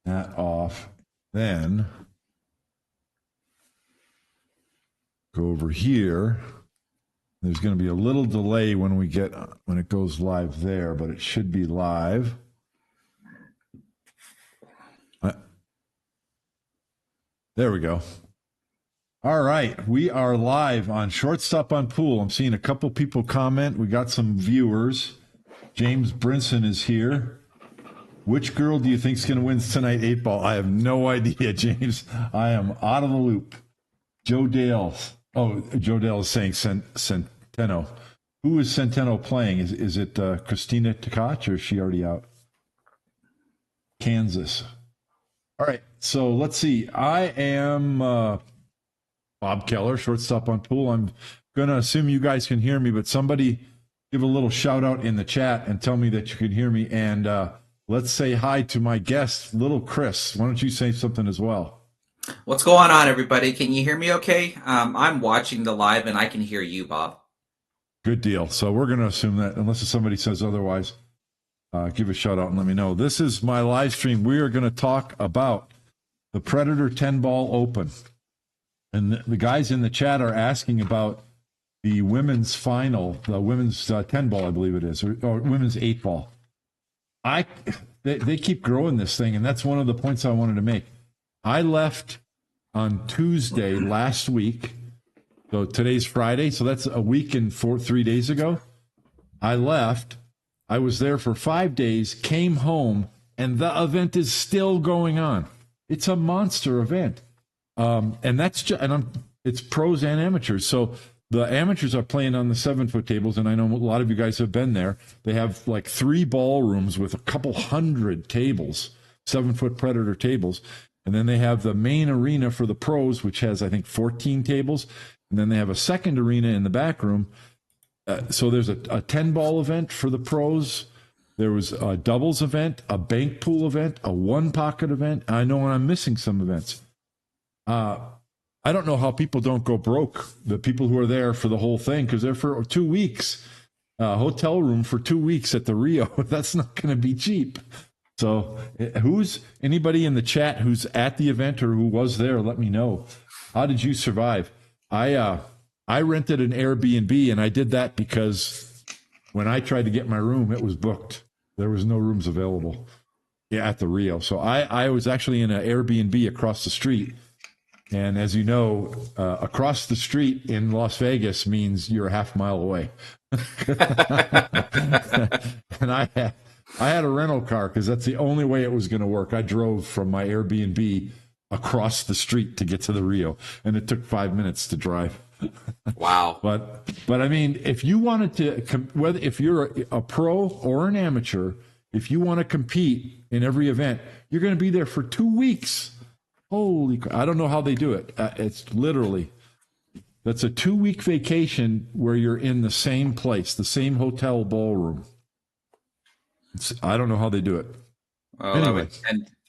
that off. Then go over here. There's going to be a little delay when it goes live there, but it should be live. There we go. All right, we are live on Shortstop on Pool. I'm seeing a couple people comment. We got some viewers. James Brinson is here. Which girl do you think is going to win tonight, 8-ball? I have no idea, James. I am out of the loop. Joe Dale. Oh, Joe Dale is saying Centeno. Who is Centeno playing? Is it Christina Tkach, or is she already out? Kansas. All right, so let's see. I am Bob Keller, Shortstop on Pool. I'm going to assume you guys can hear me, but somebody give a little shout out in the chat and tell me that you can hear me. And let's say hi to my guest, Lil Chris. Why don't you say something as well? What's going on, everybody? Can you hear me okay? I'm watching the live, and I can hear you, Bob. Good deal. So we're going to assume that, unless somebody says otherwise. Give a shout out and let me know. This is my live stream. We are going to talk about the Predator 10-ball open. And the guys in the chat are asking about the women's final, the women's 10-ball, I believe it is, or women's 8-ball. They keep growing this thing, and that's one of the points I wanted to make. I left on Tuesday last week. So today's Friday, so that's a week and 3 days ago. I left. I was there for 5 days, came home, and the event is still going on. It's a monster event. And that's just, it's pros and amateurs. So the amateurs are playing on the 7-foot tables, and I know a lot of you guys have been there. They have like 3 ballrooms with a couple hundred tables, 7-foot Predator tables. And then they have the main arena for the pros, which has, I think, 14 tables. And then they have a second arena in the back room. So there's a 10-ball event for the pros. There was a doubles event, a bank pool event, a one-pocket event. I know I'm missing some events. I don't know how people don't go broke, the people who are there for the whole thing, because they're for 2 weeks. Hotel room for 2 weeks at the Rio. That's not going to be cheap. So who's anybody in the chat who's at the event or who was there, let me know. How did you survive? I rented an Airbnb, and I did that because when I tried to get my room, it was booked. There was no rooms available at the Rio. So I was actually in an Airbnb across the street. And as you know, across the street in Las Vegas means you're a half mile away. And I had a rental car because that's the only way it was going to work. I drove from my Airbnb across the street to get to the Rio, and it took 5 minutes to drive. Wow. But I mean, if you wanted to, whether if you're a pro or an amateur, if you want to compete in every event, you're going to be there for 2 weeks. Holy, I don't know how they do it. It's literally, that's a 2-week vacation where you're in the same place, the same hotel ballroom. I don't know how they do it. Well, anyway.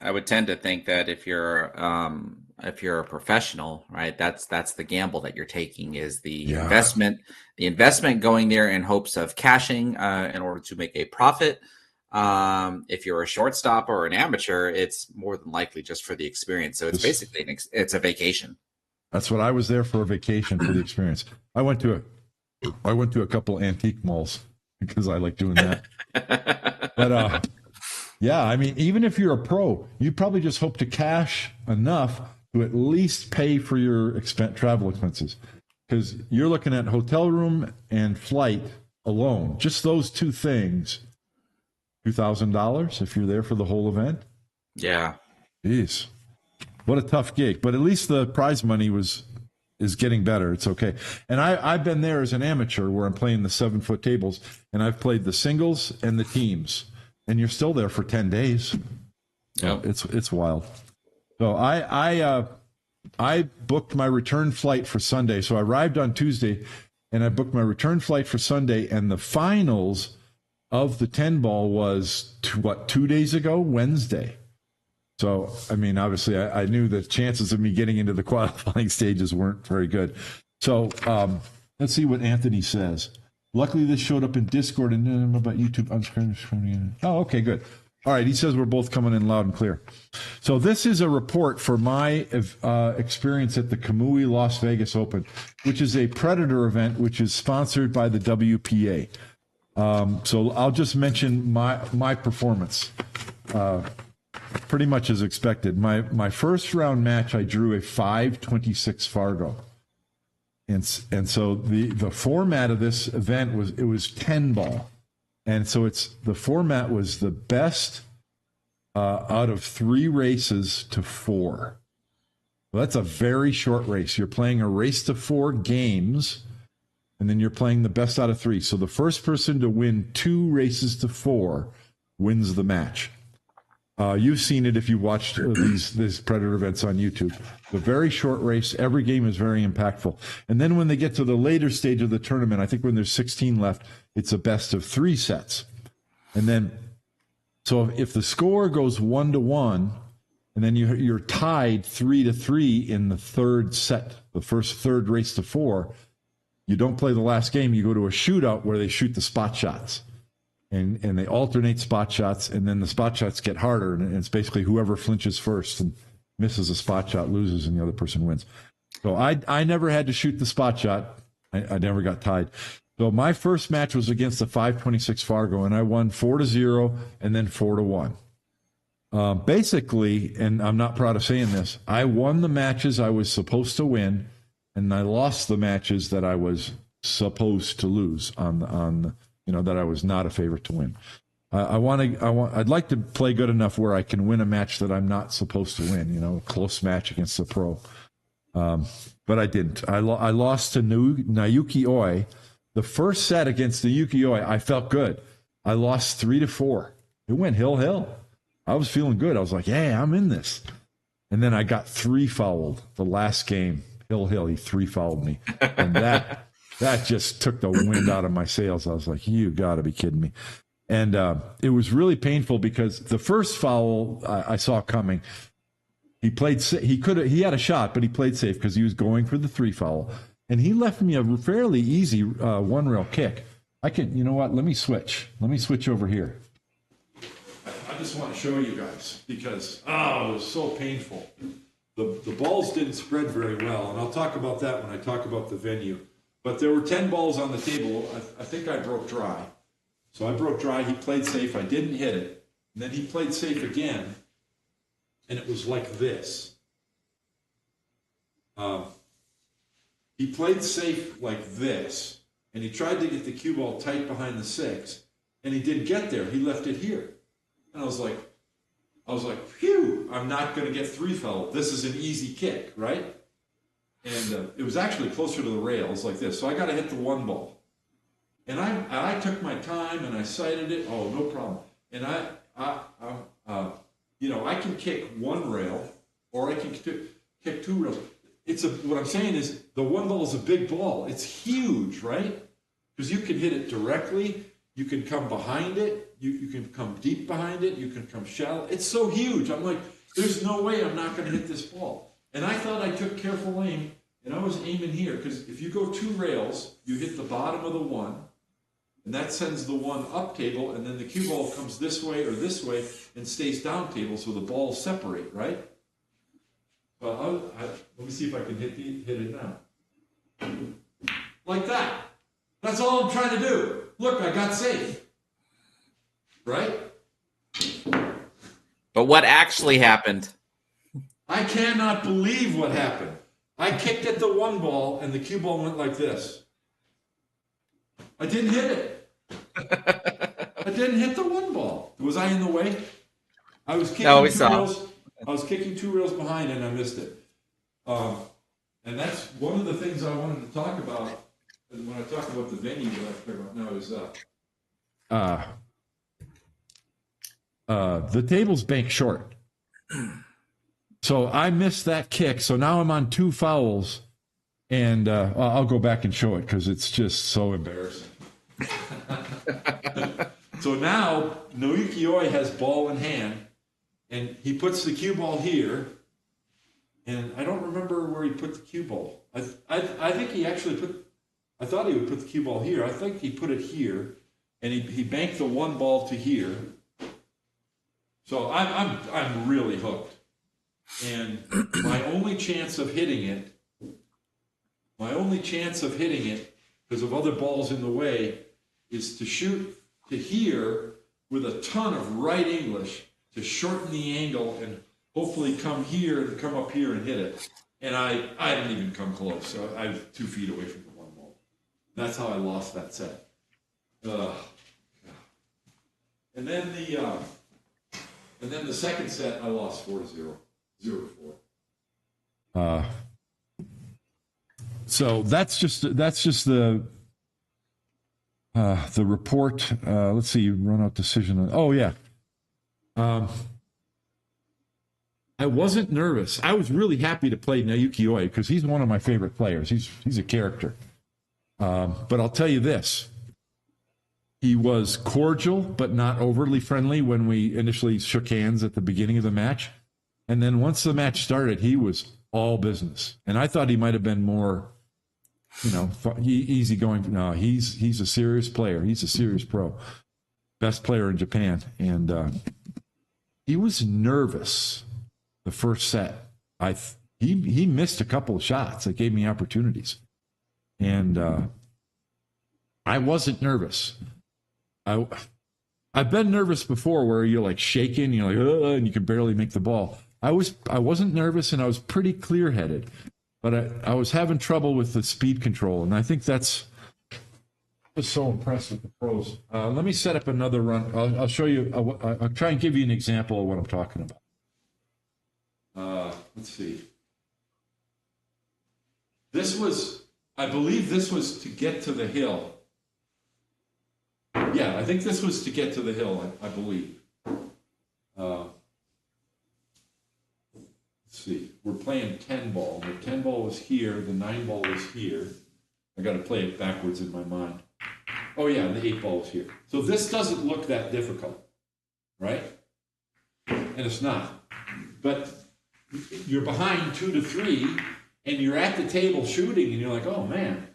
I would tend to think that if you're a professional, right, that's the gamble that you're taking, is the investment going there in hopes of cashing in order to make a profit. If you're a shortstop or an amateur, it's more than likely just for the experience. So it's basically it's a vacation. That's what I was there for, a vacation for the experience. I went to a couple antique malls because I like doing that. But yeah, I mean, even if you're a pro, you probably just hope to cash enough to at least pay for your travel expenses, because you're looking at hotel room and flight alone, just those 2 things, $2,000 if you're there for the whole event. Yeah. Jeez, what a tough gig. But at least the prize money is getting better. It's okay. And I've been there as an amateur where I'm playing the 7-foot tables, and I've played the singles and the teams. And you're still there for 10 days. Yeah, it's wild. So I booked my return flight for Sunday. So I arrived on Tuesday, and I booked my return flight for Sunday. And the finals of the 10-ball was 2 days ago, Wednesday. So I mean, obviously, I knew the chances of me getting into the qualifying stages weren't very good. So let's see what Anthony says. Luckily, this showed up in Discord and about YouTube. Oh, okay, good. All right, he says we're both coming in loud and clear. So this is a report for my experience at the Kamui Las Vegas Open, which is a Predator event, which is sponsored by the WPA. So I'll just mention my performance, pretty much as expected. My first round match, I drew a 5-26 Fargo. And so the format of this event was 10 ball. And so the format was the best out of 3 races to 4. Well, that's a very short race. You're playing a race to 4 games, and then you're playing the best out of 3. So the first person to win 2 races to 4 wins the match. You've seen it if you watched these Predator events on YouTube. The very short race, every game is very impactful. And then when they get to the later stage of the tournament, I think when there's 16 left, it's a best of 3 sets. And then, so if the score goes 1-1, and then you're tied 3-3 in the third set, the third race to 4, you don't play the last game. You go to a shootout where they shoot the spot shots. And they alternate spot shots, and then the spot shots get harder, and it's basically whoever flinches first and misses a spot shot loses, and the other person wins. So I never had to shoot the spot shot. I never got tied. So my first match was against the 5-26 Fargo, and I won 4-0 and then 4-1. Basically, and I'm not proud of saying this, I won the matches I was supposed to win, and I lost the matches that I was supposed to lose on that I was not a favorite to win. I'd like to play good enough where I can win a match that I'm not supposed to win, a close match against a pro. But I didn't. I lost to Naoki Oi. The first set against Naoki Oi, I felt good. I lost 3-4. It went hill. I was feeling good. I was like, yeah, I'm in this. And then I got 3-fouled the last game. Hill, he 3-fouled me. And that just took the wind out of my sails. I was like, you got to be kidding me. And it was really painful because the first foul I saw coming, he had a shot, but he played safe because he was going for the 3-foul. And he left me a fairly easy one-rail kick. You know what? Let me switch. Let me switch over here. I just want to show you guys because, it was so painful. The balls didn't spread very well, and I'll talk about that when I talk about the venue. But there were 10 balls on the table. I think I broke dry. So I broke dry. He played safe. I didn't hit it. And then he played safe again. And it was like this. He played safe like this. And he tried to get the cue ball tight behind the 6. And he didn't get there. He left it here. And I was like, phew, I'm not going to get 3-fouled. This is an easy kick, right? And it was actually closer to the rails like this. So I got to hit the 1 ball. And I took my time and I sighted it. Oh, no problem. And I can kick 1 rail or I can kick 2 rails. What I'm saying is the 1 ball is a big ball. It's huge, right? Because you can hit it directly. You can come behind it. You can come deep behind it. You can come shallow. It's so huge. I'm like, there's no way I'm not going to hit this ball. And I thought I took careful aim, and I was aiming here, because if you go 2 rails, you hit the bottom of the 1, and that sends the 1 up table, and then the cue ball comes this way or this way and stays down table, so the balls separate, right? Well, let me see if I can hit it now. Like that. That's all I'm trying to do. Look, I got safe. Right? But what actually happened? I cannot believe what happened. I kicked at the 1 ball, and the cue ball went like this. I didn't hit it. I didn't hit the 1 ball. Was I in the way? I was kicking 2 rails. I was kicking 2 rails behind, and I missed it. And that's one of the things I wanted to talk about. And when I talk about the venue that I figure out now is the table's banked short. So I missed that kick. So now I'm on 2 fouls, and I'll go back and show it because it's just so embarrassing. So now Naoki Oi has ball in hand, and he puts the cue ball here, and I don't remember where he put the cue ball. I think he actually I thought he would put the cue ball here. I think he put it here, and he banked the 1 ball to here. So I'm really hooked. And my only chance of hitting it, because of other balls in the way, is to shoot to here with a ton of right English to shorten the angle and hopefully come here and come up here and hit it. And I didn't even come close. So I was 2 feet away from the one ball. That's how I lost that set. And then the second set, I lost 4-0, 0-4. So that's just the report. Let's see, run out decision. Oh yeah. I wasn't nervous. I was really happy to play Naoki Oi because he's one of my favorite players. He's a character. But I'll tell you this. He was cordial, but not overly friendly when we initially shook hands at the beginning of the match. And then once the match started, he was all business. And I thought he might have been more, easygoing. No, he's a serious player. He's a serious pro. Best player in Japan. And he was nervous the first set. He missed a couple of shots that gave me opportunities. And I wasn't nervous. I've been nervous before where you're like shaking, you're like, and you can barely make the ball. I wasn't nervous and I was pretty clear-headed, but I was having trouble with the speed control, and I think that's just so impressed with the pros. Let me set up another run. I'll show you. I'll try and give you an example of what I'm talking about. Let's see. I believe this was to get to the hill. Yeah, I think this was to get to the hill, I believe. Let's see. We're playing 10 ball. The 10 ball was here. The 9 ball was here. I got to play it backwards in my mind. Oh, yeah, the 8 ball was here. So this doesn't look that difficult, right? And it's not. But you're behind 2-3, and you're at the table shooting, and you're like, oh, man.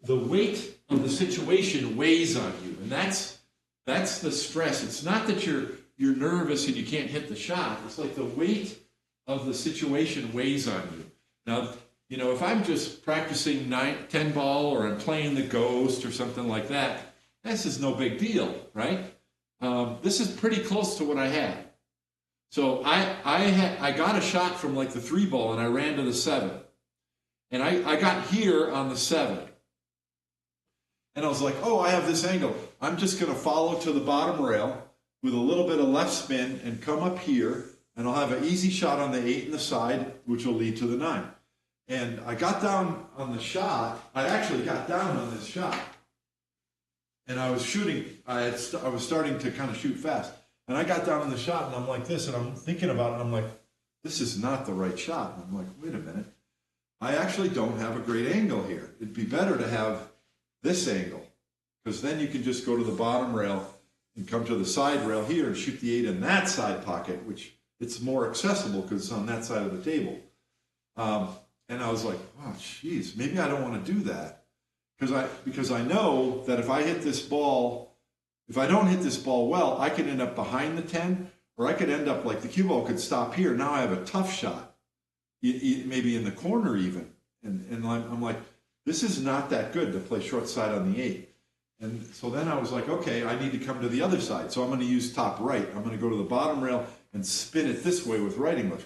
The weight of the situation weighs on you, and that's the stress. It's not that you're nervous and you can't hit the shot. It's like the weight of the situation weighs on you. Now, if I'm just practicing 10 ball or I'm playing the ghost or something like that, this is no big deal, right? This is pretty close to what I had. So I got a shot from like the 3 ball and I ran to the 7, and I got here on the 7. And I was like, oh, I have this angle. I'm just going to follow to the bottom rail with a little bit of left spin and come up here, and I'll have an easy shot on the 8 and the side, which will lead to the 9. And I got down on the shot. I actually got down on this shot. And I was shooting. I was starting to kind of shoot fast. And I got down on the shot, and I'm like this, and I'm thinking about it. I'm like, this is not the right shot. And I'm like, wait a minute. I actually don't have a great angle here. It'd be better to have this angle, because then you can just go to the bottom rail and come to the side rail here and shoot the 8 in that side pocket, which it's more accessible because it's on that side of the table. And I was like, oh, geez, maybe I don't want to do that, because I know that if I hit this ball, if I don't hit this ball well, I could end up behind the 10, or I could end up like the cue ball could stop here. Now I have a tough shot, maybe in the corner even, and I'm like, this is not that good to play short side on the 8. And so then I was like, okay, I need to come to the other side. So I'm going to use top right. I'm going to go to the bottom rail and spin it this way with right English.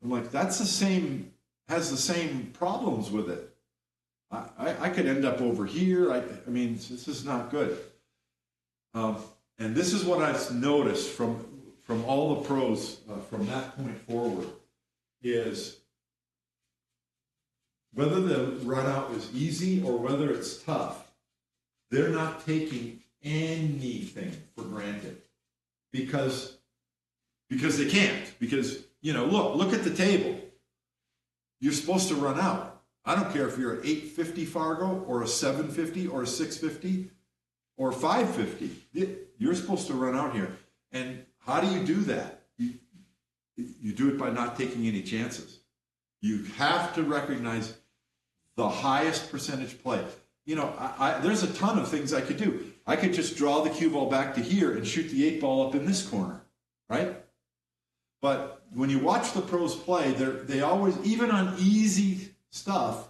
I'm like, has the same problems with it. I could end up over here. I mean, this is not good. And this is what I've noticed from all the pros from that point forward is whether the run out is easy or whether it's tough, they're not taking anything for granted because they can't. Because, look at the table. You're supposed to run out. I don't care if you're at 850 Fargo or a 750 or a 650 or 550. You're supposed to run out here. And how do you do that? You do it by not taking any chances. You have to recognize the highest percentage play. there's a ton of things I could do. I could just draw the cue ball back to here and shoot the 8-ball up in this corner, right? But when you watch the pros play, they always, even on easy stuff,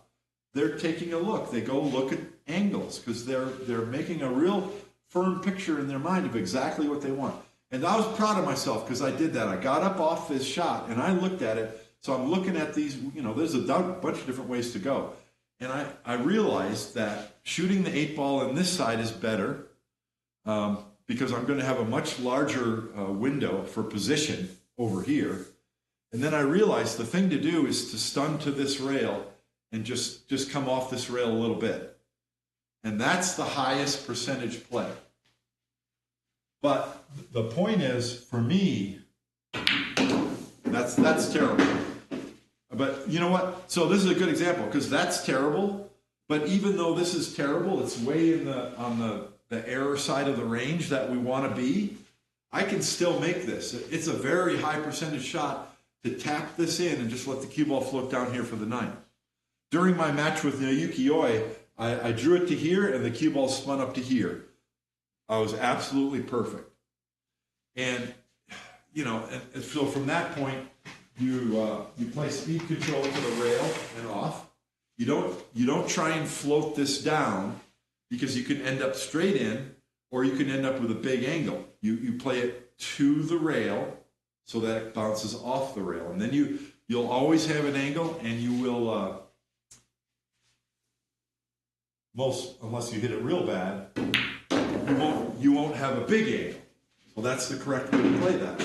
they're taking a look. They go look at angles because they're making a real firm picture in their mind of exactly what they want. And I was proud of myself because I did that. I got up off this shot and I looked at it. So I'm looking at these, there's a bunch of different ways to go. And I realized that shooting the 8-ball in this side is better because I'm going to have a much larger window for position over here. And then I realized the thing to do is to stun to this rail and just come off this rail a little bit. And that's the highest percentage play. But the point is, for me, that's terrible. But you know what? So this is a good example because that's terrible. But even though this is terrible, it's way on the error side of the range that we want to be. I can still make this. It's a very high percentage shot to tap this in and just let the cue ball float down here for the 9. During my match with Naoki Oi, I drew it to here and the cue ball spun up to here. I was absolutely perfect. And and so from that point, you play speed control to the rail and off. You don't try and float this down because you can end up straight in or you can end up with a big angle. You play it to the rail so that it bounces off the rail. And then you'll always have an angle and you will, unless you hit it real bad, you won't have a big angle. Well, that's the correct way to play that.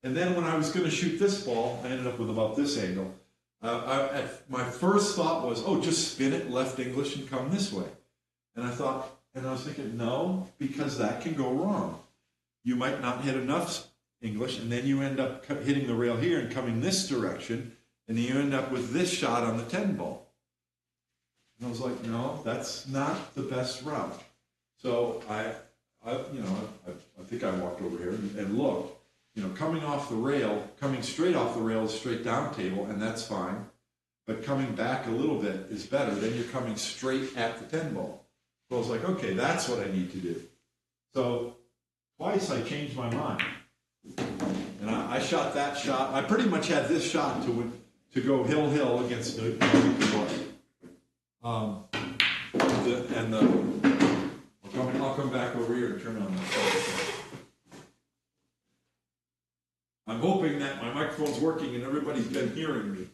And then when I was going to shoot this ball, I ended up with about this angle. My first thought was, just spin it left English and come this way. And I was thinking, no, because that can go wrong. You might not hit enough English, and then you end up hitting the rail here and coming this direction, and then you end up with this shot on the 10 ball. And I was like, no, that's not the best route. So I think I walked over here and looked. Coming off the rail, coming straight off the rail is straight down table, and that's fine. But coming back a little bit is better. Then you're coming straight at the 10 ball. So I was like, okay, that's what I need to do. So twice I changed my mind. And I shot that shot. I pretty much had this shot to go hill against the I'll come back over here and turn on my phone. I'm hoping that my microphone's working and everybody's been hearing me.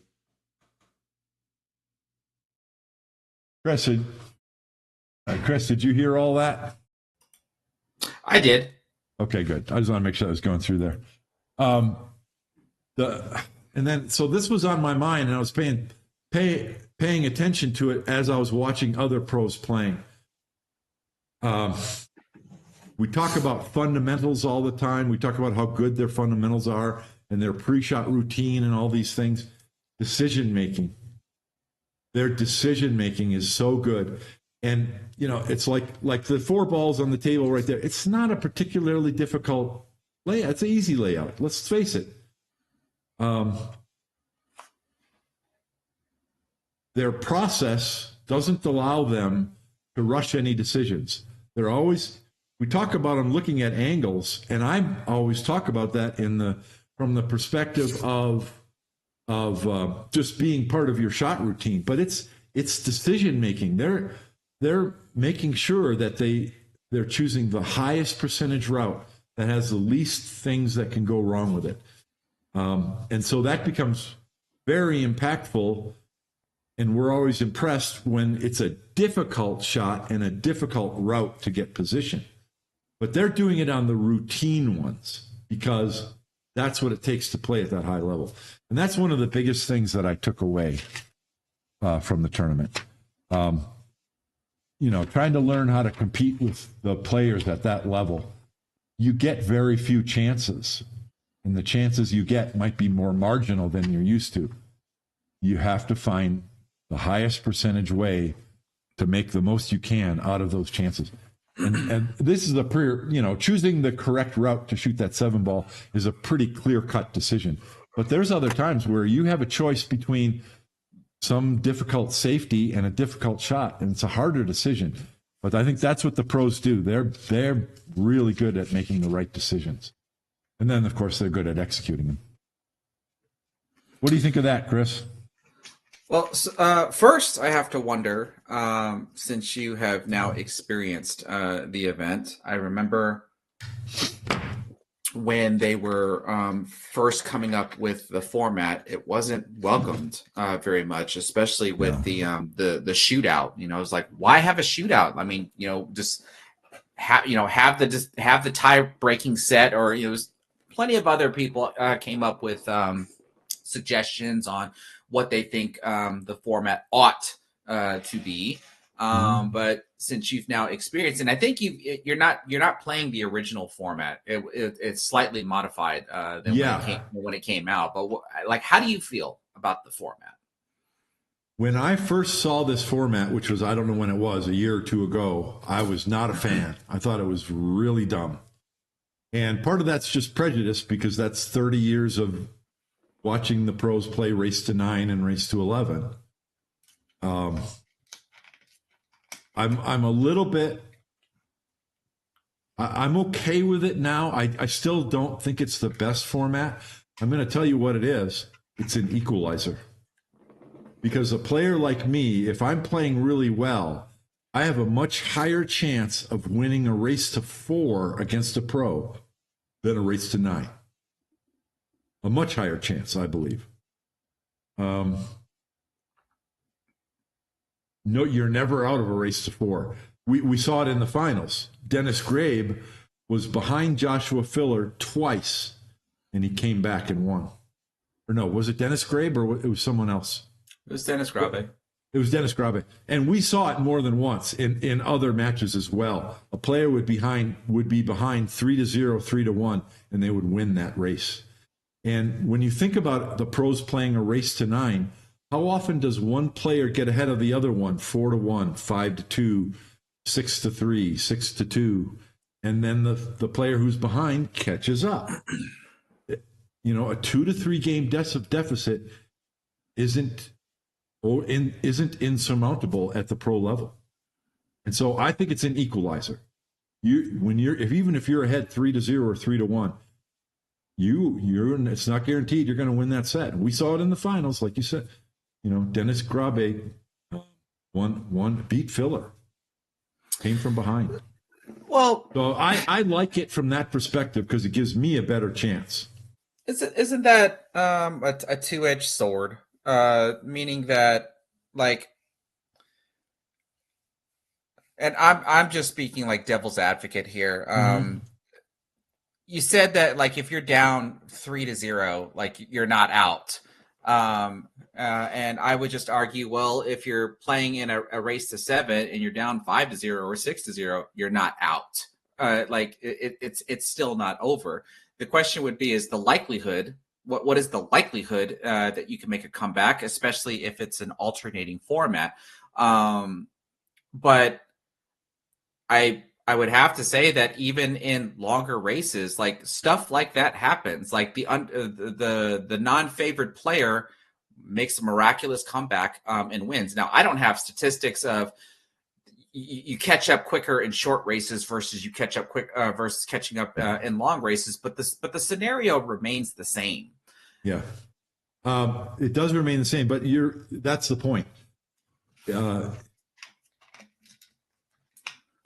Chris, did you hear all that? I did. Okay, good. I just want to make sure I was going through there. So this was on my mind, and I was paying attention to it as I was watching other pros playing. We talk about fundamentals all the time. We talk about how good their fundamentals are and their pre-shot routine and all these things. Decision-making. Their decision-making is so good. And, it's like the 4 balls on the table right there. It's not a particularly difficult layout. It's an easy layout. Let's face it. Their process doesn't allow them to rush any decisions. We talk about them looking at angles, and I always talk about that from the perspective of just being part of your shot routine. But it's decision making. They're making sure that they're choosing the highest percentage route that has the least things that can go wrong with it. And so that becomes very impactful. And we're always impressed when it's a difficult shot and a difficult route to get position. But they're doing it on the routine ones because that's what it takes to play at that high level. And that's one of the biggest things that I took away from the tournament. Trying to learn how to compete with the players at that level. You get very few chances. And the chances you get might be more marginal than you're used to. You have to find the highest percentage way to make the most you can out of those chances. And this is choosing the correct route to shoot that 7 ball is a pretty clear-cut decision. But there's other times where you have a choice between some difficult safety and a difficult shot, and it's a harder decision. But I think that's what the pros do. They're really good at making the right decisions. And then, of course, they're good at executing them. What do you think of that, Chris? Well, first, I have to wonder, since you have now experienced the event, I remember when they were first coming up with the format, it wasn't welcomed very much, especially with the shootout. You know, it's like, why have a shootout? I mean, you know, just have the tie breaking set, or plenty of other people came up with suggestions on what they think the format ought to be. But since you've now experienced, and I think you're not playing the original format. It's slightly modified than when it came out. But how do you feel about the format? When I first saw this format, which was, I don't know when it was, a year or two ago, I was not a fan. I thought it was really dumb. And part of that's just prejudice, because that's 30 years of watching the pros play Race to 9 and Race to 11. I'm a little bit, I'm okay with it now. I still don't think it's the best format. I'm going to tell you what it is. It's an equalizer. Because a player like me, if I'm playing really well, I have a much higher chance of winning a Race to 4 against a pro than a Race to 9. A much higher chance, I believe. No, you're never out of a Race to 4. We saw it in the finals. Dennis Grabe was behind Joshua Filler twice, and he came back and won. Or no, was it Dennis Grabe, or it was someone else? It was Dennis Grabe. It was Dennis Grabe. And we saw it more than once in other matches as well. A player would be behind 3-0, 3-1, and they would win that race. And when you think about the pros playing a Race to 9, how often does one player get ahead of the other one? 4-1, 5-2, 6-3, 6-2, and then the player who's behind catches up. You know, a 2 to 3 game deficit isn't insurmountable at the pro level. And so I think it's an equalizer. Even if you're ahead 3-0 or 3-1, it's not guaranteed you're going to win that set. And we saw it in the finals, like you said. You know, Dennis Grabe beat Filler, came from behind. Well, so I like it from that perspective, because it gives me a better chance. Isn't that a two-edged sword? Meaning that, like, and I'm just speaking like devil's advocate here. You said that, like, if you're down 3-0, like, you're not out. And I would just argue, well, if you're playing in a Race to 7 and you're down 5-0 or 6-0, you're not out. Like, it's still not over. The question would be, is the likelihood, what is the likelihood that you can make a comeback, especially if it's an alternating format? But I would have to say that even in longer races, like, stuff like that happens. Like the non-favored player makes a miraculous comeback and wins. Now, I don't have statistics of you catch up quicker in short races versus you catch up quick versus catching up in long races, but the scenario remains the same. Yeah, it does remain the same, but that's the point.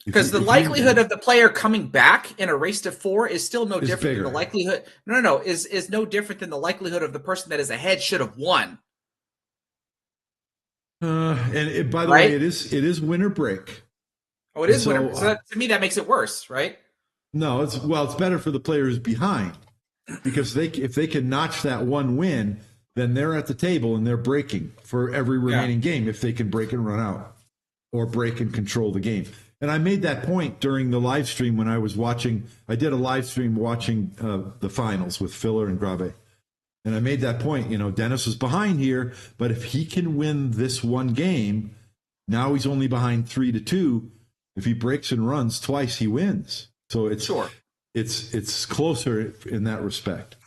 Because the likelihood of the player coming back in a Race to 4 is still no different than the likelihood. No, is no different than the likelihood of the person that is ahead should have won. And by the way, it is winter break. Oh, it is winter. So to me, that makes it worse, right? No, it's better for the players behind, because if they can notch that one win, then they're at the table and they're breaking for every remaining game if they can break and run out, or break and control the game. And I made that point during the live stream when I was watching. I did a live stream watching the finals with Filler and Grabe. And I made that point, Dennis is behind here, but if he can win this one game, now he's only behind 3-2. If he breaks and runs twice, he wins. So it's closer in that respect.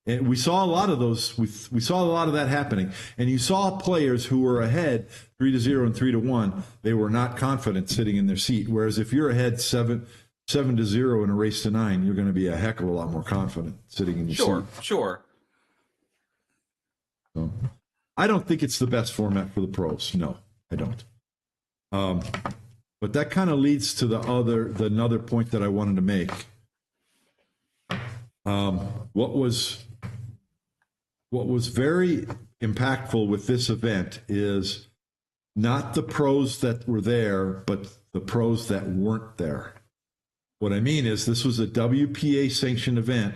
And we saw a lot of those. We saw a lot of that happening. And you saw players who were ahead 3-0 and 3-1. They were not confident sitting in their seat. Whereas if you're ahead 7-0 in a race to 9, you're going to be a heck of a lot more confident sitting in your seat. Sure. So, I don't think it's the best format for the pros. No, I don't. But that kind of leads to another point that I wanted to make. What was very impactful with this event is not the pros that were there, but the pros that weren't there. What I mean is this was a WPA sanctioned event,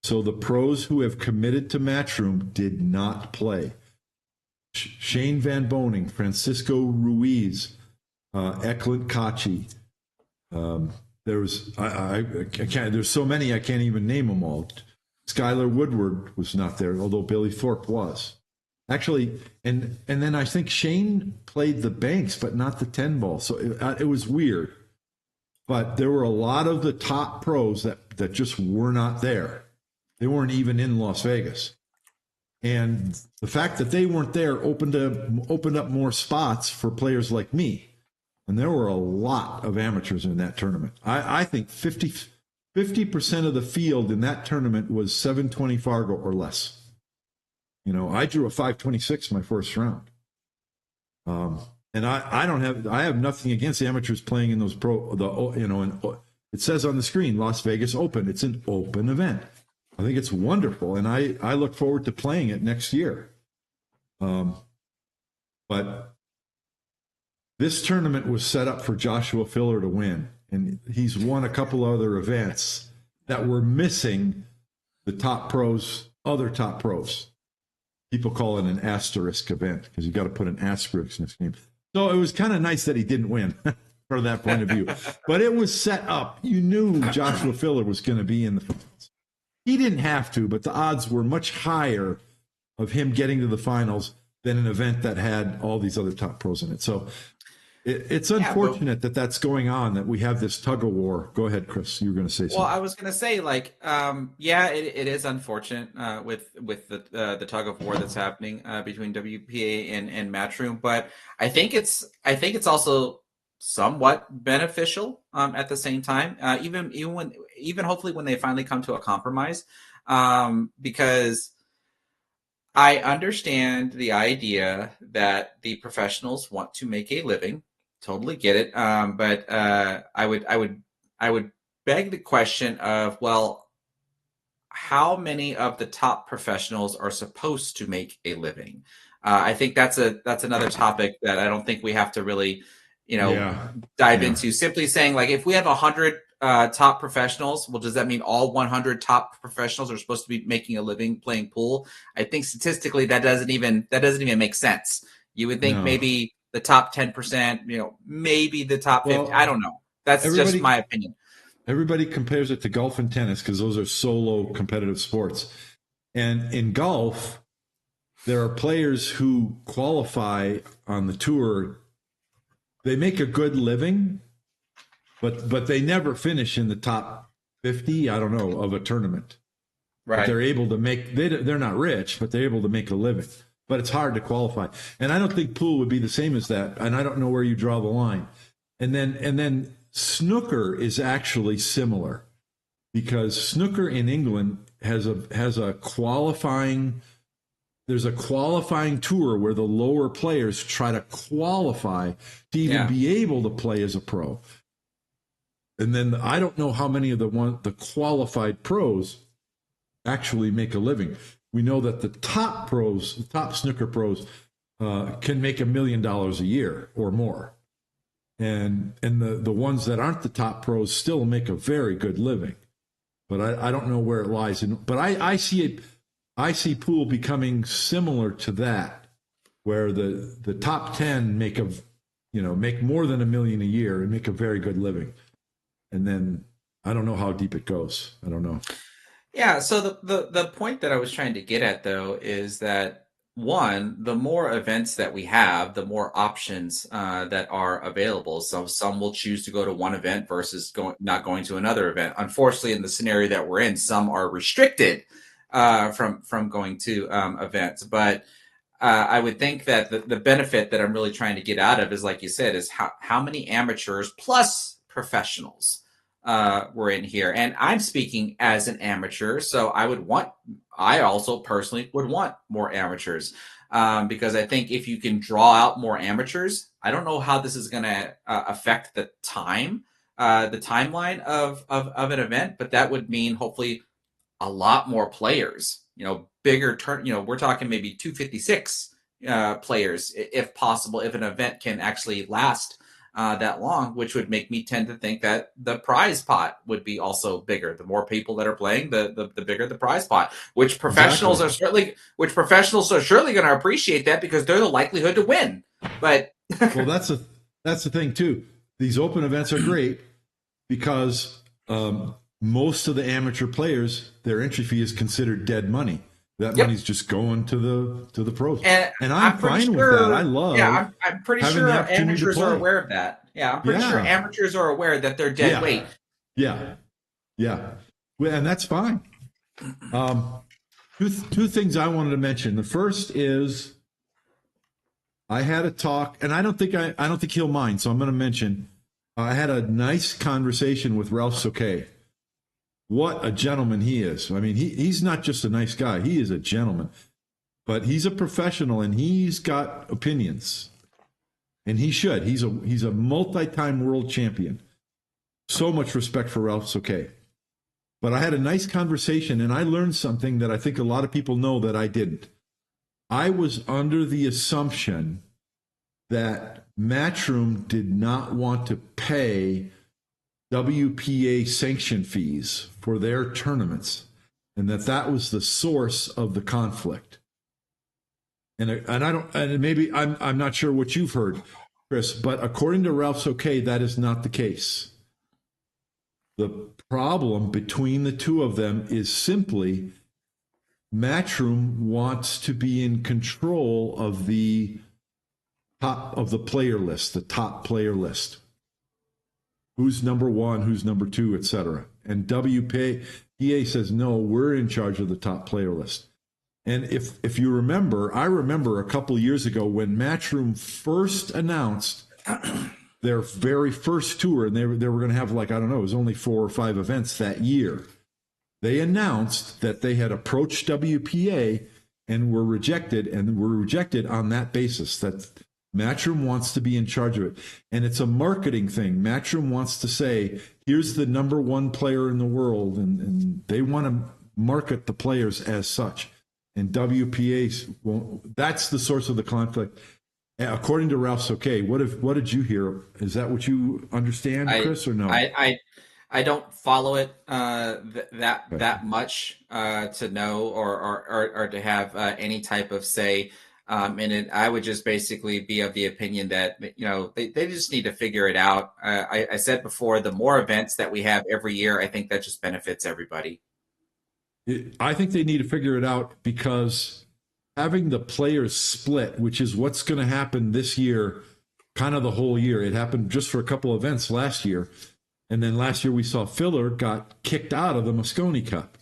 so the pros who have committed to Matchroom did not play. Shane Van Boning, Francisco Ruiz, Eklund Kachi. There's so many I can't even name them all. Skylar Woodward was not there, although Billy Thorpe was. Actually, and then I think Shane played the banks, but not the 10 ball. So it was weird. But there were a lot of the top pros that just were not there. They weren't even in Las Vegas. And the fact that they weren't there opened up more spots for players like me. And there were a lot of amateurs in that tournament. I think 50% of the field in that tournament was 720 Fargo or less. You know, I drew a 526 my first round. And I have nothing against amateurs playing in those and it says on the screen, Las Vegas Open. It's an open event. I think it's wonderful, and I look forward to playing it next year. But this tournament was set up for Joshua Filler to win, and he's won a couple other events that were missing the top pros, other top pros. People call it an asterisk event because you got to put an asterisk in this game. So it was kind of nice that he didn't win from that point of view. But it was set up. You knew Joshua Filler was going to be in the finals. He didn't have to, but the odds were much higher of him getting to the finals than an event that had all these other top pros in it. So it's unfortunate that that's going on, that we have this tug of war. Go ahead, Chris. You were going to say something. Well, I was going to say, it is unfortunate with the tug of war that's happening between WPA and Matchroom, but I think it's also somewhat beneficial at the same time, even hopefully when they finally come to a compromise, because I understand the idea that the professionals want to make a living. Totally get it. But I would beg the question of, well, how many of the top professionals are supposed to make a living? I think that's another topic that I don't think we have to really, dive into. Simply saying, like, if we have 100 top professionals, well, does that mean all 100 top professionals are supposed to be making a living playing pool? I think statistically that doesn't even make sense. You would think maybe the top 10%, maybe the top 50. Well, I don't know. That's just my opinion. Everybody compares it to golf and tennis because those are solo competitive sports. And in golf, there are players who qualify on the tour. They make a good living, but they never finish in the top 50, I don't know, of a tournament. Right. But they're able to make, they're not rich, but they're able to make a living. But it's hard to qualify. And I don't think pool would be the same as that. And I don't know where you draw the line. And then snooker is actually similar, because snooker in England has a qualifying, there's a qualifying tour where the lower players try to qualify to even be able to play as a pro. And then I don't know how many of the qualified pros actually make a living. We know that the top pros, the top snooker pros, can make $1 million a year or more. And the ones that aren't the top pros still make a very good living. But I don't know where it lies. But I see pool becoming similar to that, where the top 10 make more than $1 million a year and make a very good living. And then I don't know how deep it goes. I don't know. Yeah. So the point that I was trying to get at, though, is that, one, the more events that we have, the more options that are available. So some will choose to go to one event versus not going to another event. Unfortunately, in the scenario that we're in, some are restricted from going to events. But I would think that the benefit that I'm really trying to get out of is, like you said, is how many amateurs plus professionals were in here. And I'm speaking as an amateur, so I also personally would want more amateurs. Because I think if you can draw out more amateurs, I don't know how this is going to affect the timeline of an event, but that would mean hopefully a lot more players. Bigger turn. We're talking maybe 256 players, if possible, if an event can actually last that long, which would make me tend to think that the prize pot would be also bigger. The more people that are playing, the bigger the prize pot. Which professionals are certainly going to appreciate that, because they're the likelihood to win. But well, that's the thing too. These open events are great because most of the amateur players, their entry fee is considered dead money. That money's just going to the pros, and I'm fine with that. I love. Yeah, I'm pretty sure amateurs are aware of that. Yeah, I'm pretty sure amateurs are aware that they're dead weight. Yeah, well, and that's fine. Two things I wanted to mention. The first is I had a talk, and I don't think he'll mind, so I'm going to mention. I had a nice conversation with Ralph Souquet. What a gentleman he is. I mean, he's not just a nice guy. He is a gentleman. But he's a professional, and he's got opinions. And he should. He's a multi-time world champion. So much respect for Ralph Souquet. But I had a nice conversation, and I learned something that I think a lot of people know that I didn't. I was under the assumption that Matchroom did not want to pay WPA sanction fees for their tournaments, and that was the source of the conflict. And maybe I'm not sure what you've heard, Chris, but according to Ralph Souquet, that is not the case. The problem between the two of them is simply Matchroom wants to be in control of the top of the player list, the top player list. Who's number one, who's number two, etc. And WPA says, no, we're in charge of the top player list. And if you remember, I remember a couple of years ago when Matchroom first announced their very first tour, and they were going to have, like, I don't know, it was only 4 or 5 events that year. They announced that they had approached WPA and were rejected on that basis, that Matchroom wants to be in charge of it. And it's a marketing thing. Matchroom wants to say, here's the number one player in the world, and they want to market the players as such. And WPA, well, that's the source of the conflict. According to Ralph Souquet, what did you hear? Is that what you understand, Chris, or no? I don't follow it that much to know or to have any type of say in it. I would just basically be of the opinion that they just need to figure it out. I said before, the more events that we have every year, I think that just benefits everybody. I think they need to figure it out, because having the players split, which is what's going to happen this year, kind of the whole year. It happened just for a couple of events last year. And then last year we saw Filler got kicked out of the Mosconi Cup.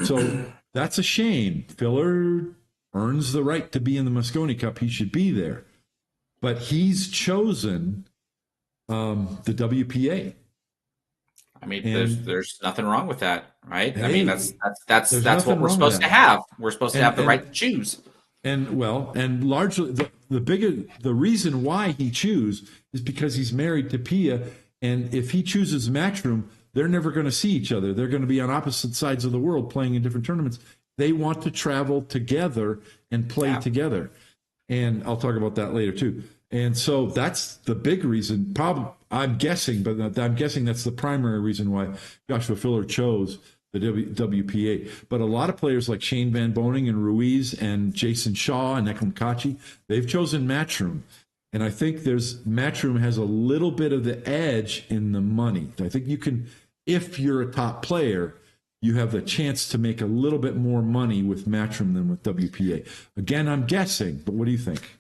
So that's a shame. Filler earns the right to be in the Mosconi Cup. He should be there. But he's chosen the WPA. I mean, there's nothing wrong with that, right? Hey, I mean, that's what we're supposed to have. We're supposed to have the right to choose. And largely the reason why he chooses is because he's married to Pia, and if he chooses Matchroom, they're never going to see each other. They're going to be on opposite sides of the world playing in different tournaments. They want to travel together and play together. And I'll talk about that later too. And so that's the big reason. I'm guessing, but I'm guessing that's the primary reason why Joshua Filler chose the WPA. But a lot of players like Shane Van Boning and Ruiz and Jason Shaw and Eklund Kachi, they've chosen Matchroom. And I think Matchroom has a little bit of the edge in the money. I think you can, if you're a top player, you have the chance to make a little bit more money with Matchroom than with WPA. Again, I'm guessing, but what do you think?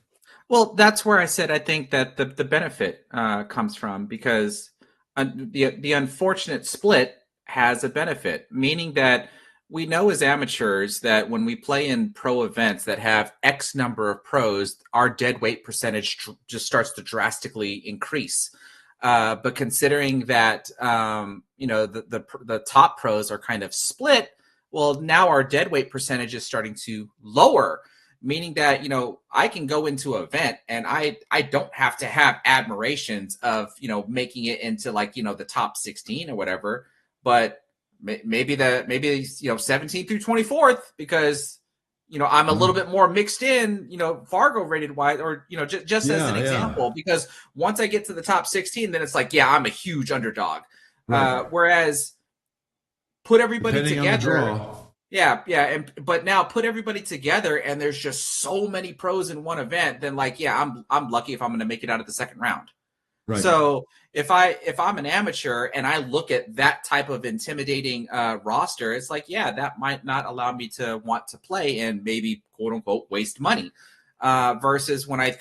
Well, that's where I said I think that the benefit comes from, because the unfortunate split has a benefit, meaning that we know as amateurs that when we play in pro events that have X number of pros, our dead weight percentage just starts to drastically increase. But considering that, the top pros are kind of split, well, now our dead weight percentage is starting to lower, meaning that, I can go into an event and I don't have to have admirations of, making it into like, the top 16 or whatever, but maybe 17th through 24th, because I'm a little bit more mixed in, Fargo rated wise, or just as an example, because once I get to the top 16, then it's like, I'm a huge underdog. Right. Whereas put everybody together, but now put everybody together and there's just so many pros in one event, then like, I'm lucky if I'm going to make it out of the second round. Right. So if I'm an amateur and I look at that type of intimidating roster, it's like, that might not allow me to want to play and maybe quote unquote waste money. Versus when I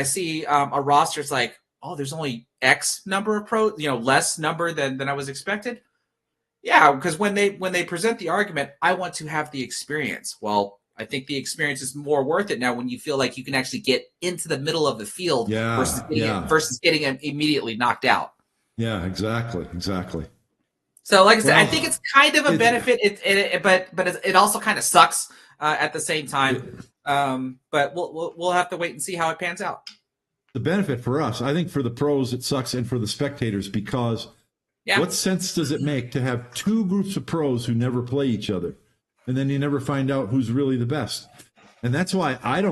see a roster, it's like, oh, there's only X number of pros, less number than I was expected. Yeah, because when they present the argument, I want to have the experience. Well, I think the experience is more worth it now when you feel like you can actually get into the middle of the field versus getting immediately knocked out. Yeah, exactly. So, like I said, I think it's kind of a benefit, but it also kind of sucks at the same time. But we'll have to wait and see how it pans out. The benefit for us, I think, for the pros it sucks, and for the spectators, because what sense does it make to have two groups of pros who never play each other? And then you never find out who's really the best. And that's why I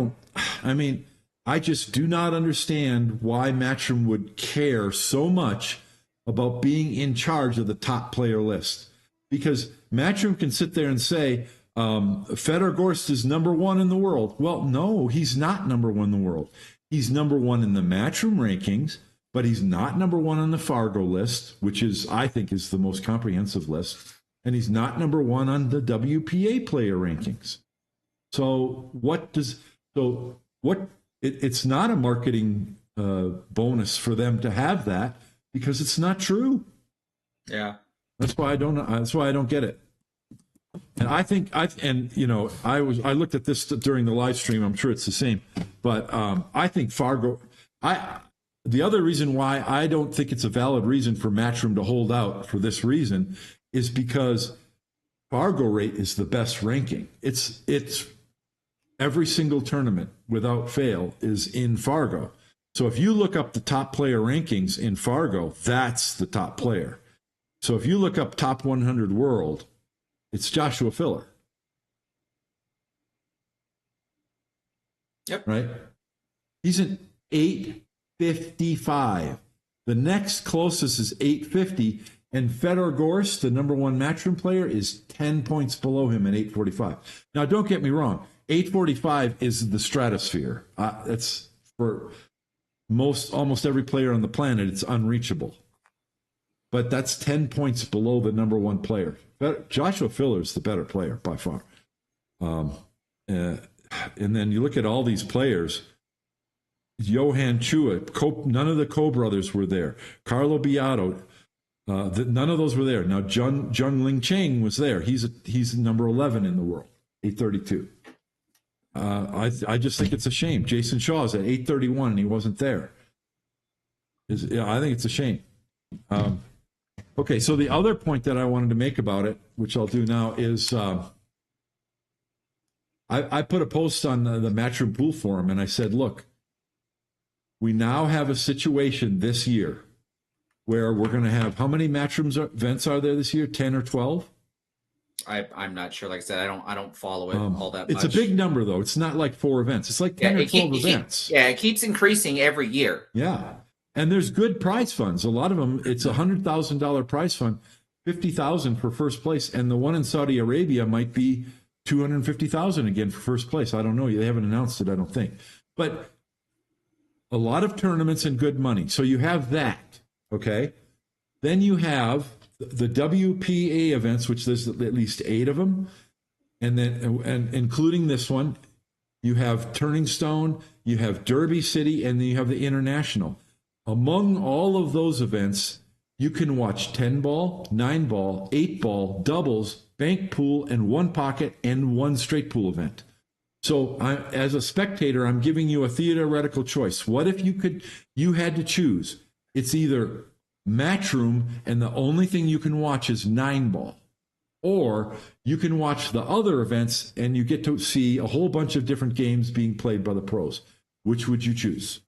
just do not understand why Matchroom would care so much about being in charge of the top player list. Because Matchroom can sit there and say, Fedor Gorst is number one in the world. Well, no, he's not number one in the world. He's number one in the Matchroom rankings, but he's not number one on the Fargo list, which I think is the most comprehensive list. And he's not number one on the WPA player rankings. So it's not a marketing bonus for them to have that, because it's not true. Yeah. That's why I don't get it. And I think I looked at this during the live stream. I'm sure it's the same, but I think Fargo, the other reason why I don't think it's a valid reason for Matchroom to hold out for this reason is because Fargo rate is the best ranking. It's every single tournament without fail is in Fargo. So if you look up the top player rankings in Fargo, that's the top player. So if you look up top 100 world, it's Joshua Filler. Yep. Right? He's an 855. The next closest is 850. And Fedor Gorst, the number one Matchroom player, is 10 points below him at 845. Now, don't get me wrong. 845 is the stratosphere. It's for almost every player on the planet, it's unreachable. But that's 10 points below the number one player. Joshua Filler is the better player by far. And then you look at all these players. Johan Chua, none of the Ko brothers were there. Carlo Beato, none of those were there. Now, Jung Ling Cheng was there. He's number 11 in the world, 832. I just think it's a shame. Jason Shaw's at 831 and he wasn't there. I think it's a shame. Okay, so the other point that I wanted to make about it, which I'll do now, is I put a post on the Matchroom Pool Forum and I said, look, we now have a situation this year where we're going to have, how many Matchroom events are there this year? 10 or 12? I'm not sure. Like I said, I don't follow it all that much. It's a big number, though. It's not like 4 events. It's like 10 or 12 events. It keeps increasing every year. Yeah. And there's good prize funds. A lot of them, it's $100,000 prize fund, $50,000 for first place. And the one in Saudi Arabia might be $250,000 again for first place. I don't know. They haven't announced it, I don't think. But a lot of tournaments and good money. So you have that, okay? Then you have the WPA events, which there's at least 8 of them. And then, and including this one, you have Turning Stone, you have Derby City, and then you have the International. Among all of those events, you can watch 10 ball, 9 ball, 8 ball, doubles, bank pool, and one pocket and one straight pool event. So as a spectator, I'm giving you a theoretical choice. What if you had to choose? It's either Matchroom and the only thing you can watch is 9-ball, or you can watch the other events and you get to see a whole bunch of different games being played by the pros. Which would you choose?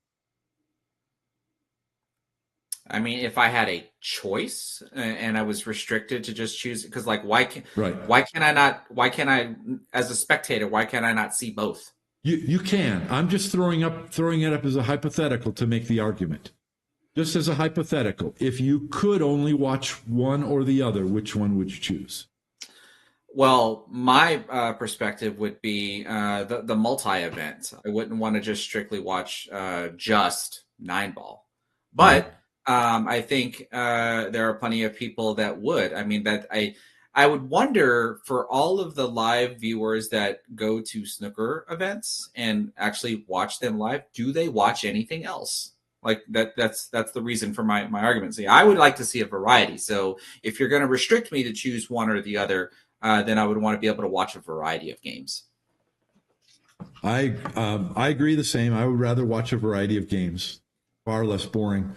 I mean, if I had a choice and I was restricted to just choose, because like, why can't I not? Why can't I, as a spectator, why can't I not see both? You can. I'm just throwing it up as a hypothetical to make the argument. Just as a hypothetical, if you could only watch one or the other, which one would you choose? Well, my perspective would be the multi-event. I wouldn't want to just strictly watch just 9-ball, but I think there are plenty of people that would. I mean, that I would wonder, for all of the live viewers that go to snooker events and actually watch them live, do they watch anything else? Like that's the reason for my argument. See, I would like to see a variety. So if you're going to restrict me to choose one or the other, then I would want to be able to watch a variety of games. I agree the same. I would rather watch a variety of games. Far less boring.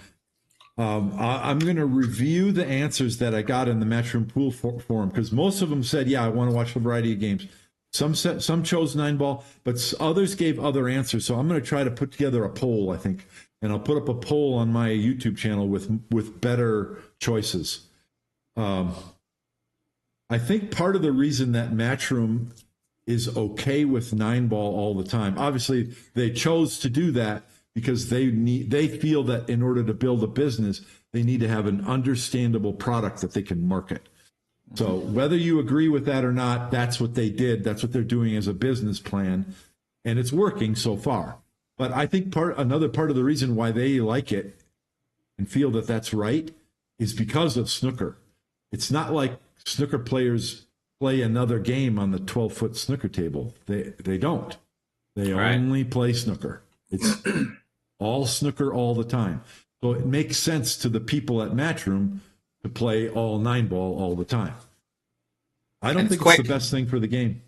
I'm going to review the answers that I got in the Matchroom Pool forum, because most of them said, yeah, I want to watch a variety of games. Some chose 9-ball, but others gave other answers. So I'm going to try to put together a poll, I think, and I'll put up a poll on my YouTube channel with better choices. I think part of the reason that Matchroom is okay with 9-ball all the time, obviously they chose to do that because they feel that in order to build a business, they need to have an understandable product that they can market. So whether you agree with that or not, that's what they did. That's what they're doing as a business plan, and it's working so far. But I think another part of the reason why they like it and feel that that's right is because of snooker. It's not like snooker players play another game on the 12-foot snooker table. They don't. They only play snooker. It's all snooker all the time. So it makes sense to the people at Matchroom to play all 9-ball all the time. I don't think it's the best thing for the game.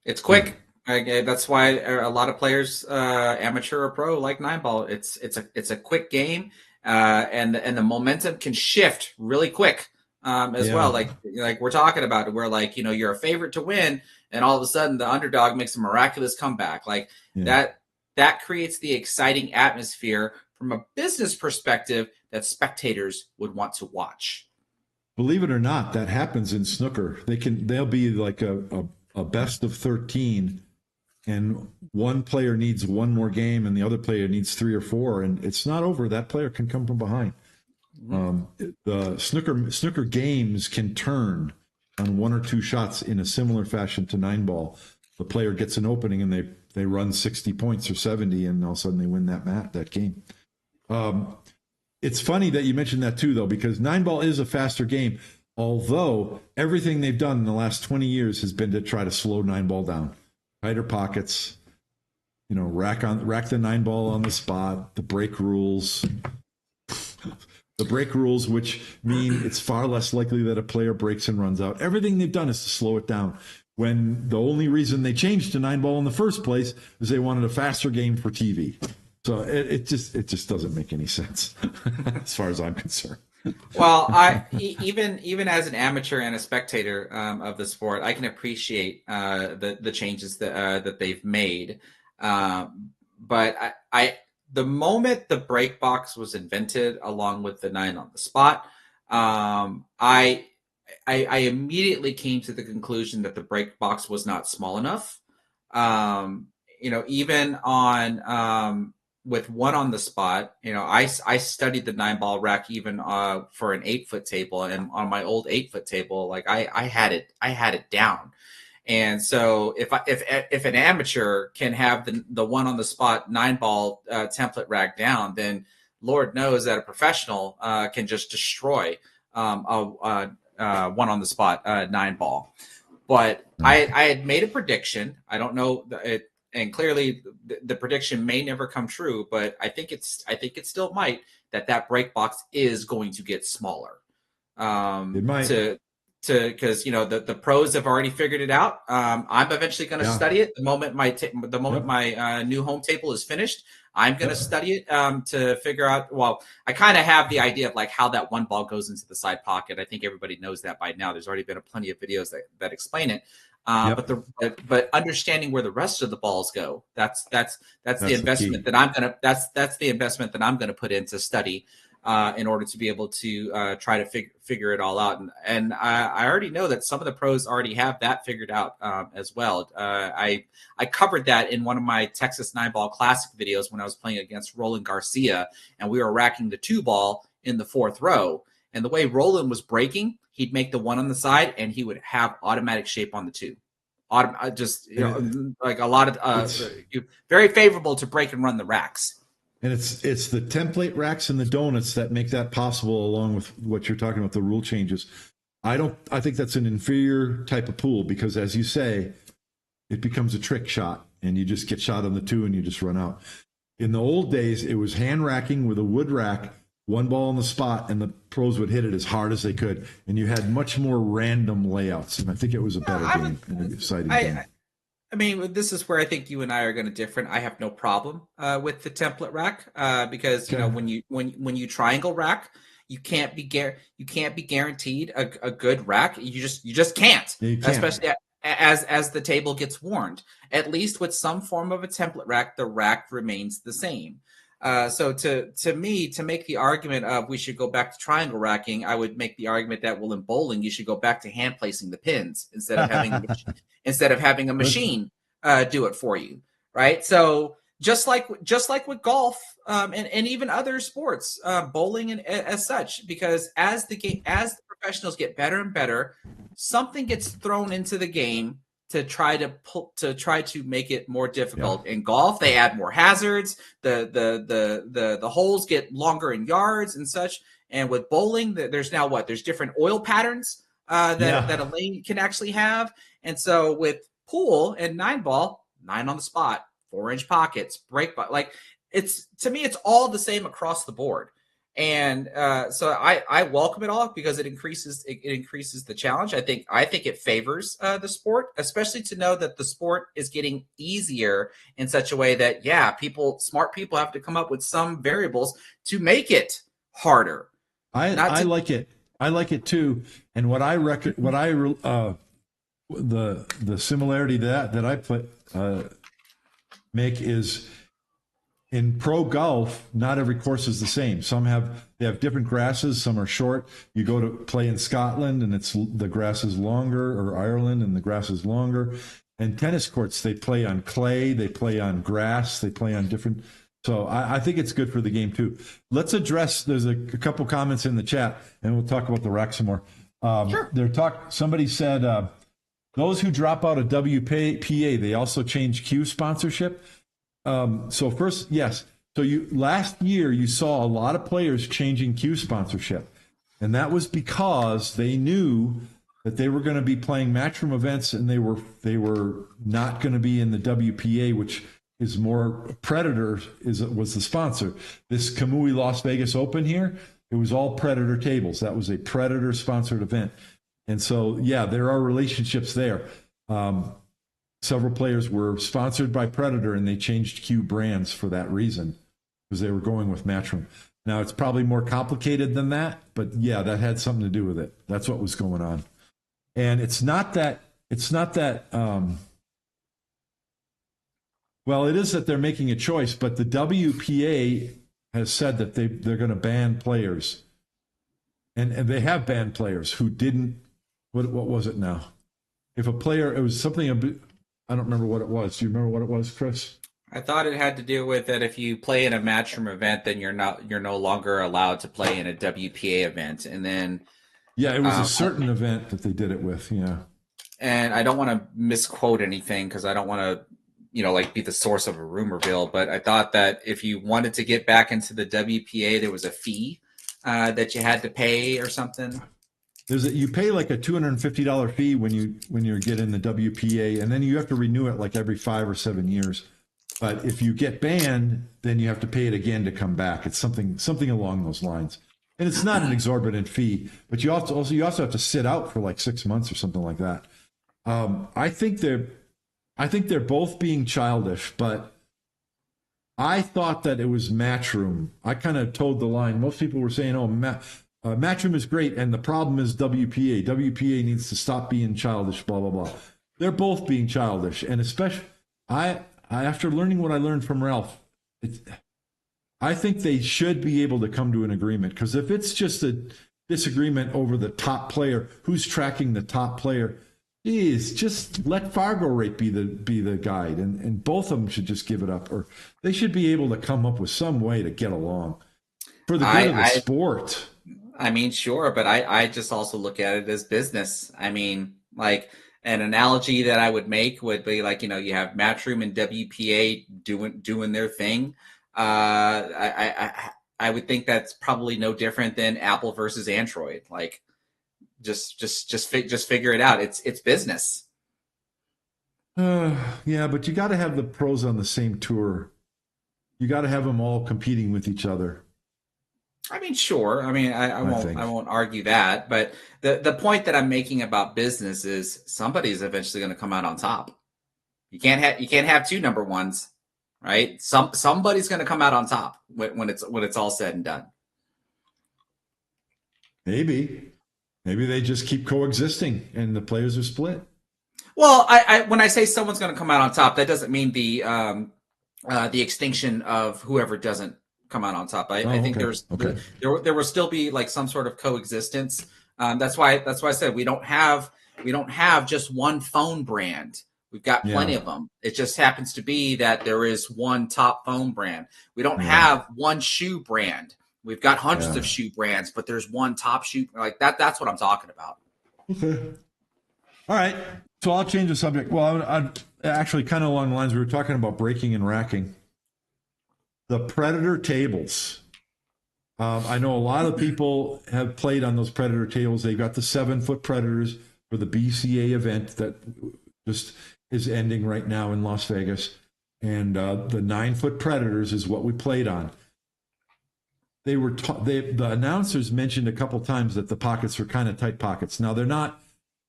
It's quick. That's why a lot of players, amateur or pro, like 9-ball. It's a quick game, and the momentum can shift really quick as well. Like we're talking about it, where like, you know, you're a favorite to win, and all of a sudden the underdog makes a miraculous comeback. Like that creates the exciting atmosphere from a business perspective that spectators would want to watch. Believe it or not, that happens in snooker. They'll be like a best of 13, and one player needs one more game and the other player needs 3 or 4, and it's not over. That player can come from behind. The snooker games can turn on 1 or 2 shots in a similar fashion to 9-ball. The player gets an opening and they run 60 points or 70, and all of a sudden they win that game. It's funny that you mentioned that too, though, because 9-ball is a faster game, although everything they've done in the last 20 years has been to try to slow 9-ball down. Tighter pockets, you know, rack the 9-ball on the spot, the break rules. The break rules, which mean it's far less likely that a player breaks and runs out. Everything they've done is to slow it down, when the only reason they changed to 9-ball in the first place is they wanted a faster game for TV. So it just doesn't make any sense as far as I'm concerned. Well, even as an amateur and a spectator of the sport, I can appreciate the changes that they've made. But the moment the break box was invented, along with the 9 on the spot, I immediately came to the conclusion that the break box was not small enough. You know, even on with 1 on the spot, you know, I studied the 9-ball rack even for an 8-foot table, and on my old 8-foot table, like I had it down. And so if an amateur can have the 1 on the spot 9-ball template rack down, then Lord knows that a professional can just destroy a 1 on the spot 9-ball. But I had made a prediction. I don't know it. And clearly, the prediction may never come true, but I think it still might, that break box is going to get smaller. It might. because the pros have already figured it out. I'm eventually going to study it the moment my new home table is finished. I'm going to study it to figure out. Well, I kind of have the idea of like how that one ball goes into the side pocket. I think everybody knows that by now. There's already been plenty of videos that explain it. But understanding where the rest of the balls go, that's the investment that that's the investment that I'm going to put in to study. In order to be able to try to figure it all out. And I already know that some of the pros already have that figured out as well. I covered that in one of my Texas 9-ball Classic videos when I was playing against Roland Garcia, and we were racking the 2-ball in the 4th row. And the way Roland was breaking, he'd make the 1 on the side, and he would have automatic shape on the 2. Like a lot of very favorable to break and run the racks. And it's the template racks and the donuts that make that possible, along with what you're talking about, the rule changes. I think that's an inferior type of pool because, as you say, it becomes a trick shot and you just get shot on the 2 and you just run out. In the old days, it was hand racking with a wood rack, 1 ball on the spot, and the pros would hit it as hard as they could. And you had much more random layouts. And I think it was a better game and an exciting game. I mean, this is where I think you and I are going to differ. I have no problem with the template rack because when you triangle rack, you can't be guaranteed a good rack. You just can't. Especially as the table gets warned. At least with some form of a template rack, the rack remains the same. So to me, to make the argument of we should go back to triangle racking, I would make the argument that, well, in bowling, you should go back to hand placing the pins instead of having a machine do it for you, right? So just like with golf and even other sports, bowling and as such, because as the professionals get better and better, something gets thrown into the game to try to make it more difficult. In golf, they add more hazards. The holes get longer in yards and such. And with bowling, there's different oil patterns that a lane can actually have. And so with pool and 9-ball, 9 on the spot, 4-inch pockets, break, like to me, it's all the same across the board. And so I welcome it all because it increases the challenge. I think it favors the sport, especially to know that the sport is getting easier in such a way that smart people have to come up with some variables to make it harder. I like it. I like it too. And the similarity that I make is, in pro golf, not every course is the same. They have different grasses. Some are short. You go to play in Scotland and the grass is longer, or Ireland and the grass is longer. And tennis courts, they play on clay, they play on grass, they play on different. So I think it's good for the game too. Let's address, there's a couple comments in the chat and we'll talk about the rack some more. Sure. Somebody said, those who drop out of WPA, they also change Q sponsorship. So first, yes. So last year you saw a lot of players changing Q sponsorship, and that was because they knew that they were going to be playing Matchroom events, and they were not going to be in the WPA, which is more Predator was the sponsor. This Kamui Las Vegas Open here, it was all Predator tables. That was a Predator sponsored event, and so there are relationships there. Several players were sponsored by Predator, and they changed Q brands for that reason, because they were going with Matchroom. Now, it's probably more complicated than that, but that had something to do with it. That's what was going on. And it's not that, well, it is that they're making a choice, but the WPA has said that they're going to ban players. And they have banned players who didn't, what was it now? If a player, it was something, I don't remember what it was. Do you remember what it was, Chris? I thought it had to do with that if you play in a Matchroom event, then you're no longer allowed to play in a WPA event. And then it was a certain event that they did it with, And I don't want to misquote anything because I don't want to, be the source of a rumorville. But I thought that if you wanted to get back into the WPA, there was a fee that you had to pay or something. You pay like a $250 fee when you get in the WPA, and then you have to renew it like every 5 or 7 years. But if you get banned, then you have to pay it again to come back. It's something along those lines. And it's not an exorbitant fee, but you also have to sit out for like 6 months or something like that. I think they're both being childish, but I thought that it was Matchroom. I kind of towed the line. Most people were saying, "Oh, Matchroom is great," and the problem is WPA. WPA needs to stop being childish. Blah blah blah. They're both being childish, and especially I after learning what I learned from Ralph, I think they should be able to come to an agreement, because if it's just a disagreement over the top player, who's tracking the top player, geez, just let Fargo rate be the guide, and both of them should just give it up, or they should be able to come up with some way to get along for the good of the sport. I mean, sure, but I just also look at it as business. I mean, like, an analogy that I would make would be like, you have Matchroom and WPA doing their thing. I would think that's probably no different than Apple versus Android. Like, just figure it out. It's business. Yeah, but you got to have the pros on the same tour. You got to have them all competing with each other. I mean, sure. I mean, I won't argue that, but the point that I'm making about business is somebody's eventually going to come out on top. You can't have two number ones, right? Somebody's going to come out on top when it's all said and done. Maybe they just keep coexisting and the players are split. Well, when I say someone's going to come out on top, that doesn't mean the extinction of whoever doesn't come out on top. I think there will still be like some sort of coexistence. That's why I said we don't have just one phone brand. We've got plenty of them. It just happens to be that there is one top phone brand. We don't have one shoe brand. We've got hundreds of shoe brands, but there's one top shoe like that. That's what I'm talking about. Okay. All right. So I'll change the subject. Well, I'd actually kind of along the lines we were talking about breaking and racking. The Predator tables. I know a lot of people have played on those Predator tables. They've got the 7-foot Predators for the BCA event that just is ending right now in Las Vegas. And the 9-foot Predators is what we played on. The announcers mentioned a couple times that the pockets were kind of tight pockets. Now, they're not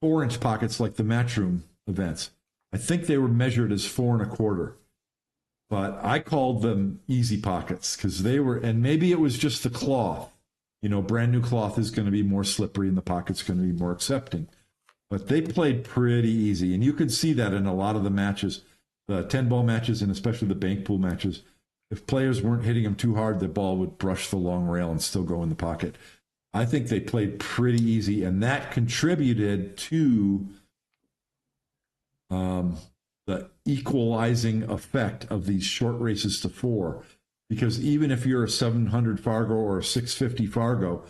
4-inch pockets like the Matchroom events. I think they were measured as 4 1/4. But I called them easy pockets because they were, and maybe it was just the cloth. Brand new cloth is going to be more slippery and the pocket's going to be more accepting. But they played pretty easy. And you could see that in a lot of the matches, the 10-ball matches and especially the bank pool matches. If players weren't hitting them too hard, the ball would brush the long rail and still go in the pocket. I think they played pretty easy, and that contributed to the equalizing effect of these short races to 4. Because even if you're a 700 Fargo or a 650 Fargo,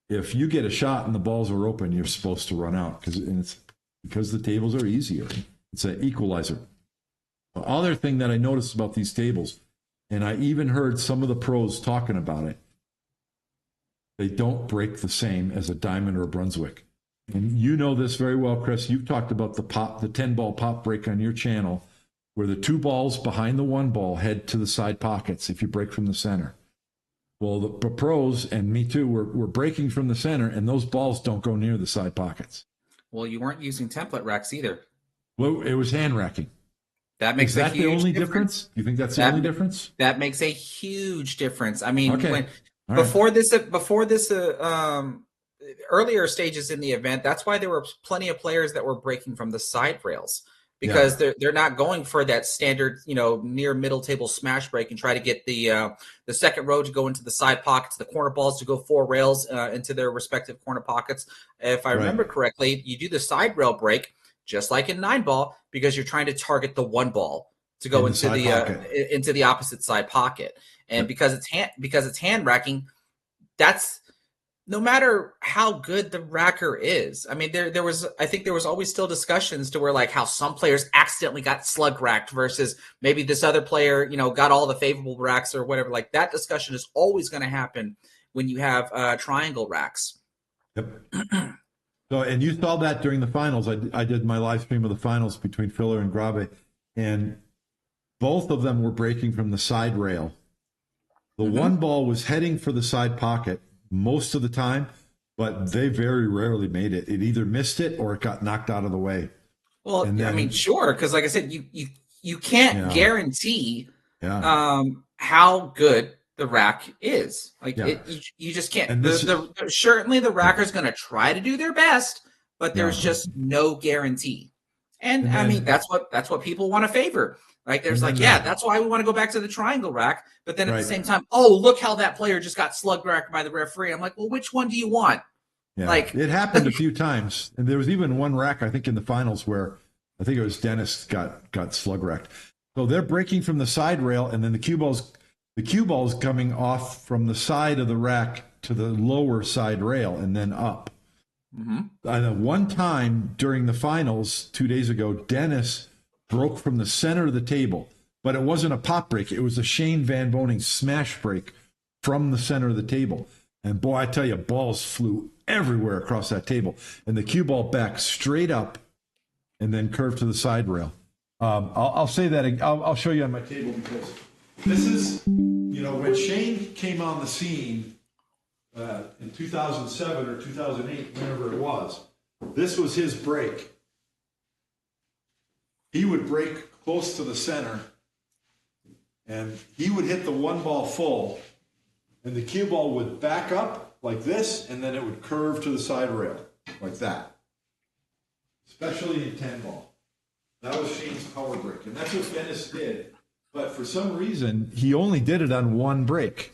if you get a shot and the balls are open, you're supposed to run out because the tables are easier. It's an equalizer. The other thing that I noticed about these tables, and I even heard some of the pros talking about it, they don't break the same as a Diamond or a Brunswick. And you know this very well, Chris. You've talked about the 10-ball pop break on your channel, where the 2 balls behind the 1 ball head to the side pockets if you break from the center. Well, the pros, and me too, we're breaking from the center, and those balls don't go near the side pockets. Well, you weren't using template racks either. Well, it was hand racking. That makes the only difference? You think that's the only difference? That makes a huge difference. I mean, okay. Before this, earlier stages in the event, that's why there were plenty of players that were breaking from the side rails, because they're not going for that standard, near middle table smash break and try to get the second row to go into the side pockets, the corner balls to go 4 rails into their respective corner pockets. If I remember correctly, you do the side rail break just like in 9-ball because you're trying to target the 1 ball to go into the opposite side pocket. And because it's hand racking, that's no matter how good the racker is. I mean, there was always still discussions to where like how some players accidentally got slug racked versus maybe this other player, got all the favorable racks or whatever. Like that discussion is always going to happen when you have triangle racks. Yep. So, and you saw that during the finals. I did my live stream of the finals between Filler and Grabe, and both of them were breaking from the side rail. The 1 ball was heading for the side pocket, most of the time, but they very rarely made it. It either missed it or it got knocked out of the way. Well, And then, I mean, sure, because like I said, you can't guarantee how good the rack is. Like you just can't. And certainly the racker's going to try to do their best, but there's just no guarantee. And I mean, that's what people want to favor. Like there's like, that's why we want to go back to the triangle rack. But then at the same time, oh, look how that player just got slug racked by the referee. I'm like, well, which one do you want? Yeah, like it happened a few times. And there was even one rack, I think, in the finals where I think it was Dennis got slug racked. So they're breaking from the side rail, and then the cue ball's coming off from the side of the rack to the lower side rail and then up. Mm-hmm. And one time during the finals 2 days ago, Dennis broke from the center of the table, but it wasn't a pop break. It was a Shane Van Boning smash break from the center of the table. And boy, I tell you, balls flew everywhere across that table. And the cue ball back straight up and then curved to the side rail. I'll say that. I'll show you on my table because this is, when Shane came on the scene in 2007 or 2008, whenever it was, this was his break. He would break close to the center, and he would hit the one ball full, and the cue ball would back up like this, and then it would curve to the side rail like that, especially in 10 ball. That was Shane's power break, and that's what Dennis did. But for some reason, he only did it on one break.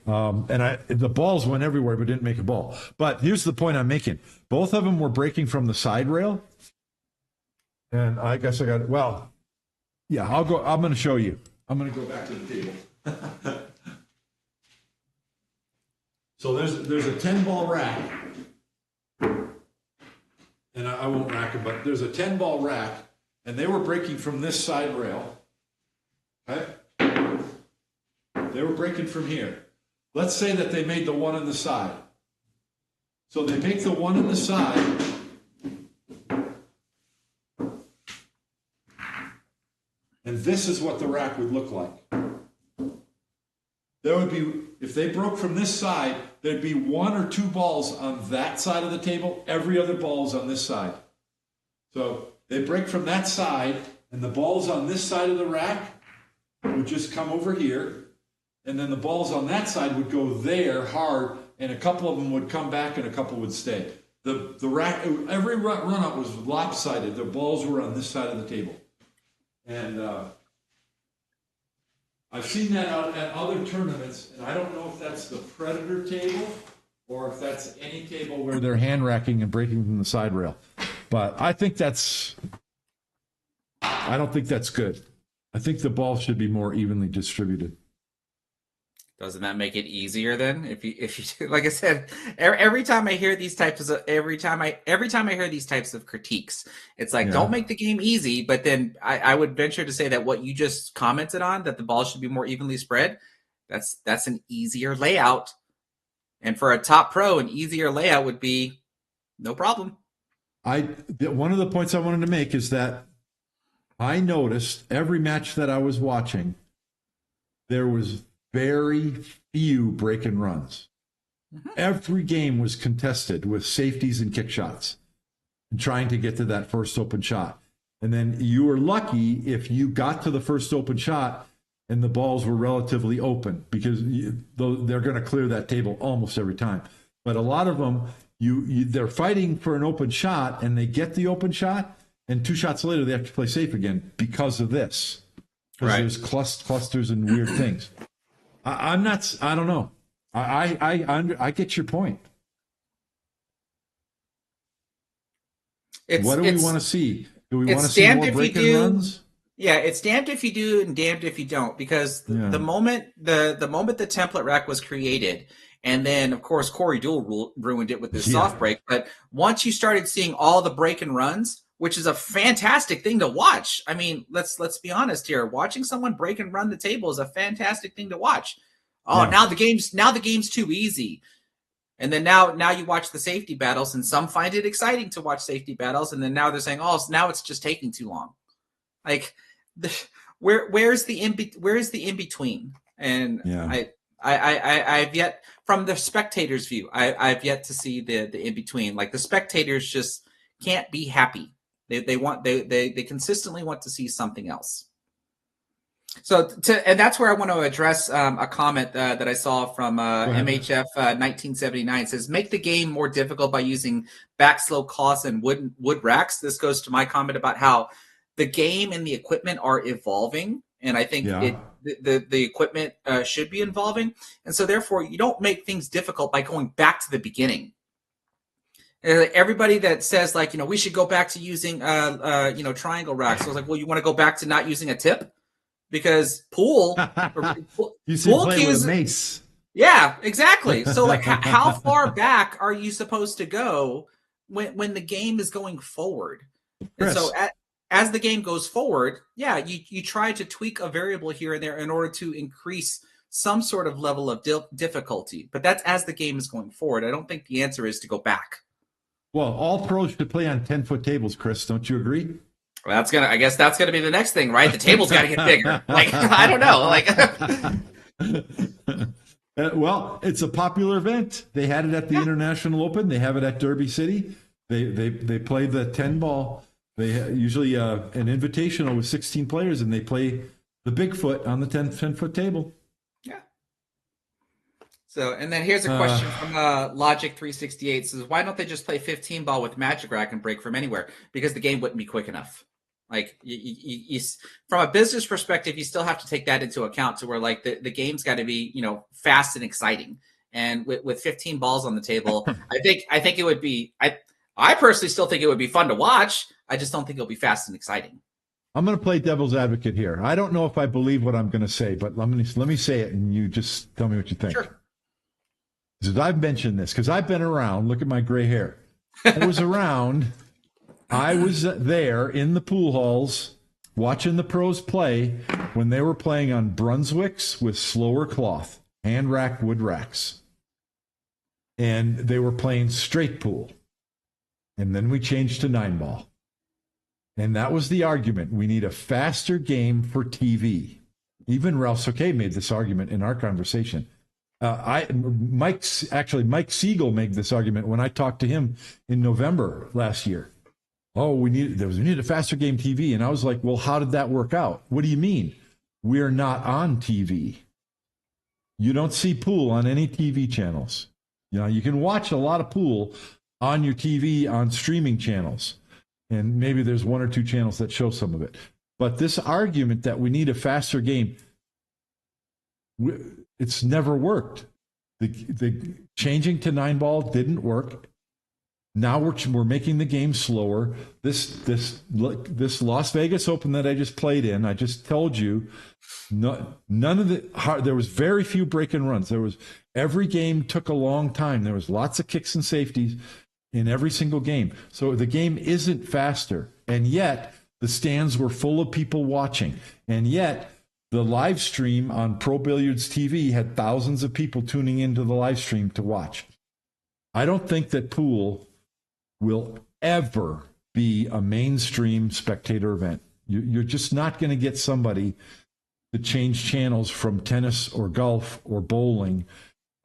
The balls went everywhere, but didn't make a ball. But here's the point I'm making. Both of them were breaking from the side rail. And I guess I got it. Well, yeah, I'm going to show you. I'm going to go back to the table. So there's a 10-ball rack. And I won't rack it, but there's a 10-ball rack. And they were breaking from this side rail. Okay? They were breaking from here. Let's say that they made the one on the side. So they make the one on the side. And this is what the rack would look like. There would be, if they broke from this side, there'd be one or two balls on that side of the table. Every other ball is on this side. So they break from that side, and the balls on this side of the rack would just come over here. And then the balls on that side would go there hard, and a couple of them would come back and a couple would stay. The rack, every run-up was lopsided. The balls were on this side of the table. And I've seen that out at other tournaments, and I don't know if that's the Predator table or if that's any table where they're hand racking and breaking from the side rail. But I don't think that's good. I think the ball should be more evenly distributed. Doesn't that make it easier then? If you like I said, every time I hear these types of critiques, it's like don't make the game easy. But then I would venture to say that what you just commented on, that the ball should be more evenly spread, that's an easier layout. And for a top pro, an easier layout would be no problem. One of the points I wanted to make is that I noticed every match that I was watching, there was very few break and runs. Mm-hmm. Every game was contested with safeties and kick shots and trying to get to that first open shot. And then you were lucky if you got to the first open shot and the balls were relatively open, because they're going to clear that table almost every time. But a lot of them, they're fighting for an open shot and they get the open shot, and 2 shots later they have to play safe again because of this. Because there's clusters and weird things. I don't know. I get your point. What do we want to see? Do we want to see more break and runs? Yeah, it's damned if you do and damned if you don't, because the moment the template rack was created, and then of course Corey Deuel ruined it with this soft break. But once you started seeing all the break and runs, which is a fantastic thing to watch. I mean, let's be honest here. Watching someone break and run the table is a fantastic thing to watch. Oh, now the game's too easy. And then now you watch the safety battles, and some find it exciting to watch safety battles, and then now they're saying, "Oh, now it's just taking too long." Like, where's the in between? And I've yet, from the spectator's view, I've yet to see the in between. Like the spectators just can't be happy. They consistently want to see something else. So and that's where I want to address a comment that I saw from MHF 1979. It says, make the game more difficult by using backslow costs and wood racks. This goes to my comment about how the game and the equipment are evolving. And I think the equipment should be evolving. And so therefore, you don't make things difficult by going back to the beginning. Everybody that says, like, we should go back to using, triangle racks. So I was like, well, you want to go back to not using a tip? Because pool play with a mace. Yeah, exactly. So like how far back are you supposed to go when the game is going forward? Chris. And so as the game goes forward, you try to tweak a variable here and there in order to increase some sort of level of difficulty. But that's as the game is going forward. I don't think the answer is to go back. Well, all pros should play on 10-foot tables, Chris. Don't you agree? Well, I guess that's gonna be the next thing, right? The table's got to get bigger. Like, I don't know. Like, well, it's a popular event. They had it at the International Open. They have it at Derby City. They play the 10 ball. They usually an invitational with 16 players, and they play the Bigfoot on the 10-foot table. Yeah. So, and then here's a question from Logic 368. Says, why don't they just play 15 ball with Magic Rack and break from anywhere? Because the game wouldn't be quick enough. Like, you, from a business perspective, you still have to take that into account to where, like, the game's got to be, fast and exciting. And with 15 balls on the table, I think it would be, I personally still think it would be fun to watch. I just don't think it'll be fast and exciting. I'm going to play devil's advocate here. I don't know if I believe what I'm going to say, but let me say it, and you just tell me what you think. Sure. Because I've mentioned this, because I've been around. Look at my gray hair. I was around. I was there in the pool halls watching the pros play when they were playing on Brunswicks with slower cloth, hand rack wood racks. And they were playing straight pool. And then we changed to 9-ball. And that was the argument. We need a faster game for TV. Even Ralph Soke made this argument in our conversation. Mike Siegel made this argument when I talked to him in November last year. Oh, we need a faster game TV. And I was like, well, how did that work out? What do you mean? We're not on TV. You don't see pool on any TV channels. You can watch a lot of pool on your TV on streaming channels. And maybe there's one or two channels that show some of it. But this argument that we need a faster game, it's never worked. The changing to 9-ball didn't work. Now we're making the game slower. This Las Vegas Open that I just played in, I just told you, none of there was very few break and runs. Every game took a long time. There was lots of kicks and safeties in every single game. So the game isn't faster, and yet the stands were full of people watching, and yet the live stream on Pro Billiards TV had thousands of people tuning into the live stream to watch. I don't think that pool will ever be a mainstream spectator event. You're just not going to get somebody to change channels from tennis or golf or bowling.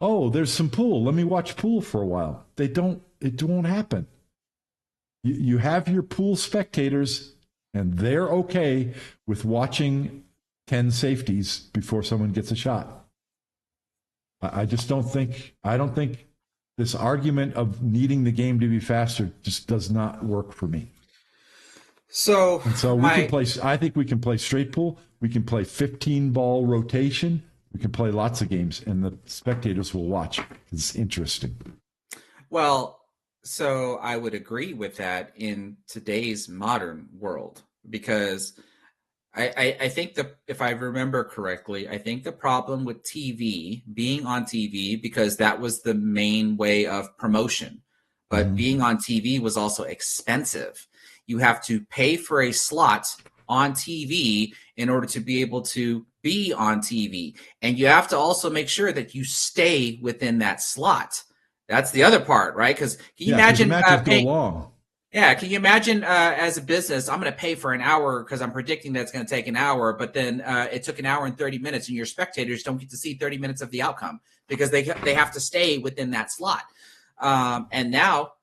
Oh, there's some pool. Let me watch pool for a while. It won't happen. You have your pool spectators, and they're okay with watching 10 safeties before someone gets a shot. I don't think this argument of needing the game to be faster just does not work for me. So we can play. I think we can play straight pool. We can play 15-ball rotation. We can play lots of games, and the spectators will watch. It's interesting. Well, so I would agree with that in today's modern world, because I think if I remember correctly, I think the problem with TV, being on TV, because that was the main way of promotion, but being on TV was also expensive. You have to pay for a slot on TV in order to be able to be on TV. And you have to also make sure that you stay within that slot. That's the other part, right? Because can you imagine matches go long. Yeah, can you imagine as a business, I'm going to pay for an hour because I'm predicting that it's going to take an hour, but then it took an hour and 30 minutes, and your spectators don't get to see 30 minutes of the outcome because they have to stay within that slot. And now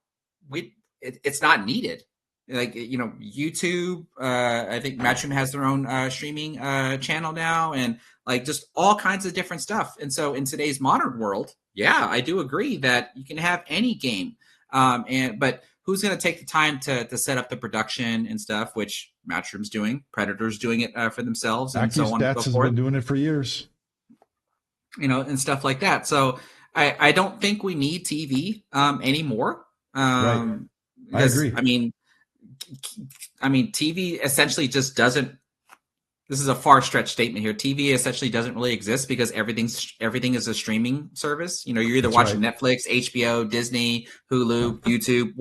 it's not needed. Like, YouTube, I think Matchroom has their own streaming channel now, and like just all kinds of different stuff. And so in today's modern world, yeah, I do agree that you can have any game, but who's going to take the time to set up the production and stuff, which Matchroom's doing, Predator's doing it for themselves, and so on and so has forth. been doing it for years. And stuff like that. So I don't think we need TV anymore. Right. I agree. I mean, TV essentially just doesn't. This is a far stretch statement here. TV essentially doesn't really exist because everything is a streaming service. You're either watching Netflix, HBO, Disney, Hulu, YouTube.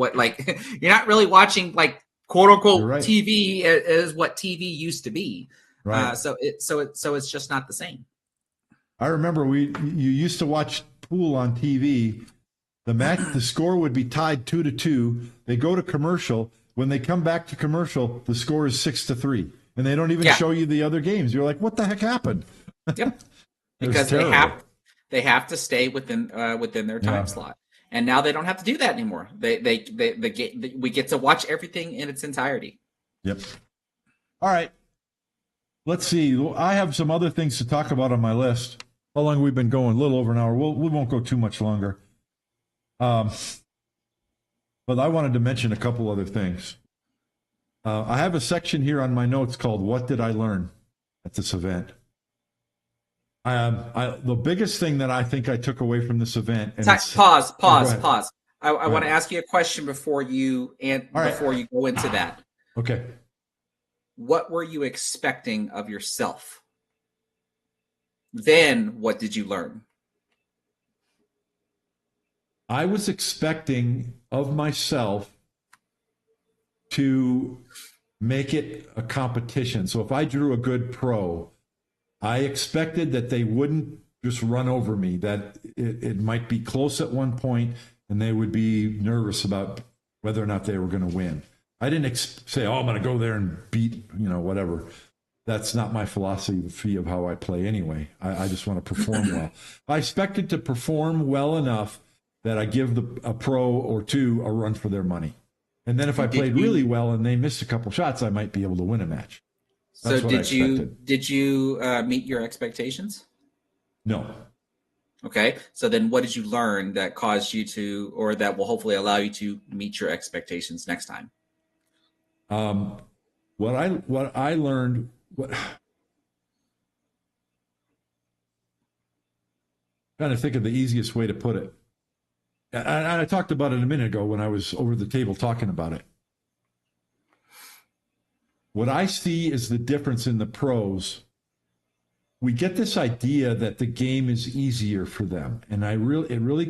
You're not really watching quote unquote TV is what TV used to be. Right. So it's just not the same. I remember you used to watch pool on TV. The score would be tied 2-2. They go to commercial. When they come back to commercial, the score is 6-3. And they don't even show you the other games. You're like, what the heck happened? Yep. Because they have to stay within their time slot. And now they don't have to do that anymore. We get to watch everything in its entirety. Yep. All right. Let's see. I have some other things to talk about on my list. How long have we been going? A little over an hour. We won't go too much longer. But I wanted to mention a couple other things. I have a section here on my notes called "What Did I Learn at this event?" The biggest thing that I think I took away from this event. And pause. I want to ask you a question before you go into that. Okay. What were you expecting of yourself? Then what did you learn? I was expecting of myself to make it a competition. So if I drew a good pro, I expected that they wouldn't just run over me, that it might be close at one point and they would be nervous about whether or not they were going to win. I didn't say, I'm going to go there and beat, whatever. That's not my philosophy of how I play anyway. I just want to perform well. I expected to perform well enough that I give a pro or two a run for their money. And then if I played really well and they missed a couple shots, I might be able to win a match. That's what I expected. Did you meet your expectations? No. Okay. So then what did you learn that caused you to, or that will hopefully allow you to meet your expectations next time? What I learned, trying to think of the easiest way to put it. And I talked about it a minute ago when I was over the table talking about it. What I see is the difference in the pros. We get this idea that the game is easier for them. And and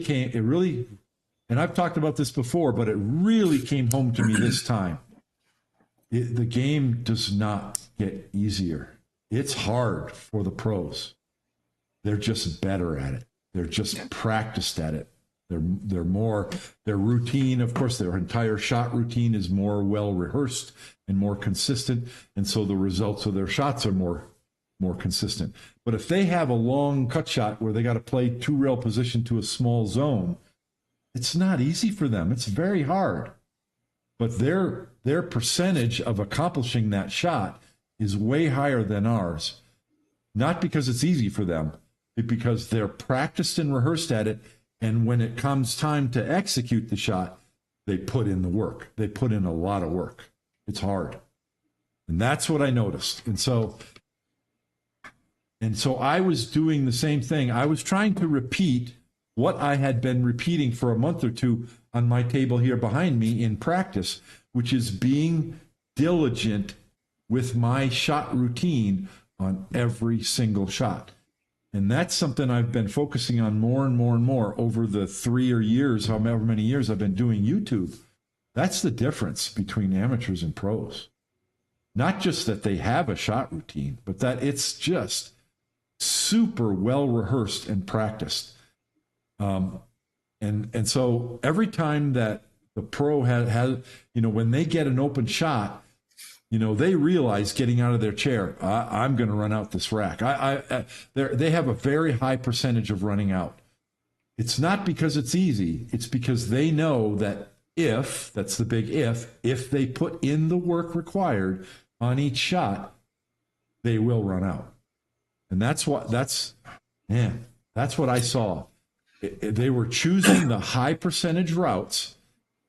I've talked about this before, but it really came home to me this time. The game does not get easier. It's hard for the pros. They're just better at it. They're just practiced at it. Their routine, of course, their entire shot routine is more well rehearsed and more consistent, and so the results of their shots are more consistent. But if they have a long cut shot where they got to play two rail position to a small zone, it's not easy for them. It's very hard. But their percentage of accomplishing that shot is way higher than ours. Not because it's easy for them, but because they're practiced and rehearsed at it. And when it comes time to execute the shot, they put in the work. They put in a lot of work. It's hard. And that's what I noticed. And so I was doing the same thing. I was trying to repeat what I had been repeating for a month or two on my table here behind me in practice, which is being diligent with my shot routine on every single shot. And that's something I've been focusing on more and more and more over the 3 years, however many years I've been doing YouTube. That's the difference between amateurs and pros. Not just that they have a shot routine, but that it's just super well rehearsed and practiced. And so every time that The pro has when they get an open shot, they realize getting out of their chair, I'm going to run out this rack. They have a very high percentage of running out. It's not because it's easy. It's because they know that that's the big if they put in the work required on each shot, they will run out. And that's what I saw. They were choosing the high percentage routes.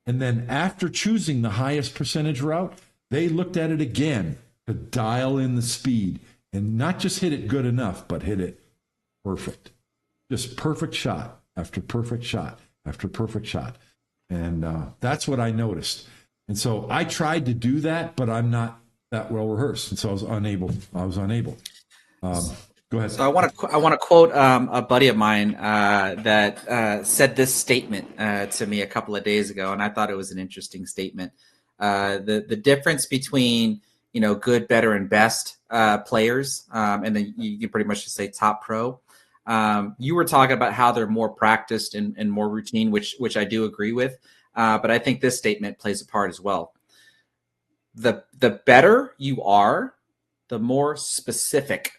And then after choosing the highest percentage route, they looked at it again to dial in the speed and not just hit it good enough, but hit it perfect. Just perfect shot after perfect shot after perfect shot. And that's what I noticed. And so I tried to do that, but I'm not that well rehearsed. And so I was unable. Go ahead. So I want to quote a buddy of mine that said this statement to me a couple of days ago, and I thought it was an interesting statement. The difference between good, better, and best players, and then you pretty much just say top pro. You were talking about how they're more practiced and more routine, which I do agree with. But I think this statement plays a part as well. The better you are, the more specific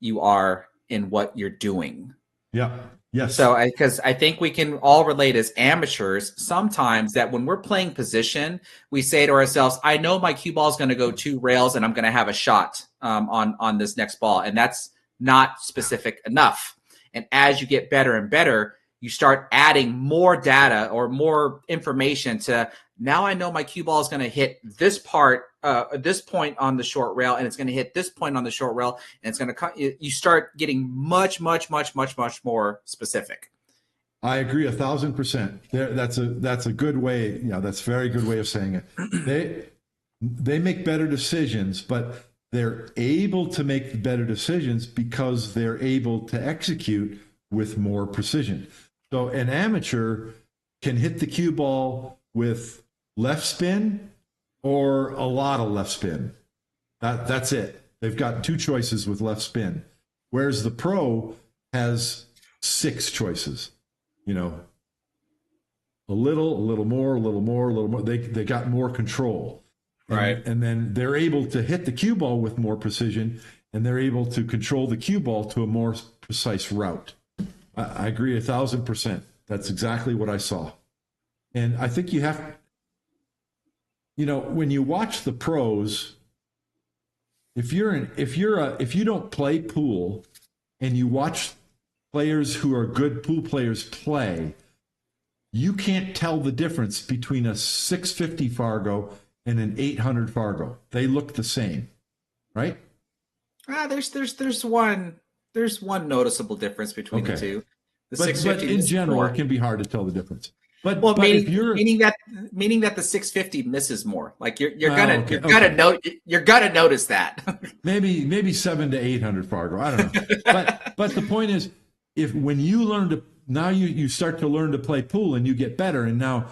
you are in what you're doing. Yeah. Yes. So because I think we can all relate as amateurs sometimes that when we're playing position, we say to ourselves, I know my cue ball is going to go 2 rails and I'm going to have a shot on this next ball. And that's not specific enough. And as you get better and better, you start adding more data or more information to, now I know my cue ball is going to hit this part, this point on the short rail, and it's going to hit this point on the short rail, and it's going to you start getting much more specific. I agree 1,000%. That's a good way. That's a very good way of saying it. They make better decisions, but they're able to make better decisions because they're able to execute with more precision. So an amateur can hit the cue ball with left spin or a lot of left spin. That's it. They've got 2 choices with left spin, whereas the pro has 6 choices. A little more. They got more control. Right. And then they're able to hit the cue ball with more precision, and they're able to control the cue ball to a more precise route. I agree 1,000%. That's exactly what I saw. And I think you have, when you watch the pros, if you don't play pool and you watch players who are good pool players play, you can't tell the difference between a 650 Fargo and an 800 Fargo. They look the same, right? There's one noticeable difference between the two. But in general, it can be hard to tell the difference. But meaning that the 650 misses more. Like you're gonna notice that. maybe 700 to 800 Fargo. I don't know. but the point is, when you learn to now you start to learn to play pool and you get better, and now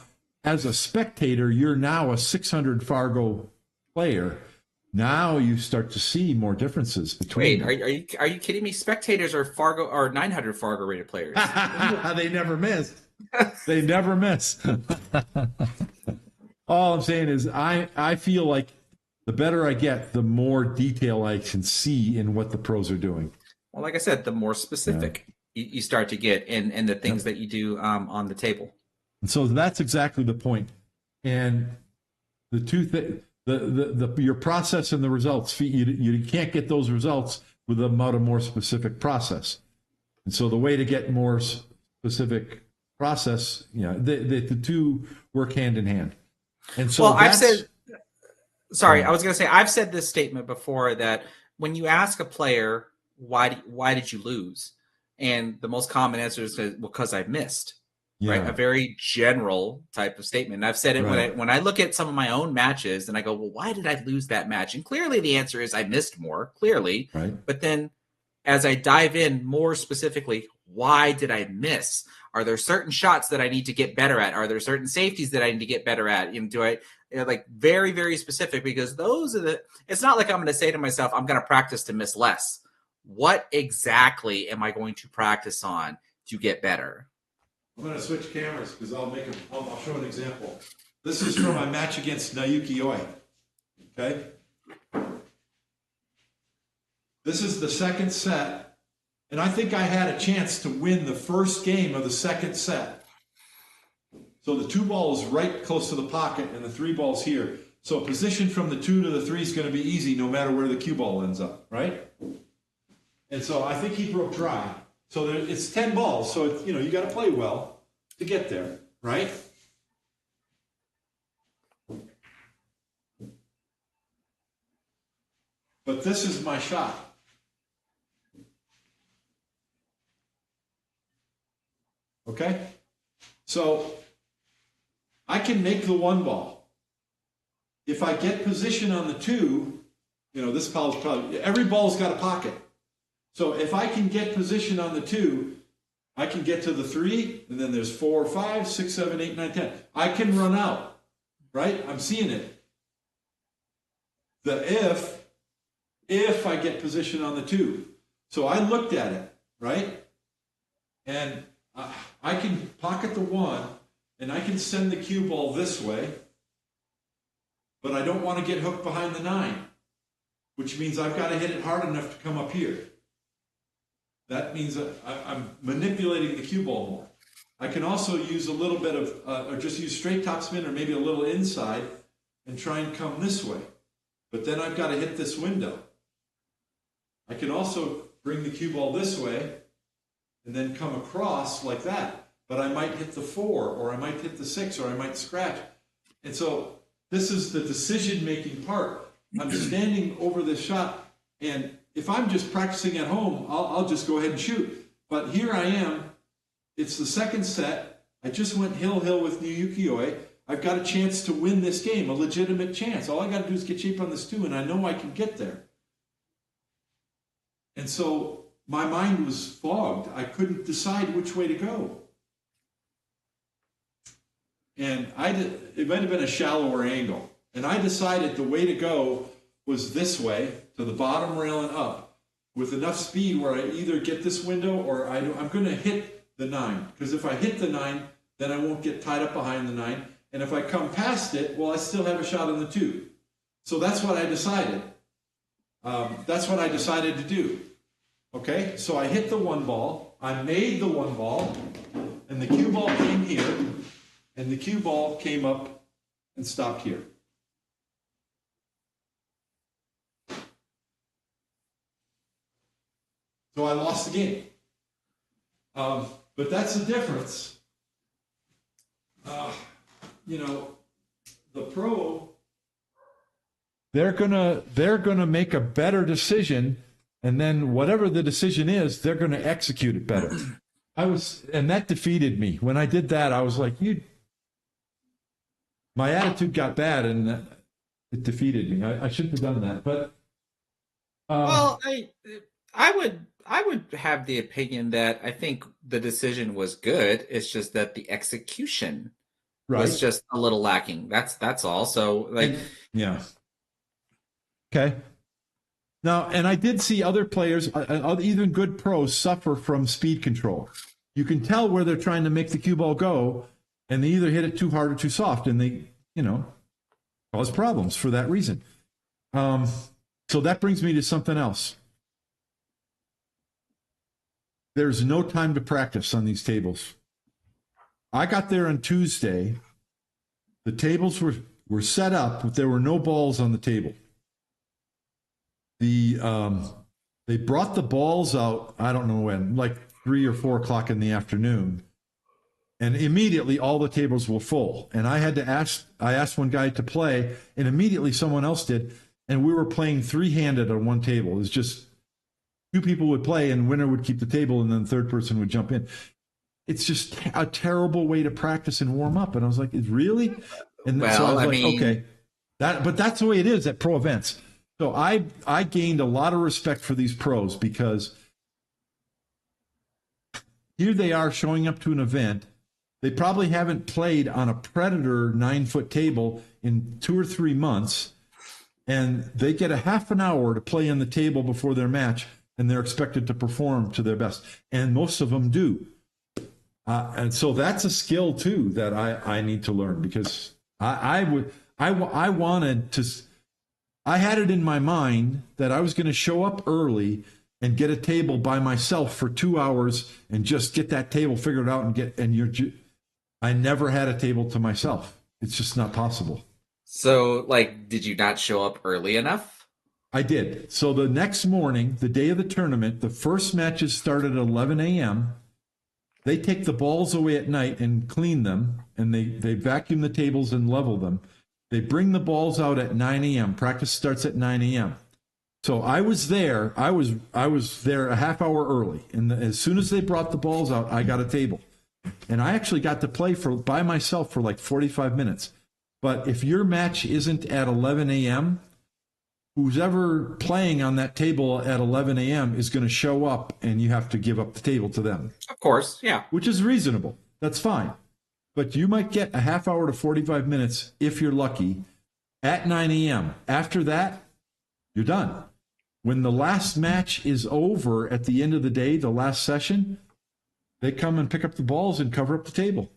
as a spectator, you're now a 600 Fargo player. Now you start to see more differences between. Wait, are you kidding me? Spectators are Fargo or 900 Fargo rated players. They never miss. They never miss. All I'm saying is I feel like the better I get, the more detail I can see in what the pros are doing. Well, like I said, the more specific you start to get in the things that you do on the table. And so that's exactly the point. And the two things, your process and the results, you can't get those results without a more specific process. And so the way to get more specific process, the two work hand in hand. And so I've said this statement before, that when you ask a player, why did you lose? And the most common answer is because I missed. Yeah. Right, a very general type of statement. And I've said it when I look at some of my own matches, and I go, well, why did I lose that match? And clearly the answer is I missed more, clearly. Right. But then as I dive in more specifically, why did I miss? Are there certain shots that I need to get better at? Are there certain safeties that I need to get better at? Do I like very, very specific? Because those are it's not like I'm going to say to myself, I'm going to practice to miss less. What exactly am I going to practice on to get better? I'm going to switch cameras because I'll show an example. This is from my match against Naoki Oi. Okay? This is the second set, and I think I had a chance to win the first game of the second set. So the 2 ball is right close to the pocket, and the 3 ball's here. So position from the 2 to the 3 is going to be easy no matter where the cue ball ends up, right? And so I think he broke dry. So it's 10 balls, so it's, you got to play well to get there, right? But this is my shot. Okay? So I can make the 1 ball. If I get position on the 2, this ball's probably, every ball's got a pocket. So if I can get position on the 2, I can get to the 3, and then there's 4, 5, 6, 7, 8, 9, 10. I can run out, right? I'm seeing it. The if I get position on the 2. So I looked at it, right? And I can pocket the 1, and I can send the cue ball this way, but I don't want to get hooked behind the 9, which means I've got to hit it hard enough to come up here. That means I'm manipulating the cue ball more. I can also use a little bit of, or just use straight topspin or maybe a little inside and try and come this way. But then I've got to hit this window. I can also bring the cue ball this way and then come across like that. But I might hit the 4, or I might hit the 6, or I might scratch. And so this is the decision-making part. I'm standing over this shot, and if I'm just practicing at home, I'll just go ahead and shoot. But here I am. It's the second set. I just went hill with Naoki Oi. I've got a chance to win this game, a legitimate chance. All I got to do is get shape on this 2, and I know I can get there. And so my mind was fogged. I couldn't decide which way to go. And it might have been a shallower angle. And I decided the way to go was this way, to the bottom rail and up, with enough speed where I either get this window or I'm going to hit the 9. Because if I hit the 9, then I won't get tied up behind the 9. And if I come past it, well, I still have a shot on the 2. So that's what I decided. That's what I decided to do. Okay, so I hit the 1 ball. I made the 1 ball. And the cue ball came here. And the cue ball came up and stopped here. So I lost the game. But that's the difference. The pro, they're gonna make a better decision, and then whatever the decision is, they're gonna execute it better. And that defeated me. When I did that, I was like, my attitude got bad, and it defeated me. I shouldn't have done that. But well, I would have the opinion that I think the decision was good. It's just that the execution was just a little lacking. That's all. So yeah. Okay. Now, and I did see other players, even good pros, suffer from speed control. You can tell where they're trying to make the cue ball go, and they either hit it too hard or too soft, and they, cause problems for that reason. So that brings me to something else. There's no time to practice on these tables. I got there on Tuesday. The tables were set up, but there were no balls on the table. They brought the balls out, I don't know when, like 3 or 4 o'clock in the afternoon. And immediately all the tables were full. And I asked one guy to play, and immediately someone else did. And we were playing 3-handed on one table. It was just 2 people would play, and winner would keep the table, and then the third person would jump in. It's just a terrible way to practice and warm up. And I was like, really? And so I was okay. But that's the way it is at pro events. So I gained a lot of respect for these pros, because here they are showing up to an event. They probably haven't played on a Predator 9-foot table in 2 or 3 months, and they get a half an hour to play on the table before their match, and they're expected to perform to their best. And most of them do. And so that's a skill, too, that I need to learn, because I wanted to. I had it in my mind that I was going to show up early and get a table by myself for 2 hours and just get that table figured out I never had a table to myself. It's just not possible. So, like, did you not show up early enough? I did. So the next morning, the day of the tournament, the first matches started at 11 a.m. They take the balls away at night and clean them, and they vacuum the tables and level them. They bring the balls out at 9 a.m. Practice starts at 9 a.m. So I was there. I was there a half hour early, and as soon as they brought the balls out, I got a table, and I actually got to play by myself for like 45 minutes. But if your match isn't at 11 a.m., who's ever playing on that table at 11 a.m. is going to show up, and you have to give up the table to them. Of course, yeah. Which is reasonable. That's fine. But you might get a half hour to 45 minutes, if you're lucky, at 9 a.m. After that, you're done. When the last match is over at the end of the day, the last session, they come and pick up the balls and cover up the table.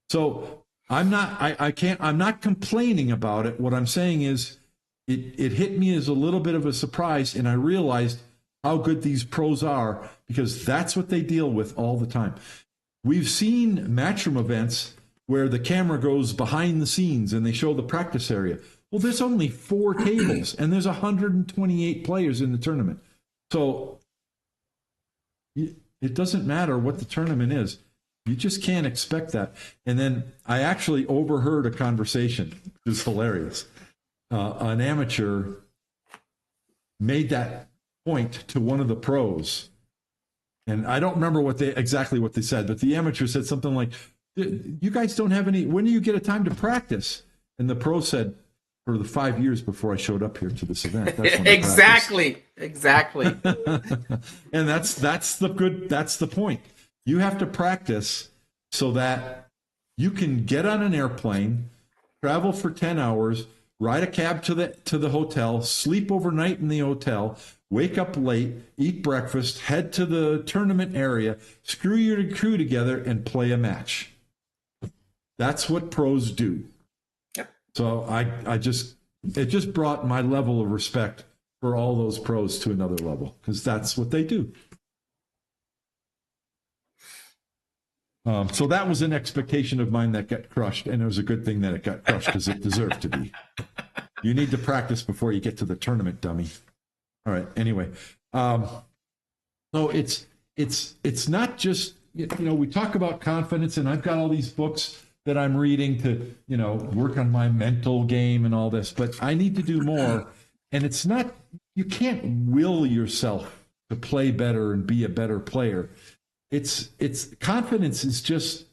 So I'm not complaining about it. What I'm saying is it hit me as a little bit of a surprise, and I realized how good these pros are, because that's what they deal with all the time. We've seen Matchroom events where the camera goes behind the scenes and they show the practice area. Well, there's only 4 tables and there's 128 players in the tournament. So it doesn't matter what the tournament is. You just can't expect that. And then I actually overheard a conversation. It was hilarious. An amateur made that point to one of the pros. And I don't remember exactly what they said, but the amateur said something like, "You guys don't have any, when do you get a time to practice?" And the pro said, "For the 5 years before I showed up here to this event." That's when exactly. And that's the point. You have to practice so that you can get on an airplane, travel for 10 hours, ride a cab to the hotel, sleep overnight in the hotel, wake up late, eat breakfast, head to the tournament area, screw your crew together, and play a match. That's what pros do. Yep. So it just brought my level of respect for all those pros to another level, because that's what they do. So that was an expectation of mine that got crushed, and it was a good thing that it got crushed, because it deserved to be. You need to practice before you get to the tournament, dummy. All right. Anyway, so it's not just, we talk about confidence, and I've got all these books that I'm reading to, work on my mental game and all this, but I need to do more. And it's not, you can't will yourself to play better and be a better player. It's confidence is just,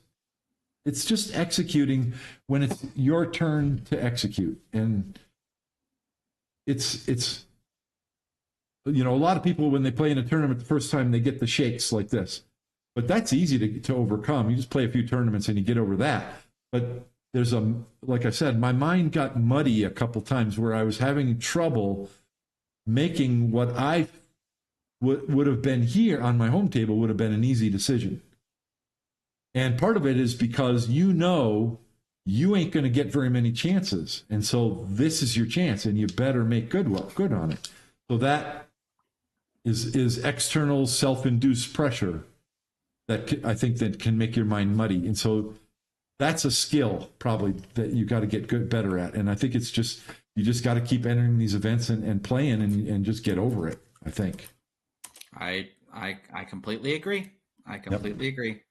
it's just executing when it's your turn to execute. And it's a lot of people, when they play in a tournament the first time, they get the shakes like this. But that's easy to overcome. You just play a few tournaments and you get over that. But like I said, my mind got muddy a couple times where I was having trouble making what I would have been here on my home table would have been an easy decision. And part of it is because you ain't going to get very many chances. And so this is your chance, and you better make good on it. So that is external self-induced pressure that I think that can make your mind muddy. And so that's a skill probably that you got to get better at. And I think it's just, you just got to keep entering these events and playing and just get over it, I think. I completely agree. I completely agree.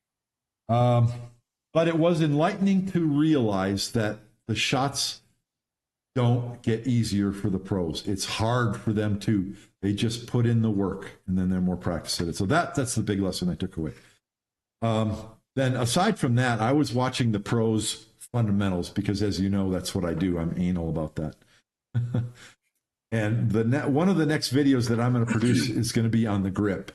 But it was enlightening to realize that the shots don't get easier for the pros. It's hard for them too. They just put in the work, and then they're more practiced at it. So that's the big lesson I took away. Then aside from that, I was watching the pros fundamentals, because as you know, that's what I do. I'm anal about that. And one of the next videos that I'm going to produce is going to be on the grip.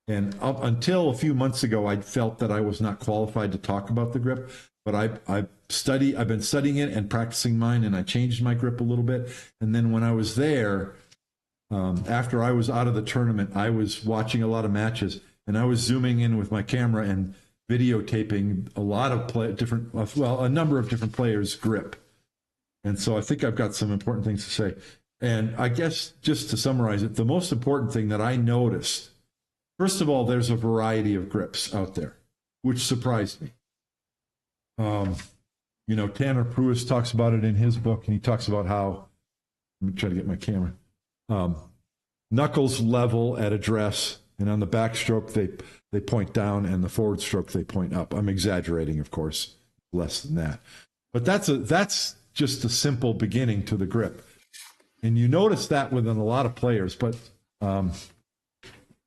And up until a few months ago, I felt that I was not qualified to talk about the grip, but I've been studying it and practicing mine, and I changed my grip a little bit. And then when I was there, after I was out of the tournament, I was watching a lot of matches, and I was zooming in with my camera, and videotaping a lot of a number of different players' grip. And so I think I've got some important things to say. And I guess just to summarize it, the most important thing that I noticed, first of all, there's a variety of grips out there, which surprised me. Tanner Pruis talks about it in his book, and he talks about how, let me try to get my camera, knuckles level at address, and on the backstroke, they point down, and the forward stroke, they point up. I'm exaggerating, of course, less than that. But that's just a simple beginning to the grip. And you notice that within a lot of players, but I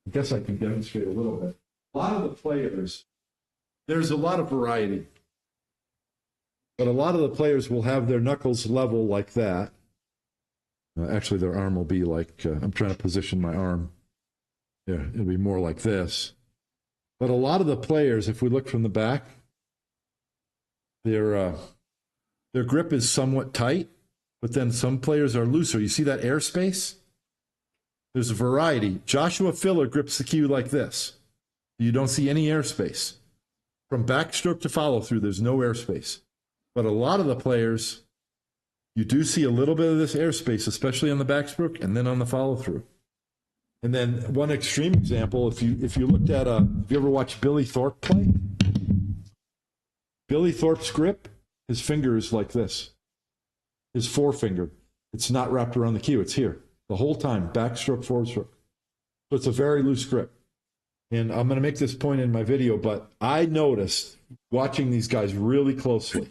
guess I can demonstrate a little bit. A lot of the players, there's a lot of variety. But a lot of the players will have their knuckles level like that. Actually, their arm will be like, I'm trying to position my arm. Yeah, it'll be more like this. But a lot of the players, if we look from the back, their grip is somewhat tight, but then some players are looser. You see that airspace? There's a variety. Joshua Filler grips the cue like this. You don't see any airspace. From backstroke to follow through, there's no airspace. But a lot of the players, you do see a little bit of this airspace, especially on the backstroke and then on the follow through. And then one extreme example, if you looked at have you ever watched Billy Thorpe play? Billy Thorpe's grip, his finger is like this. His forefinger. It's not wrapped around the cue, it's here. The whole time, backstroke, forward stroke. So it's a very loose grip. And I'm going to make this point in my video, but I noticed watching these guys really closely.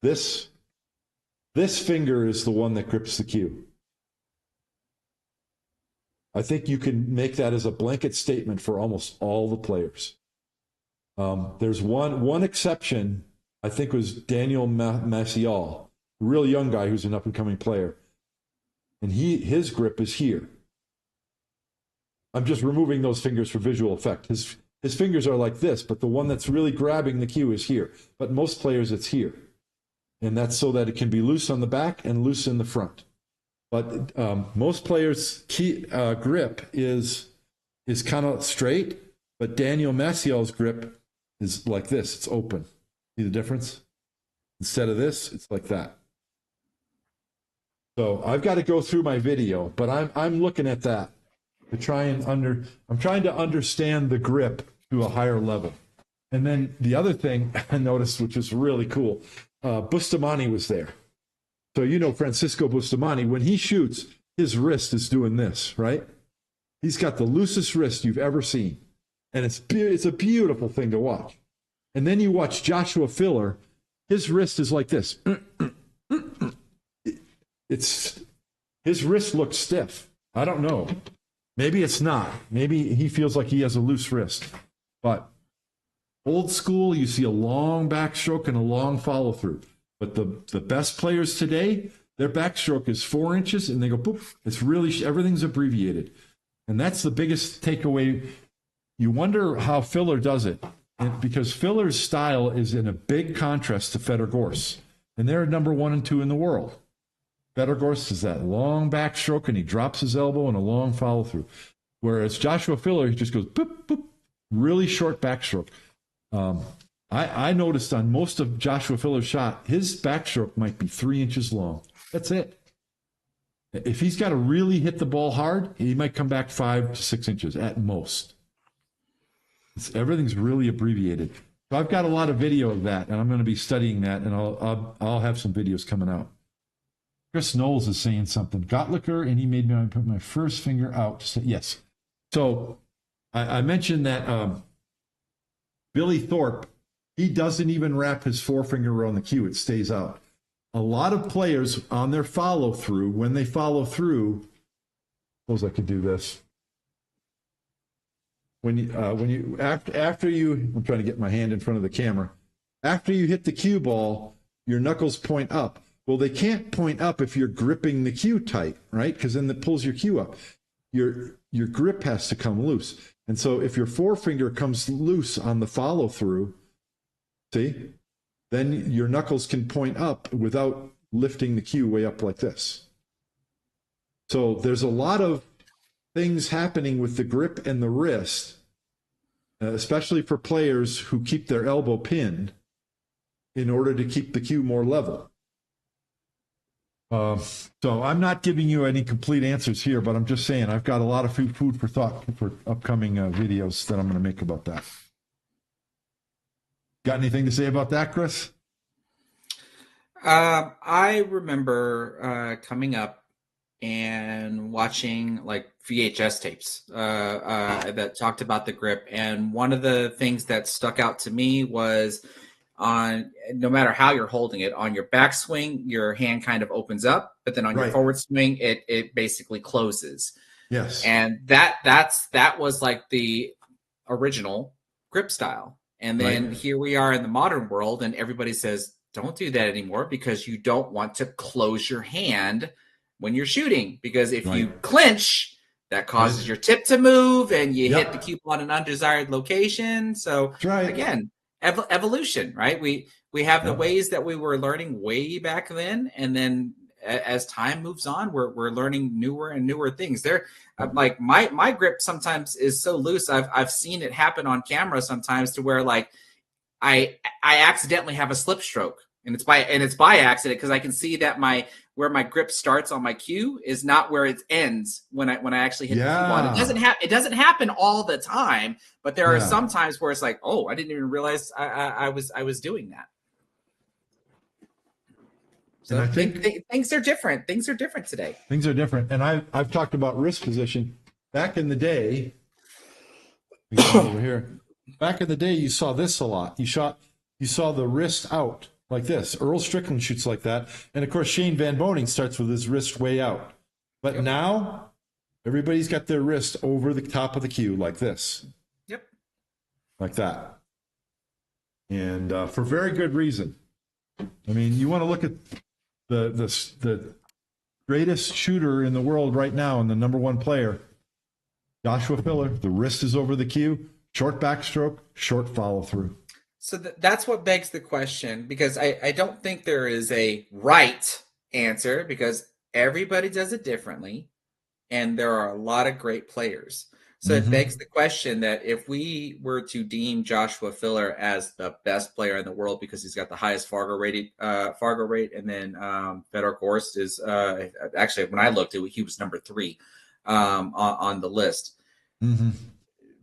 This finger is the one that grips the cue. I think you can make that as a blanket statement for almost all the players. There's one exception, I think, was Daniel Maciel, a real young guy who's an up-and-coming player. And his grip is here. I'm just removing those fingers for visual effect. His fingers are like this, but the one that's really grabbing the cue is here. But most players, it's here. And that's so that it can be loose on the back and loose in the front. But most players' grip is kind of straight, but Daniel Maciel's grip is like this. It's open. See the difference? Instead of this, it's like that. So I've got to go through my video, but I'm looking at that to try and I'm trying to understand the grip to a higher level. And then the other thing I noticed, which is really cool, Bustamante was there. So Francisco Bustamante, when he shoots, his wrist is doing this, right? He's got the loosest wrist you've ever seen. And it's a beautiful thing to watch. And then you watch Joshua Filler, his wrist is like this. His wrist looks stiff. I don't know. Maybe it's not. Maybe he feels like he has a loose wrist. But old school, you see a long backstroke and a long follow through. But the best players today, their backstroke is 4 inches and they go boop. It's really, everything's abbreviated. And that's the biggest takeaway. You wonder how Filler does it. Because Filler's style is in a big contrast to Federgorst. And they're number 1 and 2 in the world. Federgorst is that long backstroke and he drops his elbow and a long follow through. Whereas Joshua Filler, he just goes boop, boop, really short backstroke. I noticed on most of Joshua Filler's shot, his backstroke might be 3 inches long. That's it. If he's got to really hit the ball hard, he might come back 5 to 6 inches at most. Everything's really abbreviated. So I've got a lot of video of that, and I'm going to be studying that, and I'll have some videos coming out. Chris Knowles is saying something. Gottlicher, and he made me put my first finger out to say yes. So I mentioned that Billy Thorpe, he doesn't even wrap his forefinger around the cue. It stays out. A lot of players on their follow through, when they follow through, suppose I could do this. After you, I'm trying to get my hand in front of the camera. After you hit the cue ball, your knuckles point up. Well, they can't point up if you're gripping the cue tight, right? Because then that pulls your cue up. Your grip has to come loose. And so if your forefinger comes loose on the follow through, see, then your knuckles can point up without lifting the cue way up like this. So there's a lot of things happening with the grip and the wrist especially for players who keep their elbow pinned in order to keep the cue more level. So I'm not giving you any complete answers here, but I'm just saying I've got a lot of food for thought for upcoming videos that I'm going to make about that. Got anything to say about that, Chris? I remember coming up and watching like VHS tapes that talked about the grip, and one of the things that stuck out to me was on no matter how you're holding it, on your backswing, your hand kind of opens up, but then on your forward swing, it basically closes. Yes. And that was like the original grip style. And then here we are in the modern world, and everybody says, don't do that anymore because you don't want to close your hand when you're shooting. Because if you clinch, that causes your tip to move and you hit the cue on an undesired location. So again, evolution, right? We have the ways that we were learning way back then, and then as time moves on, we're learning newer and newer things. There, like my grip sometimes is so loose. I've seen it happen on camera sometimes to where like I accidentally have a slip stroke, and it's by accident because I can see that where my grip starts on my cue is not where it ends when I actually hit the cue ball. It doesn't happen all the time, but there are some times where it's like, oh, I didn't even realize I was doing that. So and I think things are different. Things are different today. Things are different, and I've talked about wrist position back in the day. Over here. Back in the day, you saw this a lot. You saw the wrist out like this. Earl Strickland shoots like that. And of course, Shane Van Boning starts with his wrist way out. But now, everybody's got their wrist over the top of the cue like this. Yep. Like that. And for very good reason. I mean, you want to look at the greatest shooter in the world right now and the number one player, Joshua Filler. The wrist is over the cue. Short backstroke, short follow through. So that's what begs the question, because I don't think there is a right answer because everybody does it differently, and there are a lot of great players. So it begs the question that if we were to deem Joshua Filler as the best player in the world because he's got the highest Fargo rate, and then Fedor Gorst is actually when I looked, he was number 3 on the list.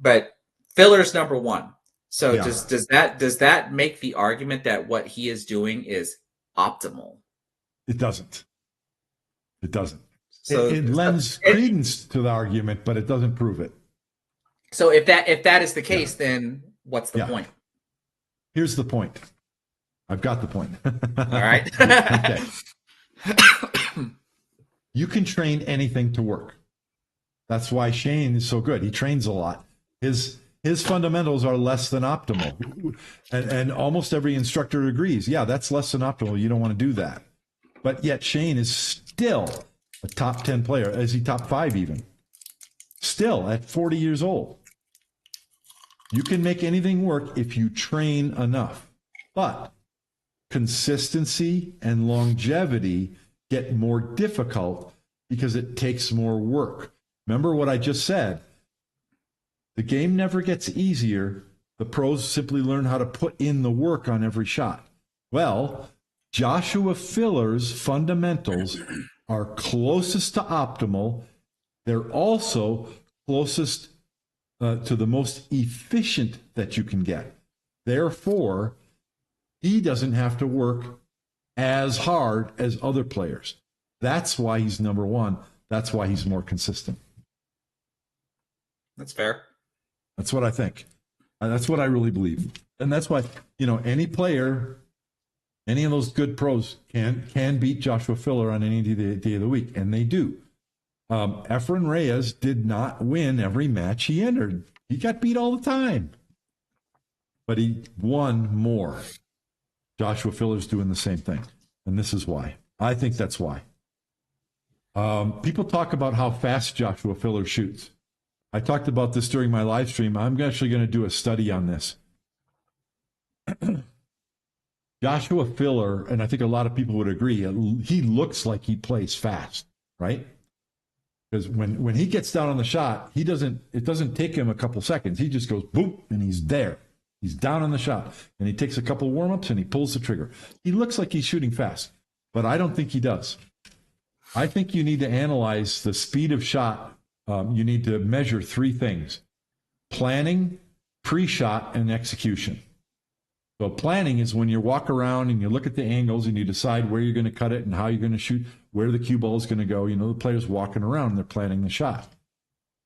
But Filler's number 1. So does that make the argument that what he is doing is optimal? It doesn't. It doesn't. So it lends credence to the argument, but it doesn't prove it. So if that is the case, then what's the point? Here's the point. I've got the point. All right. Okay. You can train anything to work. That's why Shane is so good. He trains a lot. His fundamentals are less than optimal. And almost every instructor agrees, that's less than optimal. You don't want to do that. But yet Shane is still a top 10 player. Is he top 5 even? Still at 40 years old. You can make anything work if you train enough. But consistency and longevity get more difficult because it takes more work. Remember what I just said. The game never gets easier. The pros simply learn how to put in the work on every shot. Well, Joshua Filler's fundamentals are closest to optimal. They're also closest to the most efficient that you can get. Therefore, he doesn't have to work as hard as other players. That's why he's number 1. That's why he's more consistent. That's fair. That's what I think. That's what I really believe. And that's why, any player, any of those good pros can beat Joshua Filler on any day of the week, and they do. Efren Reyes did not win every match he entered. He got beat all the time. But he won more. Joshua Filler's doing the same thing. And this is why. I think that's why. People talk about how fast Joshua Filler shoots. I talked about this during my live stream. I'm actually going to do a study on this. Joshua Filler, and I think a lot of people would agree, he looks like he plays fast, right? Because when he gets down on the shot, it doesn't take him a couple seconds. He just goes boom, and he's there. He's down on the shot, and he takes a couple warm-ups, and he pulls the trigger. He looks like he's shooting fast, but I don't think he does. I think you need to analyze the speed of shot. You need to measure three things: planning, pre-shot, and execution. So planning is when you walk around and you look at the angles and you decide where you're going to cut it and how you're going to shoot, where the cue ball is going to go. The player's walking around and they're planning the shot.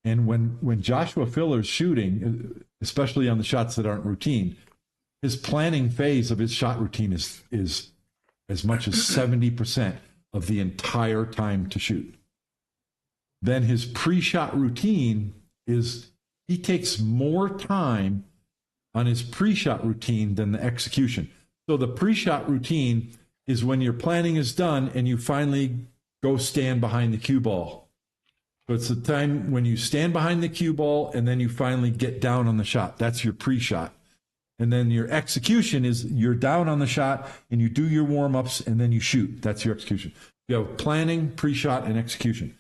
And when Joshua Filler's shooting, especially on the shots that aren't routine, his planning phase of his shot routine is as much as 70% of the entire time to shoot. Then his pre-shot routine is he takes more time on his pre-shot routine than the execution. So the pre-shot routine is when your planning is done and you finally go stand behind the cue ball. So it's the time when you stand behind the cue ball and then you finally get down on the shot. That's your pre-shot. And then your execution is you're down on the shot and you do your warm-ups and then you shoot. That's your execution. You have planning, pre-shot, and execution.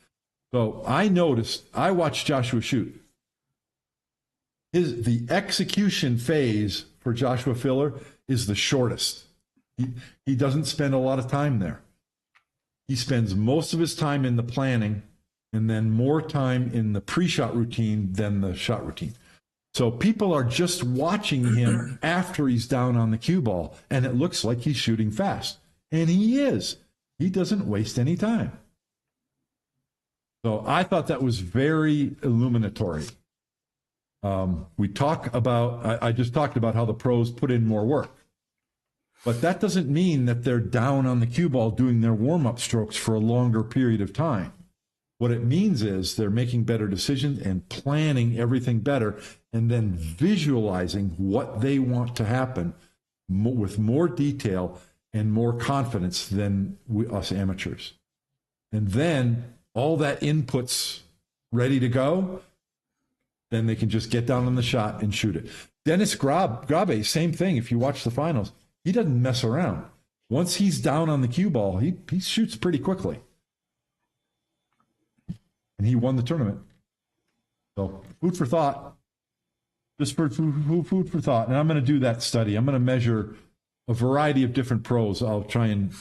So I watched Joshua shoot. The execution phase for Joshua Filler is the shortest. He doesn't spend a lot of time there. He spends most of his time in the planning and then more time in the pre-shot routine than the shot routine. So people are just watching him after he's down on the cue ball, and it looks like he's shooting fast. And he is. He doesn't waste any time. So I thought that was very illuminatory. I just talked about how the pros put in more work. But that doesn't mean that they're down on the cue ball doing their warm-up strokes for a longer period of time. What it means is they're making better decisions and planning everything better and then visualizing what they want to happen with more detail and more confidence than us amateurs. And then all that input's ready to go, then they can just get down on the shot and shoot it. Dennis Grabe, same thing. If you watch the finals, he doesn't mess around. Once he's down on the cue ball, he shoots pretty quickly. And he won the tournament. So food for thought. Just for food for thought. And I'm going to do that study. I'm going to measure a variety of different pros. I'll try and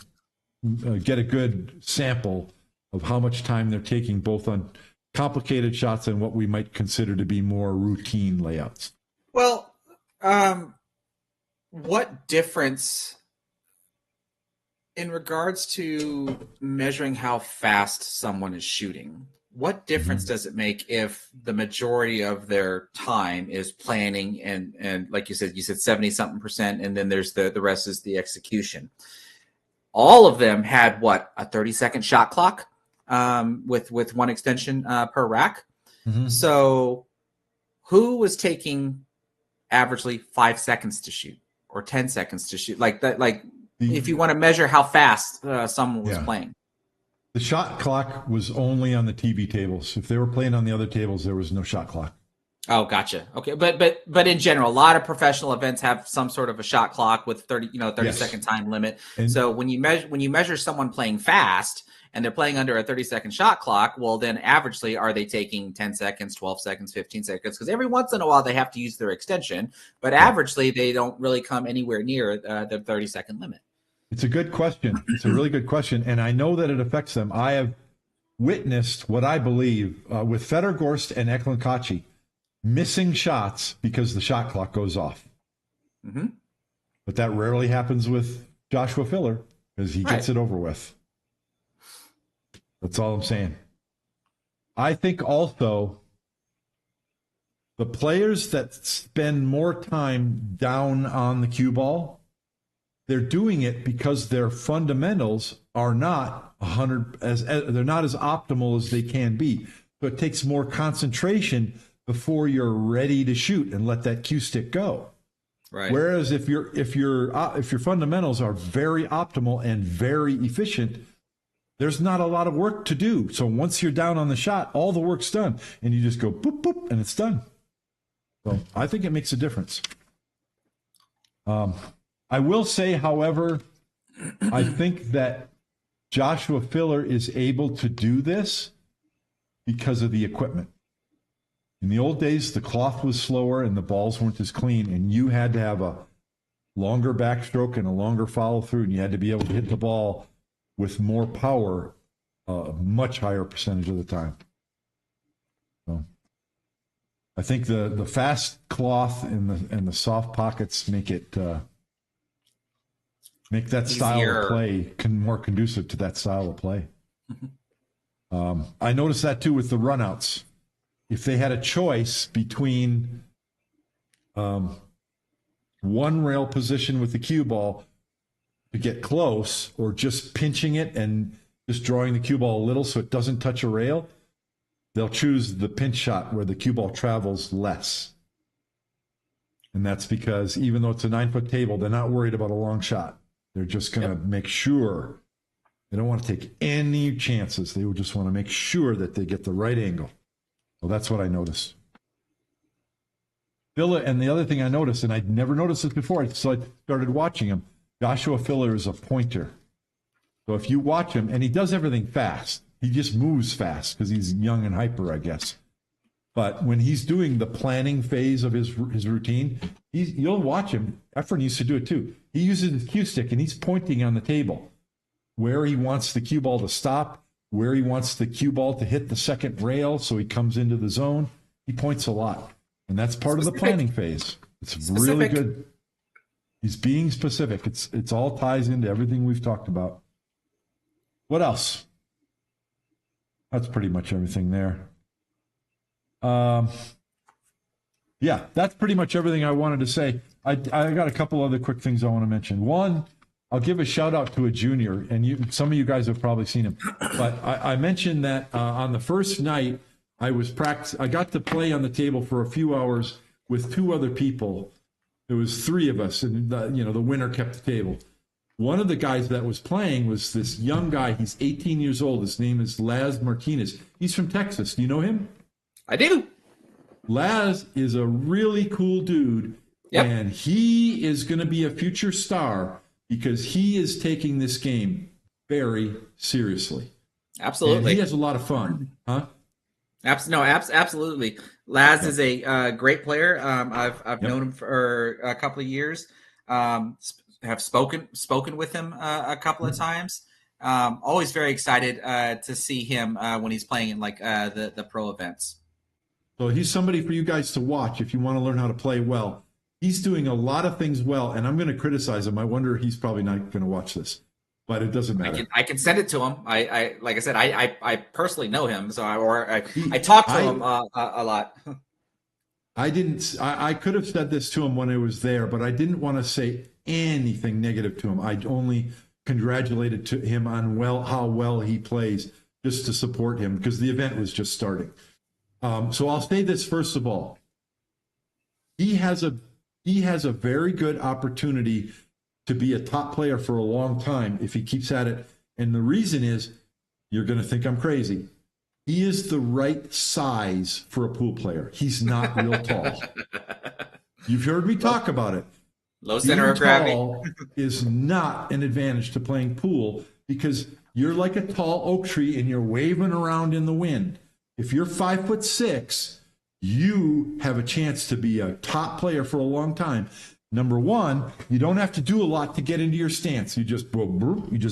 get a good sample of how much time they're taking both on complicated shots and what we might consider to be more routine layouts. Well, what difference in regards to measuring how fast someone is shooting? What difference does it make if the majority of their time is planning and like you said 70-something%, and then there's the rest is the execution? All of them had what, a 30-second shot clock with one extension per rack. Mm-hmm. So who was taking averagely 5 seconds to shoot or 10 seconds to shoot? Like that, if you want to measure how fast someone was playing. The shot clock was only on the TV tables. If they were playing on the other tables, there was no shot clock. Oh, gotcha. Okay, but in general, a lot of professional events have some sort of a shot clock with 30-second time limit. And so when you measure someone playing fast and they're playing under a 30-second shot clock, well, then averagely are they taking 10 seconds, 12 seconds, 15 seconds? Because every once in a while they have to use their extension, but averagely they don't really come anywhere near the 30-second limit. It's a good question. It's a really good question. And I know that it affects them. I have witnessed what I believe with Federgorst and Eklund Kachi missing shots because the shot clock goes off. Mm-hmm. But that rarely happens with Joshua Filler because he gets it over with. That's all I'm saying. I think also the players that spend more time down on the cue ball, they're doing it because their fundamentals are not 100 they're not as optimal as they can be. So it takes more concentration before you're ready to shoot and let that cue stick go. Right. Whereas if your fundamentals are very optimal and very efficient, there's not a lot of work to do. So once you're down on the shot, all the work's done, and you just go boop boop, and it's done. So I think it makes a difference. I will say, however, I think that Joshua Filler is able to do this because of the equipment. In the old days, the cloth was slower and the balls weren't as clean, and you had to have a longer backstroke and a longer follow through, and you had to be able to hit the ball with more power a much higher percentage of the time. So I think the fast cloth and the soft pockets make it make that style of play more conducive to that style of play. I noticed that too with the runouts. If they had a choice between one rail position with the cue ball to get close, or just pinching it and just drawing the cue ball a little so it doesn't touch a rail, they'll choose the pinch shot where the cue ball travels less. And that's because even though it's a 9-foot table, they're not worried about a long shot. They're just going to make sure. They don't want to take any chances. They would just want to make sure that they get the right angle. Well, that's what I noticed. Filler, and the other thing I noticed, and I'd never noticed this before, so I started watching him. Joshua Filler is a pointer. So if you watch him, and he does everything fast. He just moves fast because he's young and hyper, I guess. But when he's doing the planning phase of his routine, you'll watch him. Efren used to do it too. He uses his cue stick, and he's pointing on the table where he wants the cue ball to stop, where he wants the cue ball to hit the second rail so he comes into the zone. He points a lot. And that's part of the planning phase. It's really good. He's being specific. It's all ties into everything we've talked about. What else? That's pretty much everything there. Yeah, that's pretty much everything I wanted to say. I got a couple other quick things I want to mention. One, I'll give a shout out to a junior, and some of you guys have probably seen him. But I mentioned that on the first night, I got to play on the table for a few hours with two other people. There was three of us, and the winner kept the table. One of the guys that was playing was this young guy. He's 18 years old. His name is Laz Martinez. He's from Texas. Do you know him? I do. Laz is a really cool dude, and he is going to be a future star because he is taking this game very seriously. Absolutely. And he has a lot of fun. Huh? Absolutely. Laz is a great player. I've known him for a couple of years. Have spoken with him a couple of times. Always very excited to see him when he's playing in the pro events. So he's somebody for you guys to watch if you want to learn how to play well. He's doing a lot of things well, and I'm going to criticize him. I wonder he's probably not going to watch this, but it doesn't matter. I can send it to him. I like I said, I personally know him, so I talk to him a lot. I could have said this to him when I was there, but I didn't want to say anything negative to him. I only congratulated to him on how well he plays, just to support him because the event was just starting. So I'll say this first of all. He has a very good opportunity to be a top player for a long time if he keeps at it. And the reason is, you're going to think I'm crazy. He is the right size for a pool player. He's not real tall. You've heard me talk about it. Low center of gravity is not an advantage to playing pool because you're like a tall oak tree and you're waving around in the wind. If you're 5'6", you have a chance to be a top player for a long time. Number one, you don't have to do a lot to get into your stance. You just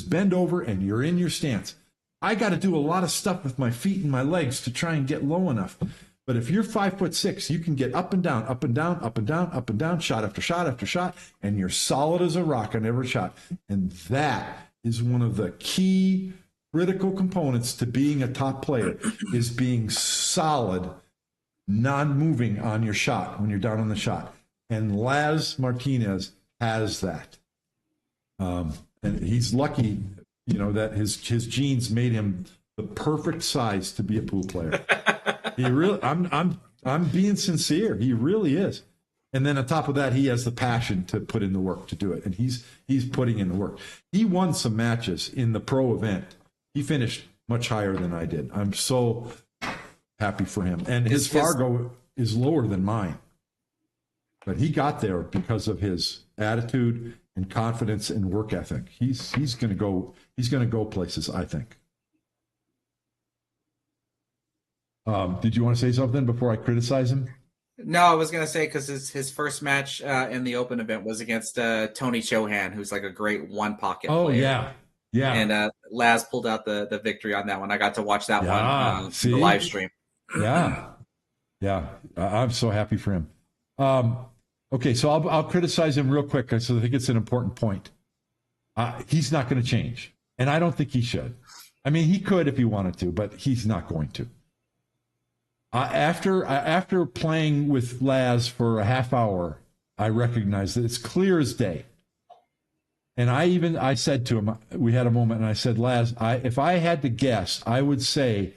bend over and you're in your stance. I got to do a lot of stuff with my feet and my legs to try and get low enough. But if you're 5'6", you can get up and down, up and down, up and down, up and down, shot after shot after shot, and you're solid as a rock on every shot. And that is one of the key critical components to being a top player, is being solid, non-moving on your shot when you're down on the shot. And Laz Martinez has that. And he's lucky, that his genes made him the perfect size to be a pool player. He really, I'm being sincere. He really is. And then on top of that, he has the passion to put in the work to do it. And he's putting in the work. He won some matches in the pro event. He finished much higher than I did. I'm so happy for him. And his Fargo is lower than mine. But he got there because of his attitude and confidence and work ethic. He's going to go places, I think. Did you want to say something before I criticize him? No, I was gonna say because his first match in the open event was against Tony Chohan, who's like a great one pocket player. Yeah. And Laz pulled out the victory on that one. I got to watch that one on See? the live stream. Yeah. I'm so happy for him. Okay, so I'll criticize him real quick because I think it's an important point. He's not going to change, and I don't think he should. I mean, he could if he wanted to, but he's not going to. After playing with Laz for a half hour, I recognize that it's clear as day. And I said to him, we had a moment, and I said, Laz, if I had to guess, I would say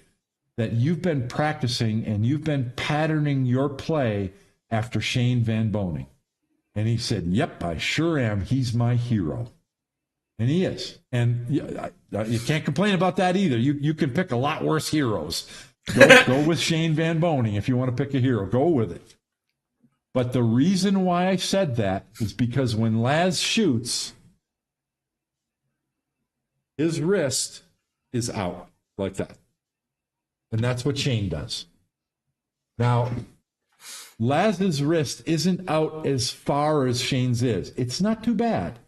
that you've been practicing and you've been patterning your play after Shane Van Boening. And he said, yep, I sure am. He's my hero. And he is. And you can't complain about that either. You can pick a lot worse heroes. Go with Shane Van Boening if you want to pick a hero. Go with it. But the reason why I said that is because when Laz shoots, his wrist is out like that. And that's what Shane does. Now, Laz's wrist isn't out as far as Shane's is. It's not too bad.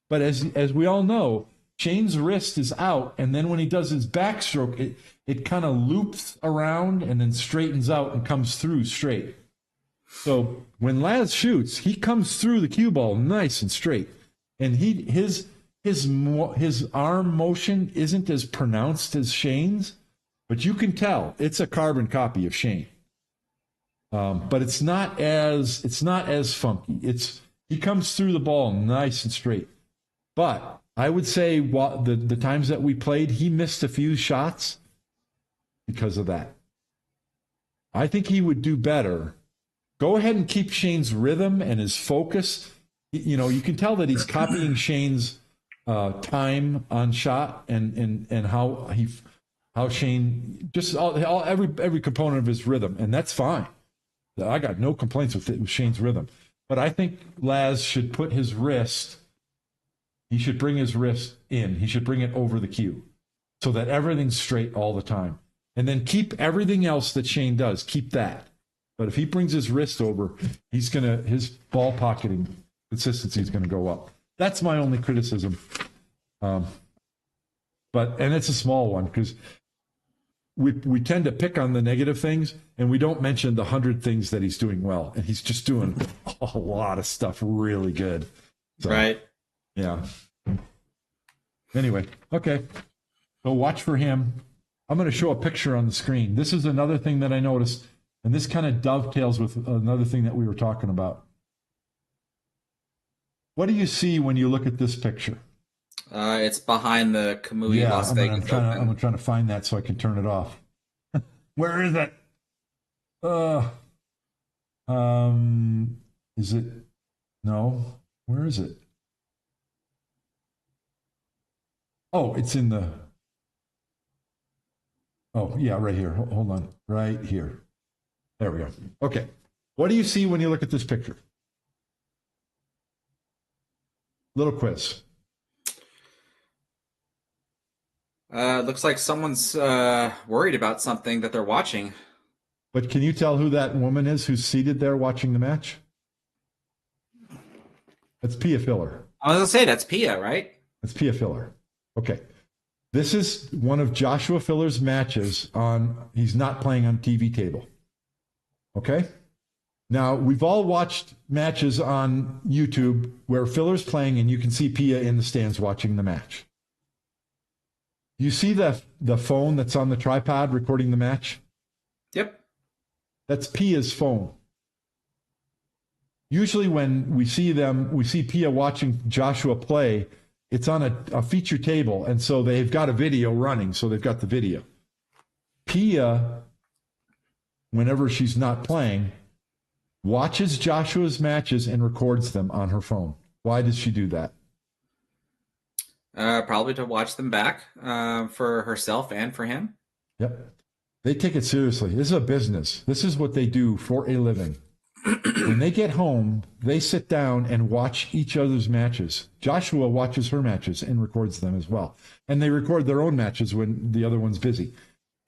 But as we all know, Shane's wrist is out, and then when he does his backstroke, it kind of loops around and then straightens out and comes through straight. So when Laz shoots, he comes through the cue ball nice and straight. And his arm motion isn't as pronounced as Shane's, but you can tell it's a carbon copy of Shane. But it's not as funky. He comes through the ball nice and straight. But I would say the times that we played, he missed a few shots because of that. I think he would do better. Go ahead and keep Shane's rhythm and his focus. You know, you can tell that he's copying Shane's time on shot and how Shane just every component of his rhythm, and that's fine. I got no complaints with Shane's rhythm, but I think Laz should put his wrist. He should bring his wrist in. He should bring it over the cue so that everything's straight all the time. And then keep everything else that Shane does. Keep that. But if he brings his wrist over, his ball pocketing consistency is going to go up. That's my only criticism. And it's a small one because we tend to pick on the negative things and we don't mention the 100 things that he's doing well. And he's just doing a lot of stuff really good. So, right. Yeah. Anyway, okay. So watch for him. I'm going to show a picture on the screen. This is another thing that I noticed, and this kind of dovetails with another thing that we were talking about. What do you see when you look at this picture? It's behind the Kamui Las Vegas. I'm trying to find that so I can turn it off. Where is it? Is it? No. Where is it? Oh, it's in the. Oh, yeah, right here. Hold on. Right here. There we go. Okay. What do you see when you look at this picture? Little quiz. Looks like someone's worried about something that they're watching. But can you tell who that woman is who's seated there watching the match? That's Pia Filler. I was going to say, that's Pia, right? That's Pia Filler. Okay. This is one of Joshua Filler's matches he's not playing on TV table. Okay? Now, we've all watched matches on YouTube where Filler's playing and you can see Pia in the stands watching the match. You see the phone that's on the tripod recording the match? Yep. That's Pia's phone. Usually when we see Pia watching Joshua play, it's on a feature table, and so they've got a video running, so they've got the video. Pia, whenever she's not playing, watches Joshua's matches and records them on her phone. Why does she do that? Probably to watch them back for herself and for him. Yep. They take it seriously. This is a business. This is what they do for a living. When they get home, they sit down and watch each other's matches. Joshua watches her matches and records them as well. And they record their own matches when the other one's busy.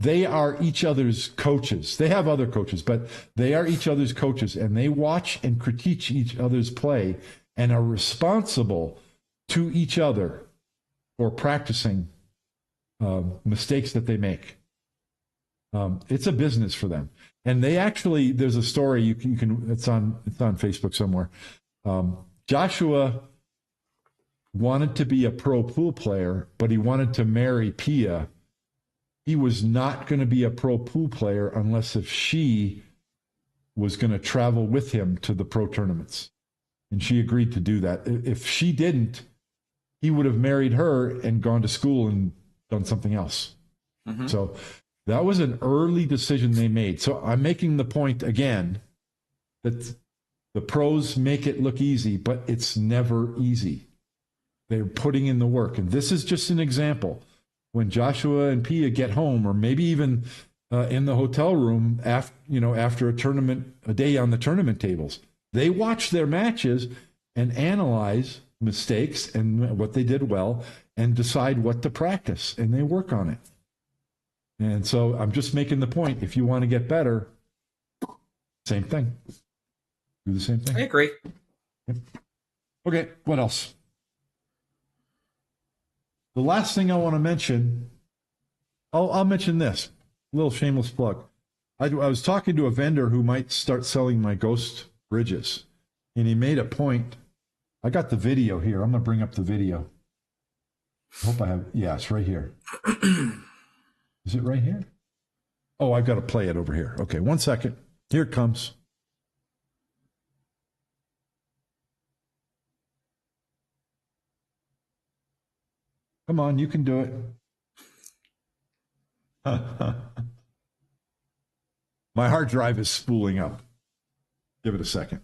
they are each other's coaches. They have other coaches, but they are each other's coaches, and they watch and critique each other's play and are responsible to each other for practicing mistakes that they make. It's a business for them. And they actually, there's a story you can it's on Facebook somewhere. Joshua wanted to be a pro pool player, but he wanted to marry Pia. He was not going to be a pro pool player unless if she was going to travel with him to the pro tournaments. And she agreed to do that. If she didn't, he would have married her and gone to school and done something else. Mm-hmm. So that was an early decision they made. So I'm making the point again that the pros make it look easy, but it's never easy. They're putting in the work. And this is just an example. When Joshua and Pia get home, or maybe even in the hotel room after a tournament, a day on the tournament tables, they watch their matches and analyze mistakes and what they did well and decide what to practice, and they work on it. And so I'm just making the point, if you want to get better, same thing. Do the same thing. I agree. Yep. Okay, what else? The last thing I want to mention, I'll mention this, a little shameless plug. I was talking to a vendor who might start selling my ghost bridges, and he made a point. I got the video here. I'm going to bring up the video. I hope I have, yeah, it's right here. Is it right here? Oh, I've got to play it over here. Okay, 1 second. Here it comes. Come on, you can do it. My hard drive is spooling up. Give it a second.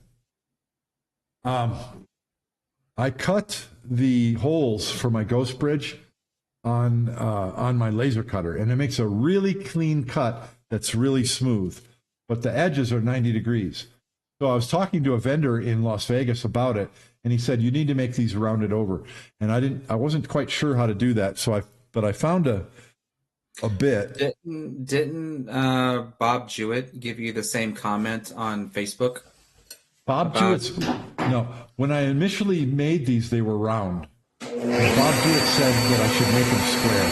I cut the holes for my ghost bridge on my laser cutter, and it makes a really clean cut that's really smooth, but the edges are 90 degrees. So I was talking to a vendor in Las Vegas about it, and he said, you need to make these rounded over. And I wasn't quite sure how to do that. But I found a bit. Didn't Bob Jewett give you the same comment on Facebook? Bob Jewett's, no, when I initially made these, they were round. And Bob Jewett said that I should make them square.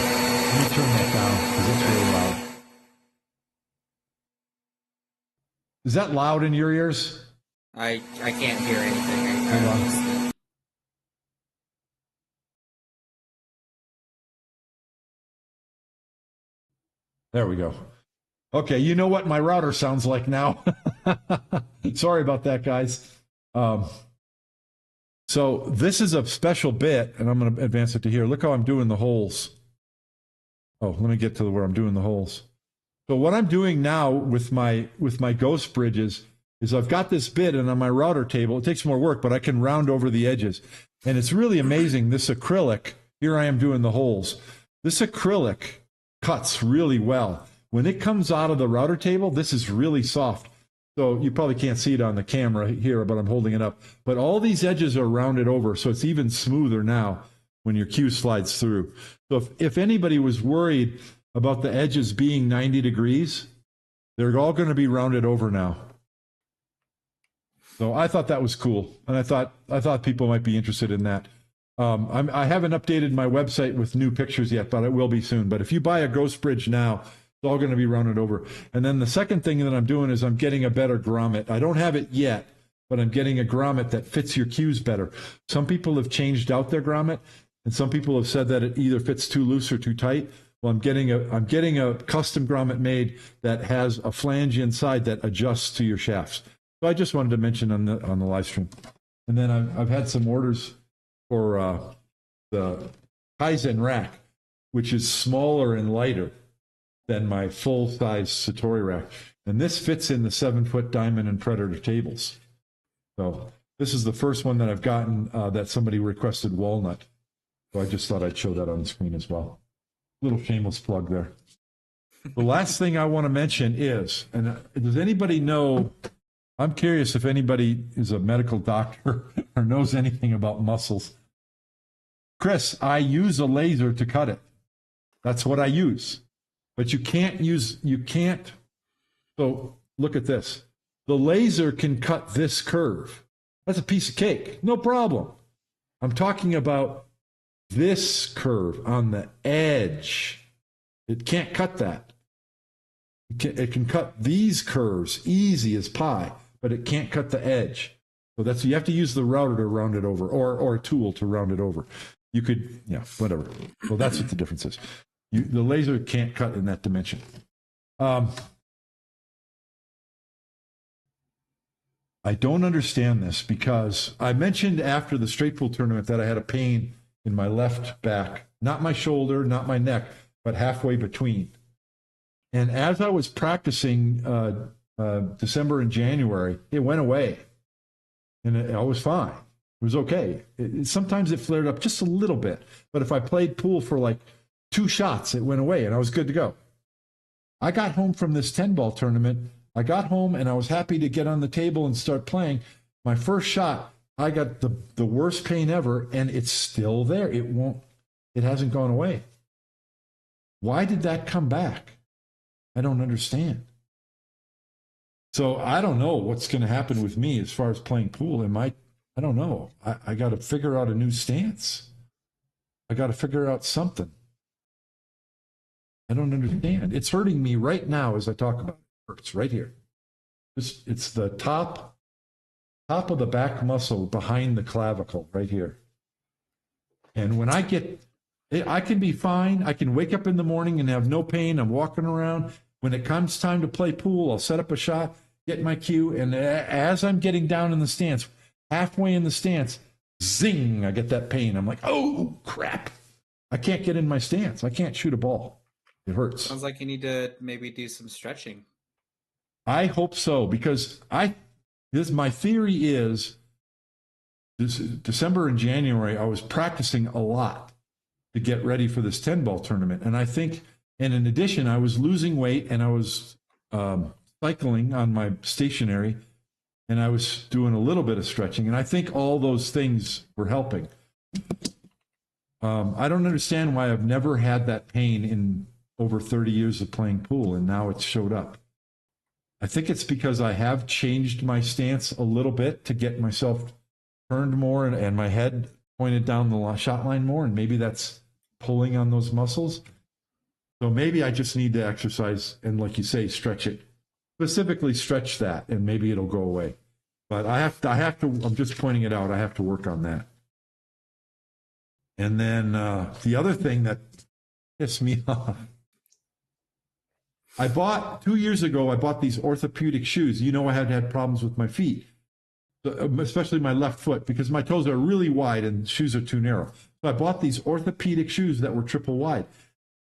Let me turn that down because it's really loud. Is that loud in your ears? I can't hear anything. Hold on. There we go. Okay, you know what my router sounds like now. Sorry about that, guys. So this is a special bit, and I'm going to advance it to here. Look how I'm doing the holes. Oh, let me get to where I'm doing the holes. So what I'm doing now with my ghost bridges is I've got this bit, and on my router table, it takes more work, but I can round over the edges. And it's really amazing, this acrylic, here I am doing the holes. This acrylic cuts really well. When it comes out of the router table, this is really soft. So you probably can't see it on the camera here, but I'm holding it up. But all these edges are rounded over, so it's even smoother now when your cue slides through. So if anybody was worried about the edges being 90 degrees, they're all going to be rounded over now. So I thought that was cool, and I thought people might be interested in that. I haven't updated my website with new pictures yet, but it will be soon. But if you buy a ghost bridge now, it's all going to be rounded over. And then the second thing that I'm doing is I'm getting a better grommet. I don't have it yet, but I'm getting a grommet that fits your cues better. Some people have changed out their grommet, and some people have said that it either fits too loose or too tight. Well, I'm getting a custom grommet made that has a flange inside that adjusts to your shafts. So I just wanted to mention on the live stream. And then I've had some orders for the Kaizen rack, which is smaller and lighter than my full-size Satori rack. And this fits in the 7-foot Diamond and Predator tables. So this is the first one that I've gotten that somebody requested walnut. So I just thought I'd show that on the screen as well. Little shameless plug there. The last thing I want to mention is, and does anybody know, I'm curious if anybody is a medical doctor or knows anything about muscles. Chris, I use a laser to cut it. That's what I use. but you can't. So look at this. The laser can cut this curve. That's a piece of cake. No problem. I'm talking about this curve on the edge. It can't cut that. It can cut these curves easy as pie, but it can't cut the edge. So you have to use the router to round it over, or a tool to round it over. You could, whatever. Well, that's what the difference is. The laser can't cut in that dimension. I don't understand this because I mentioned after the straight pool tournament that I had a pain in my left back, not my shoulder, not my neck, but halfway between. And as I was practicing December and January, it went away. And I was fine. It was okay. Sometimes it flared up just a little bit. But if I played pool for like 2 shots, it went away and I was good to go. I got home from this 10-ball tournament. I got home and I was happy to get on the table and start playing. My first shot, I got the worst pain ever, and it's still there. It hasn't gone away. Why did that come back? I don't understand. So I don't know what's going to happen with me as far as playing pool. I don't know. I got to figure out a new stance. I got to figure out something. I don't understand. It's hurting me right now as I talk about it. It hurts right here. It's the top of the back muscle behind the clavicle right here. And when I can be fine. I can wake up in the morning and have no pain. I'm walking around. When it comes time to play pool, I'll set up a shot, get my cue, and as I'm getting down in the stance, halfway in the stance, zing, I get that pain. I'm like, oh, crap. I can't get in my stance. I can't shoot a ball. It hurts. Sounds like you need to maybe do some stretching. I hope so, because my theory is this December and January, I was practicing a lot to get ready for this 10-ball tournament. And I think, and in addition, I was losing weight and I was cycling on my stationary and I was doing a little bit of stretching. And I think all those things were helping. I don't understand why I've never had that pain in over 30 years of playing pool, and now it's showed up. I think it's because I have changed my stance a little bit to get myself turned more and my head pointed down the shot line more, and maybe that's pulling on those muscles. So maybe I just need to exercise and, like you say, stretch it. Specifically stretch that, and maybe it'll go away. But I have to, I'm just pointing it out, I have to work on that. And then the other thing that pissed me off, 2 years ago, I bought these orthopedic shoes. You know, I had problems with my feet, especially my left foot, because my toes are really wide and shoes are too narrow. So I bought these orthopedic shoes that were triple wide,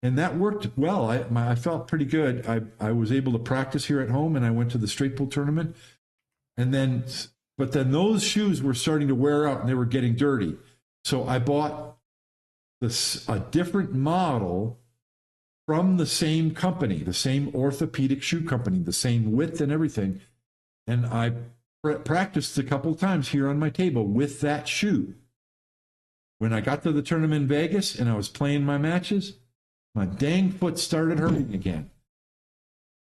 and that worked well. I felt pretty good. I was able to practice here at home, and I went to the straight pool tournament. But then those shoes were starting to wear out and they were getting dirty. So I bought a different model from the same company, the same orthopedic shoe company, the same width and everything. And I practiced a couple of times here on my table with that shoe. When I got to the tournament in Vegas and I was playing my matches, my dang foot started hurting again.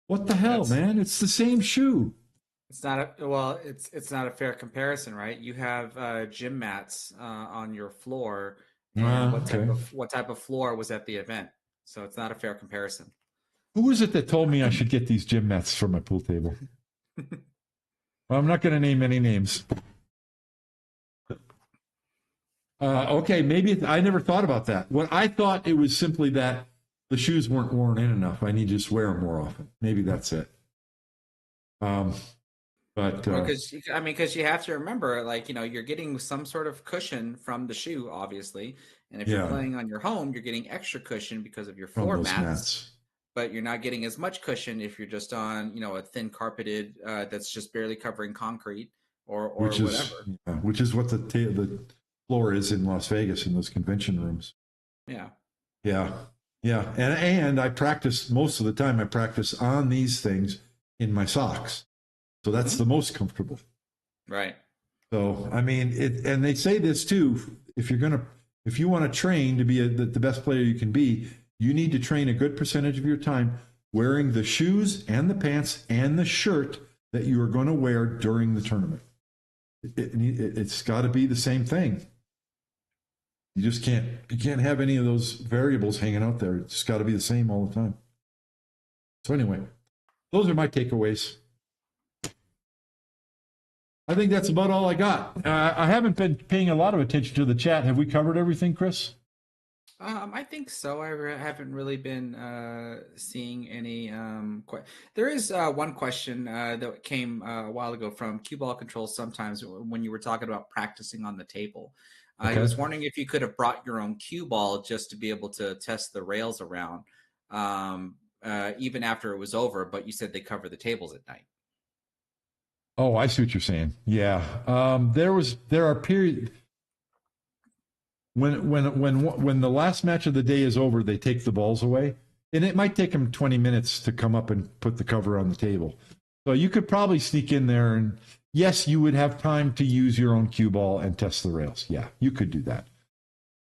What the hell, man? It's the same shoe. It's not it's not a fair comparison, right? You have gym mats on your floor. And what type of floor was at the event? So it's not a fair comparison. Who was it that told me I should get these gym mats for my pool table? Well, I'm not going to name any names. Okay, maybe I never thought about that. What I thought it was simply that the shoes weren't worn in enough. I need to just wear them more often. Maybe that's it. Because you have to remember, like, you're getting some sort of cushion from the shoe, obviously. And if you're playing on your home, you're getting extra cushion because of your floor mats. But you're not getting as much cushion if you're just on, a thin carpeted that's just barely covering concrete or whatever. Which is what the floor is in Las Vegas in those convention rooms. Yeah. Yeah. Yeah. And I practice most of the time. I practice on these things in my socks. So that's the most comfortable. Right. So, I mean, and they say this too, if you want to train to be the best player you can be, You need to train a good percentage of your time wearing the shoes and the pants and the shirt that you are going to wear during the tournament. It's got to be the same thing. You can't have any of those variables hanging out there. It's got to be the same all the time. So anyway, those are my takeaways. I think that's about all I got. I haven't been paying a lot of attention to the chat. Have we covered everything, Chris? I think so. I haven't really been seeing any. There is one question that came a while ago from Cue Ball Control. Sometimes when you were talking about practicing on the table, I was wondering if you could have brought your own cue ball just to be able to test the rails around, even after it was over. But you said they cover the tables at night. Oh, I see what you're saying. Yeah, there are periods. When the last match of the day is over, they take the balls away, and it might take them 20 minutes to come up and put the cover on the table. So you could probably sneak in there, and yes, you would have time to use your own cue ball and test the rails. Yeah, you could do that.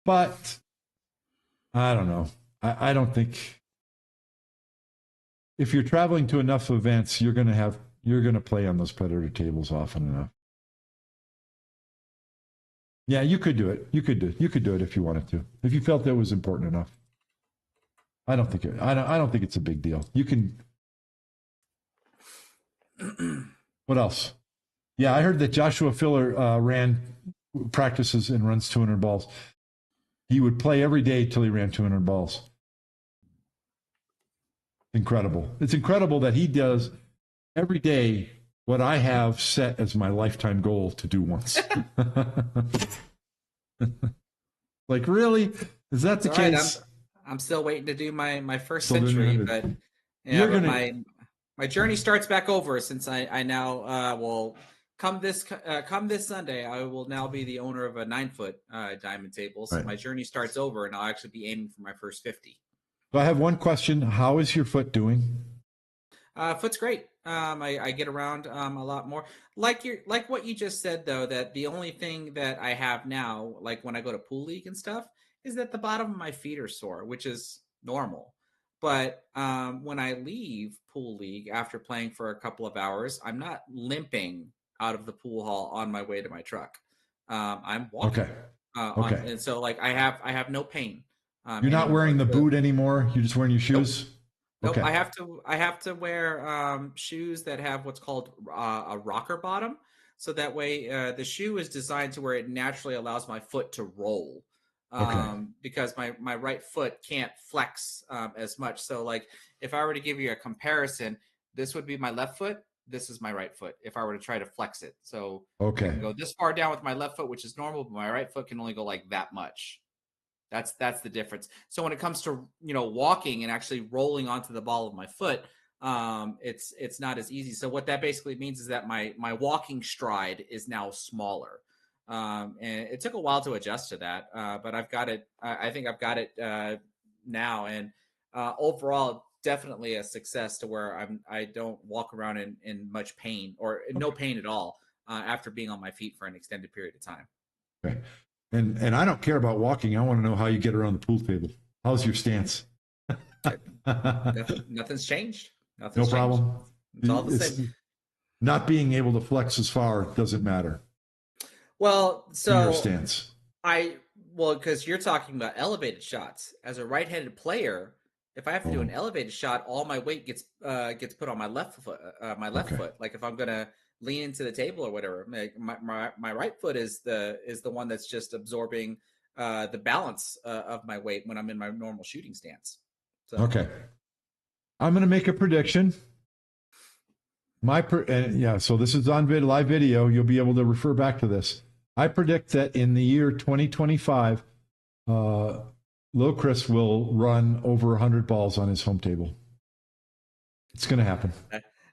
But I don't know. I don't think if you're traveling to enough events, you're going to play on those Predator tables often enough. Yeah, you could do it. You could do it if you wanted to. If you felt that was important enough. I don't think it's a big deal. You can. What else? Yeah, I heard that Joshua Filler practices and runs 200 balls. He would play every day till he ran 200 balls. Incredible. It's incredible that he does every day what I have set as my lifetime goal to do once. Like, really? Is that the case? Right. I'm still waiting to do my first century, but yeah, my journey starts back over since I now will come this Sunday. I will now be the owner of a 9-foot diamond table. So my journey starts over, and I'll actually be aiming for my first 50. So I have one question. How is your foot doing? Foot's great. I get around a lot more. Like what you just said, though, that the only thing that I have now, like when I go to pool league and stuff, is that the bottom of my feet are sore, which is normal. But when I leave pool league after playing for a couple of hours, I'm not limping out of the pool hall on my way to my truck. I'm walking. Okay. And so like I have no pain. You're not wearing the boot anymore. You're just wearing your shoes. Nope. I have to wear shoes that have what's called a rocker bottom, so that way the shoe is designed to where it naturally allows my foot to roll, because my right foot can't flex as much. So like if I were to give you a comparison, this would be my left foot. This is my right foot. If I were to try to flex it, so I can go this far down with my left foot, which is normal, but my right foot can only go like that much. That's the difference. So when it comes to walking and actually rolling onto the ball of my foot, it's not as easy. So what that basically means is that my walking stride is now smaller, and it took a while to adjust to that, but I've got it. I think I've got it now, and overall, definitely a success to where I don't walk around in much pain or no pain at all after being on my feet for an extended period of time. Okay. And I don't care about walking. I want to know how you get around the pool table. How's your stance? Nothing's changed. No problem. It's all the same. Not being able to flex as far doesn't matter. Well, so your stance. Because you're talking about elevated shots. As a right-handed player, if I have to do an elevated shot, all my weight gets put on my left foot. Foot. Like if I'm gonna lean into the table or whatever, my right foot is the one that's just absorbing the balance of my weight when I'm in my normal shooting stance. So. Okay, I'm going to make a prediction. So this is on live video. You'll be able to refer back to this. I predict that in the year 2025, Lil Chris will run over 100 balls on his home table. It's going to happen.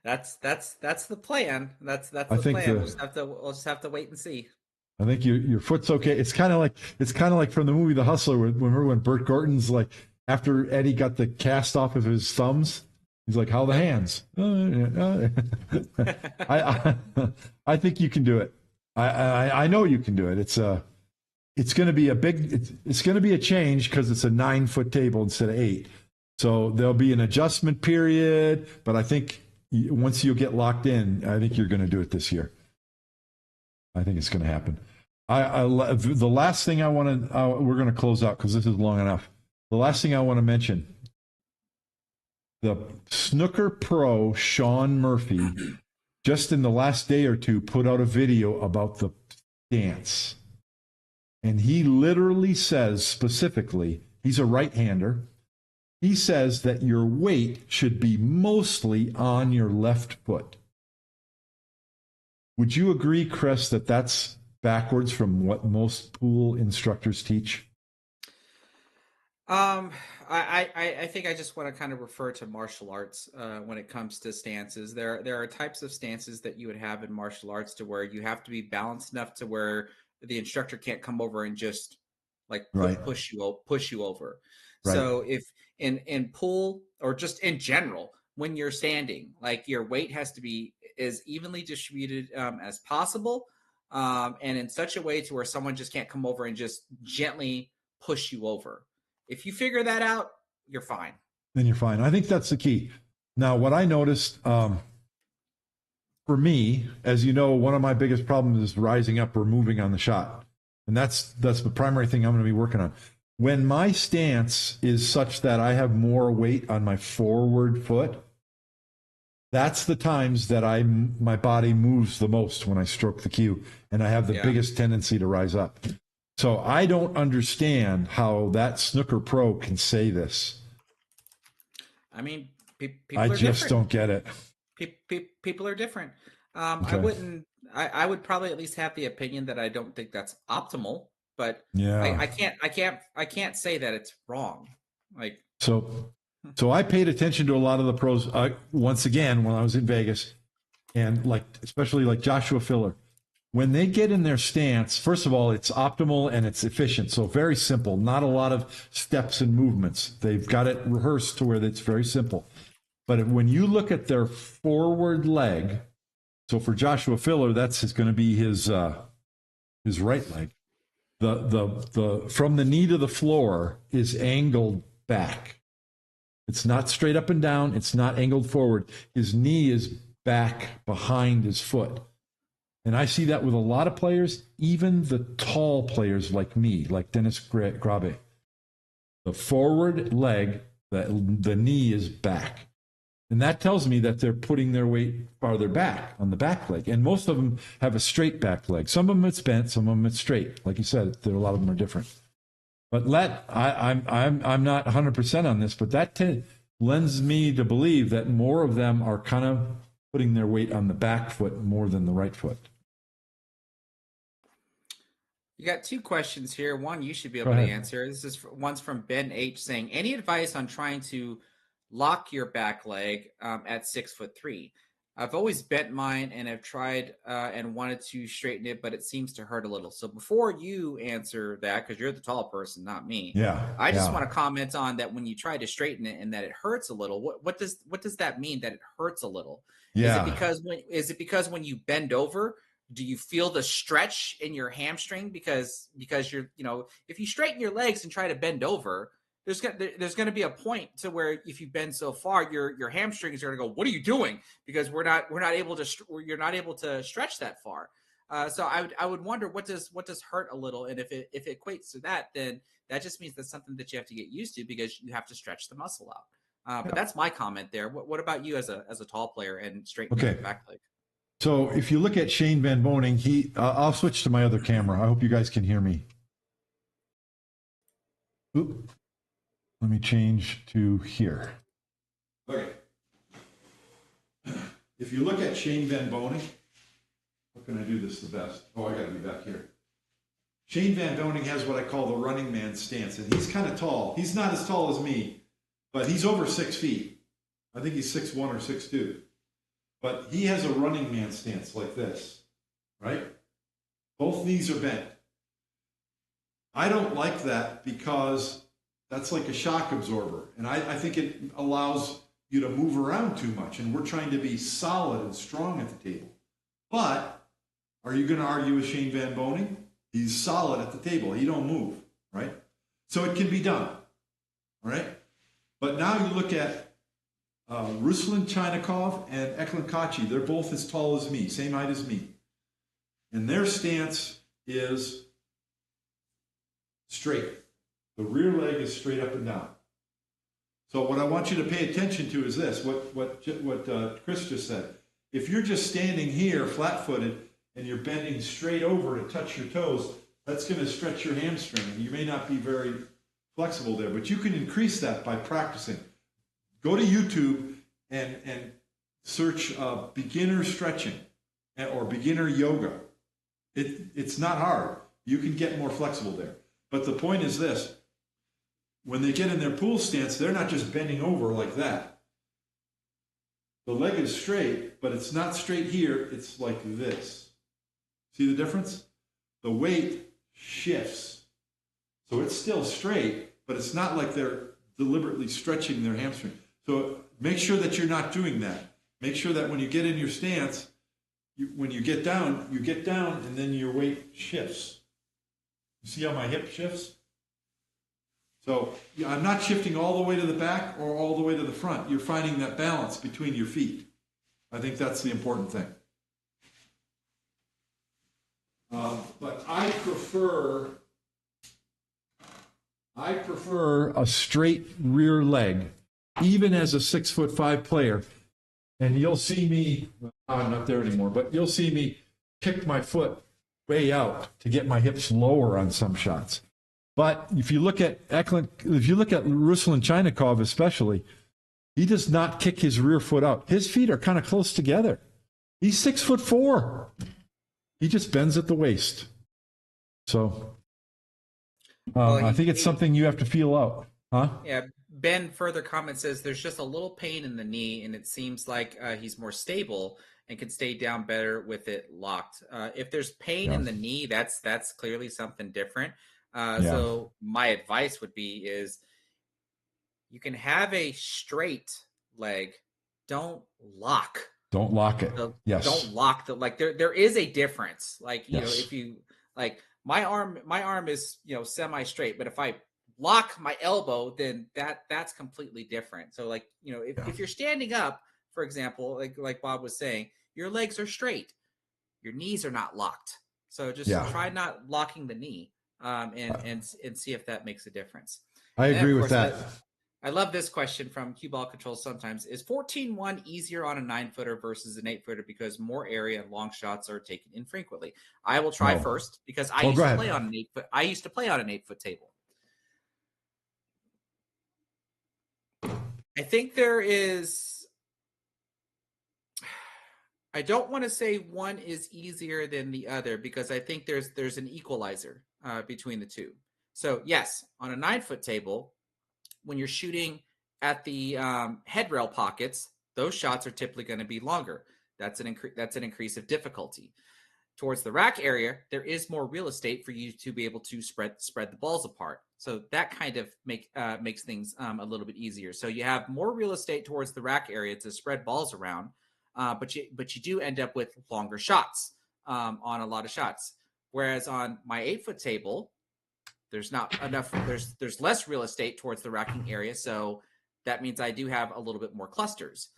That's the plan. That's the plan. We'll just have to wait and see. I think your foot's okay. It's kind of like from the movie The Hustler. Remember when Burt Gorton's like, after Eddie got the cast off of his thumbs, he's like, "How are the hands?" I think you can do it. I know you can do it. it's going to be it's going to be a change because it's a 9-foot table instead of 8. So there'll be an adjustment period, but I think once you get locked in, I think you're going to do it this year. I think it's going to happen. The last thing I want to, we're going to close out because this is long enough. The last thing I want to mention, the snooker pro Sean Murphy, just in the last day or two, put out a video about the stance. And he literally says specifically, he's a right-hander. He says that your weight should be mostly on your left foot. Would you agree, Chris, that that's backwards from what most pool instructors teach? I think I just want to kind of refer to martial arts when it comes to stances. There are types of stances that you would have in martial arts to where you have to be balanced enough to where the instructor can't come over and just like push you over. Right. So if in pool or just in general, when you're standing, like your weight has to be as evenly distributed as possible, and in such a way to where someone just can't come over and just gently push you over. If you figure that out, you're fine. Then you're fine. I think that's the key. Now, what I noticed for me, as you know, one of my biggest problems is rising up or moving on the shot. And that's the primary thing I'm going to be working on. When my stance is such that I have more weight on my forward foot, that's the times that my body moves the most when I stroke the cue, and I have the biggest tendency to rise up. So I don't understand how that snooker pro can say this. I mean, I just don't get it. People are different. Okay. I would probably at least have the opinion that I don't think that's optimal, but I can't say that it's wrong. Like so I paid attention to a lot of the pros once again when I was in Vegas, and especially like Joshua Filler. When they get in their stance, first of all, it's optimal and it's efficient. So very simple, not a lot of steps and movements. They've got it rehearsed to where it's very simple. But when you look at their forward leg, so for Joshua Filler, that's going to be his right leg. The from the knee to the floor is angled back. It's not straight up and down. It's not angled forward. His knee is back behind his foot. And I see that with a lot of players, even the tall players like me, like Dennis Grabe. The forward leg, the knee is back. And that tells me that they're putting their weight farther back on the back leg. And most of them have a straight back leg. Some of them it's bent, some of them it's straight. Like you said, a lot of them are different. But I'm not 100% on this, but that lends me to believe that more of them are kind of putting their weight on the back foot more than the right foot. You got two questions here. One you should be able to answer. One's from Ben H saying, any advice on trying to lock your back leg at 6'3"? I've always bent mine and have tried and wanted to straighten it, but it seems to hurt a little. So before you answer that, because you're the tall person, not me. I just want to comment on that. When you try to straighten it and that it hurts a little, what does that mean, that it hurts a little? Is it because when you bend over, do you feel the stretch in your hamstring because you're, if you straighten your legs and try to bend over, there's going to be a point to where if you bend so far, your hamstrings are going to go, what are you doing? Because you're not able to stretch that far. So I would wonder what does hurt a little, and if it equates to that, then that just means that's something that you have to get used to because you have to stretch the muscle out. But that's my comment there. What about you as a tall player and straightening your back leg? So if you look at Shane Van Boening, I'll switch to my other camera. I hope you guys can hear me. Oop. Let me change to here. Okay. If you look at Shane Van Boening, how can I do this the best? Oh, I got to be back here. Shane Van Boening has what I call the running man stance, and he's kind of tall. He's not as tall as me, but he's over 6 feet. I think he's 6'1" or 6'2". But he has a running man stance like this, right? Both knees are bent. I don't like that because that's like a shock absorber. And I think it allows you to move around too much. And we're trying to be solid and strong at the table. But are you going to argue with Shane Van Boening? He's solid at the table. He don't move, right? So it can be done, all right? But now you look at Ruslan Chynakov and Eklund Kachi. They're both as tall as me, same height as me. And their stance is straight. The rear leg is straight up and down. So what I want you to pay attention to is this, what Chris just said. If you're just standing here flat-footed and you're bending straight over to touch your toes, that's going to stretch your hamstring. And you may not be very flexible there, but you can increase that by practicing. Go to YouTube and search beginner stretching or beginner yoga. It's not hard. You can get more flexible there. But the point is this. When they get in their pool stance, they're not just bending over like that. The leg is straight, but it's not straight here. It's like this. See the difference? The weight shifts. So it's still straight, but it's not like they're deliberately stretching their hamstring. So make sure that you're not doing that. Make sure that when you get in your stance, when you get down, and then your weight shifts. You see how my hip shifts? So I'm not shifting all the way to the back or all the way to the front. You're finding that balance between your feet. I think that's the important thing. But I prefer a straight rear leg, even as a 6'5" player. And you'll see me, I'm not there anymore, but you'll see me kick my foot way out to get my hips lower on some shots. But if you look at Ruslan Chynakov especially, he does not kick his rear foot out. His feet are kind of close together. He's 6'4". He just bends at the waist. So I think it's something you have to feel out. Huh? Yeah. Ben further comment says there's just a little pain in the knee, and it seems like he's more stable and can stay down better with it locked. If there's pain in the knee, that's clearly something different. So my advice would be is you can have a straight leg. Don't lock. Don't lock it. Don't lock there is a difference. Like, you know, if you like my arm is, you know, semi straight, but if I lock my elbow, then that's completely different. So like, you know, if you're standing up, for example, like Bob was saying, your legs are straight, your knees are not locked. So just try not locking the knee. And see if that makes a difference. I agree with that. I love this question from Cue Ball Control sometimes. Is 14-1 easier on a 9-footer versus an 8-footer because more area and long shots are taken infrequently? I will try first because I used to play on an 8-foot. I used to play on an 8-foot table. I think there is. I don't want to say one is easier than the other because I think there's an equalizer between the two. So yes, on a 9-foot table, when you're shooting at the headrail pockets, those shots are typically going to be longer. That's an increase of difficulty. Towards the rack area, there is more real estate for you to be able to spread the balls apart. So that kind of makes things a little bit easier. So you have more real estate towards the rack area to spread balls around, but you do end up with longer shots on a lot of shots. Whereas on my 8-foot table, there's not enough. There's less real estate towards the racking area, so that means I do have a little bit more clusters.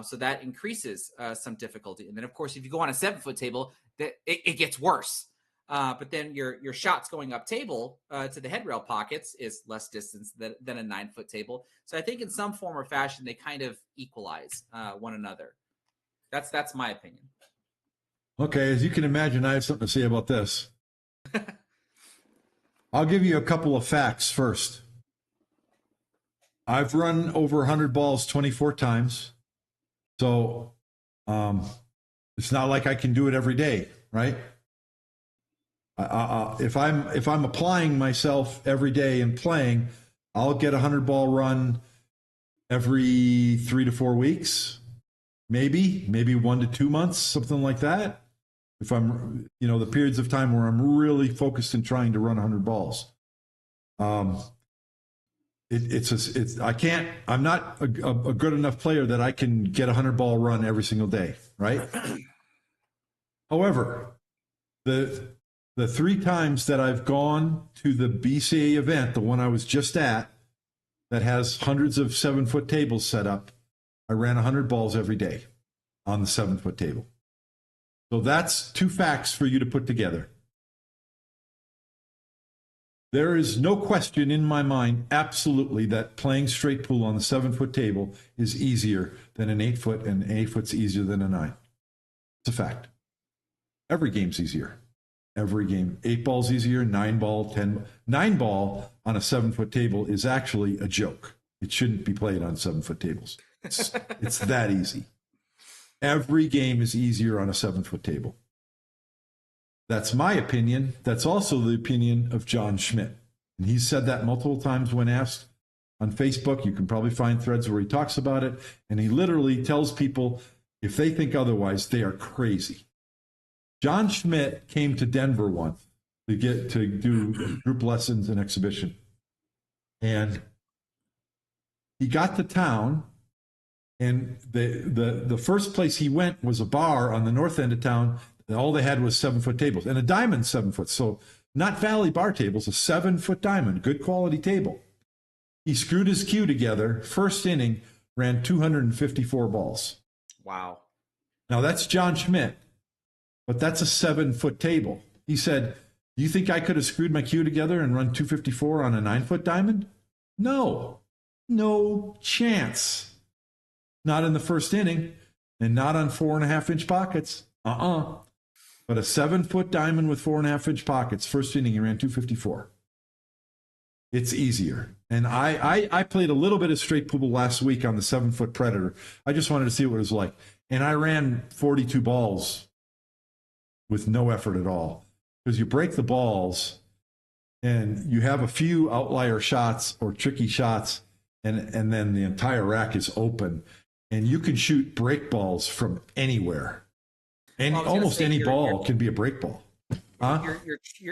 So that increases some difficulty. And then, of course, if you go on a 7-foot table, it gets worse. But then your shots going up table to the headrail pockets is less distance than a 9-foot table. So I think in some form or fashion they kind of equalize one another. That's my opinion. Okay, as you can imagine, I have something to say about this. I'll give you a couple of facts first. I've run over 100 balls 24 times. So it's not like I can do it every day, right? If I'm applying myself every day and playing, I'll get a 100-ball run every 3 to 4 weeks, maybe 1 to 2 months, something like that. If I'm, the periods of time where I'm really focused in trying to run 100 balls. I'm not a good enough player that I can get a 100-ball run every single day, right? However, the The 3 times that I've gone to the BCA event, the one I was just at, that has hundreds of 7-foot tables set up, I ran 100 balls every day on the 7-foot table. So that's 2 facts for you to put together. There is no question in my mind, absolutely, that playing straight pool on the 7-foot table is easier than an 8-foot, and 8-foot's easier than a 9. It's a fact. Every game's easier. Every game. 8 ball's easier, 9 ball, 10. 9 ball on a 7-foot table is actually a joke. It shouldn't be played on 7-foot tables. It's that easy. Every game is easier on a 7-foot table. That's my opinion. That's also the opinion of John Schmidt. And he's said that multiple times when asked on Facebook. You can probably find threads where he talks about it. And he literally tells people if they think otherwise, they are crazy. John Schmidt came to Denver once to do group lessons and exhibition. And he got to town, and the first place he went was a bar on the north end of town. All they had was 7-foot tables and a diamond 7 foot. So not Valley bar tables, a 7-foot diamond, good quality table. He screwed his cue together. First inning, ran 254 balls. Wow. Now that's John Schmidt, but that's a 7-foot table. He said, do you think I could have screwed my cue together and run 254 on a 9-foot diamond? No chance. Not in the first inning, and not on 4.5-inch pockets. But a 7-foot diamond with 4.5-inch pockets, first inning, he ran 254. It's easier. And I played a little bit of straight pool last week on the 7-foot Predator. I just wanted to see what it was like. And I ran 42 balls with no effort at all. Because you break the balls and you have a few outlier shots or tricky shots, and then the entire rack is open. And you can shoot break balls from anywhere. And almost any ball can be a break ball. Huh?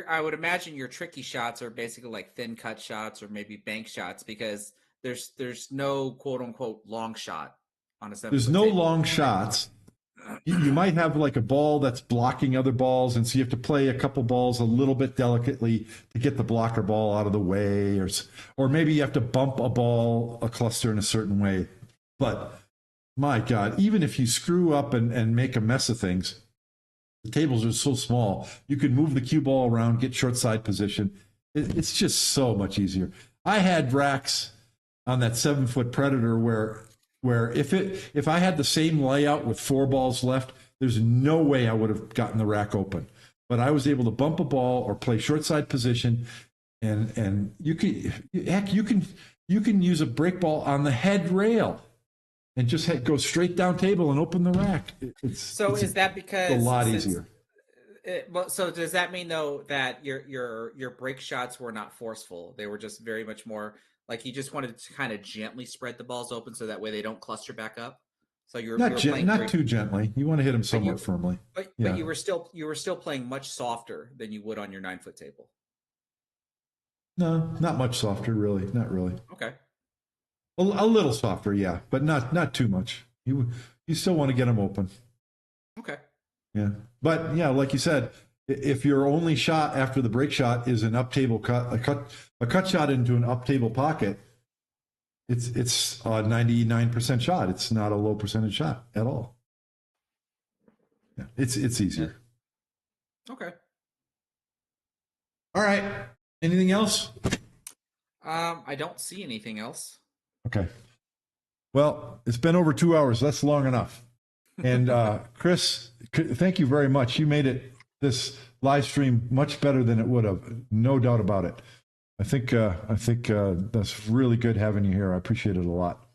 I would imagine your tricky shots are basically like thin cut shots or maybe bank shots, because there's no quote unquote long shot on a 7-foot There's no table. long shots. You might have like a ball that's blocking other balls, and so you have to play a couple balls a little bit delicately to get the blocker ball out of the way, or maybe you have to bump a cluster in a certain way. But my God, even if you screw up and make a mess of things, the tables are so small. You can move the cue ball around, get short side position. It's just so much easier. I had racks on that 7-foot Predator where if I had the same layout with 4 balls left, there's no way I would have gotten the rack open. But I was able to bump a ball or play short side position, and you can use a break ball on the head rail. And just go straight down table and open the rack. Is that because it's a lot easier? So does that mean though that your break shots were not forceful? They were just very much more like you just wanted to kind of gently spread the balls open so that way they don't cluster back up. So you're not too gently. You want to hit them somewhat firmly. But you were still playing much softer than you would on your 9-foot table. No, not much softer, really. Not really. Okay. A little softer, yeah, but not too much. You still want to get them open. Okay. Yeah, but yeah, like you said, if your only shot after the break shot is an up table cut, a cut shot into an up table pocket, it's a 99% shot. It's not a low percentage shot at all. Yeah, it's easier. Okay. All right. Anything else? I don't see anything else. Okay. Well, it's been over 2 hours. That's long enough. And Chris, thank you very much. You made this live stream much better than it would have. No doubt about it. I think that's really good having you here. I appreciate it a lot.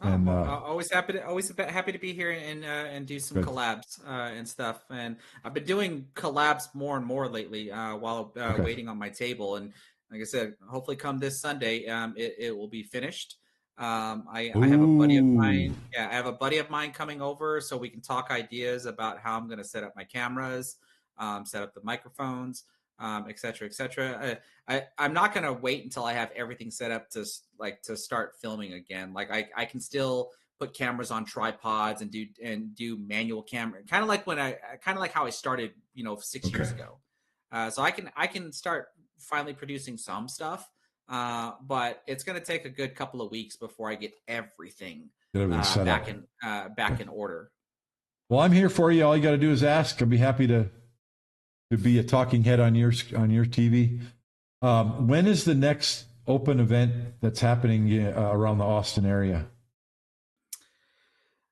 And always happy to be here and do some collabs and stuff. And I've been doing collabs more and more lately while waiting on my table. And like I said, hopefully come this Sunday, it will be finished. I have a buddy of mine. Yeah, I have a buddy of mine coming over so we can talk ideas about how I'm going to set up my cameras, set up the microphones, et cetera, et cetera. I'm not going to wait until I have everything set up to start filming again. Like I can still put cameras on tripods and do manual camera, kind of like how I started, 6 years ago. So I can start finally producing some stuff, but it's going to take a good couple of weeks before I get everything back in order. Well, I'm here for you. All you got to do is ask. I'll be happy to be a talking head on your TV. When is the next open event that's happening around the Austin area?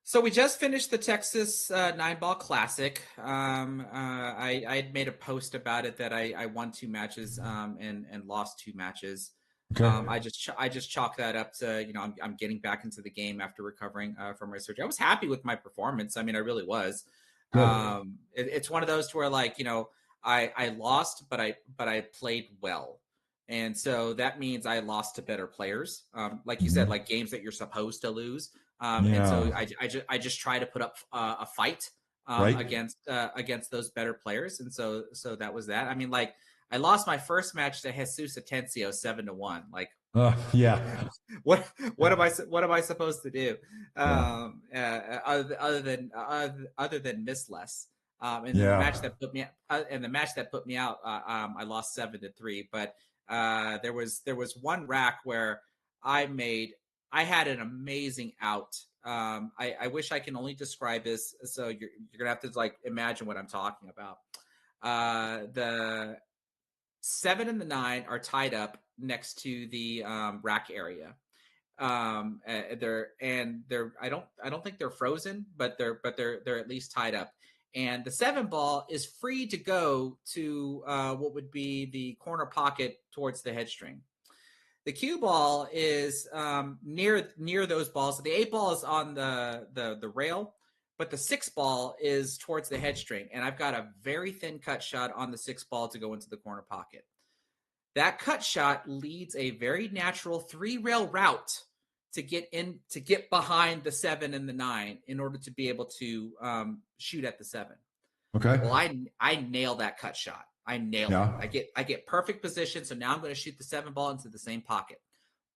So we just finished the Texas 9-Ball Classic. I had made a post about it that I won 2 matches and lost 2 matches. Okay. I just chalk that up to, I'm getting back into the game after recovering from my surgery. I was happy with my performance. I mean, I really was. It's one of those to where I lost, but I played well. And so that means I lost to better players. Like you said, like games that you're supposed to lose. And so I just try to put up a fight against those better players. And so that was that. I mean, I lost my first match to Jesus Atencio 7-1. What am I supposed to do? Other than miss less. And the match that put me out, I lost 7-3. But there was one rack where I had an amazing out. I wish I can only describe this. So you're gonna have to imagine what I'm talking about. The 7 and the 9 are tied up next to the rack area. They're I don't think they're frozen, but they're at least tied up. And the 7 ball is free to go to what would be the corner pocket towards the head string. The cue ball is near those balls. So the 8 ball is on the rail, but the 6 ball is towards the head string. And I've got a very thin cut shot on the 6 ball to go into the corner pocket. That cut shot leads a very natural 3-rail route to get behind the 7 and the 9 in order to be able to shoot at the 7. Okay. Well, I nail that cut shot. I nailed it. I get perfect position. So now I'm going to shoot the 7 ball into the same pocket,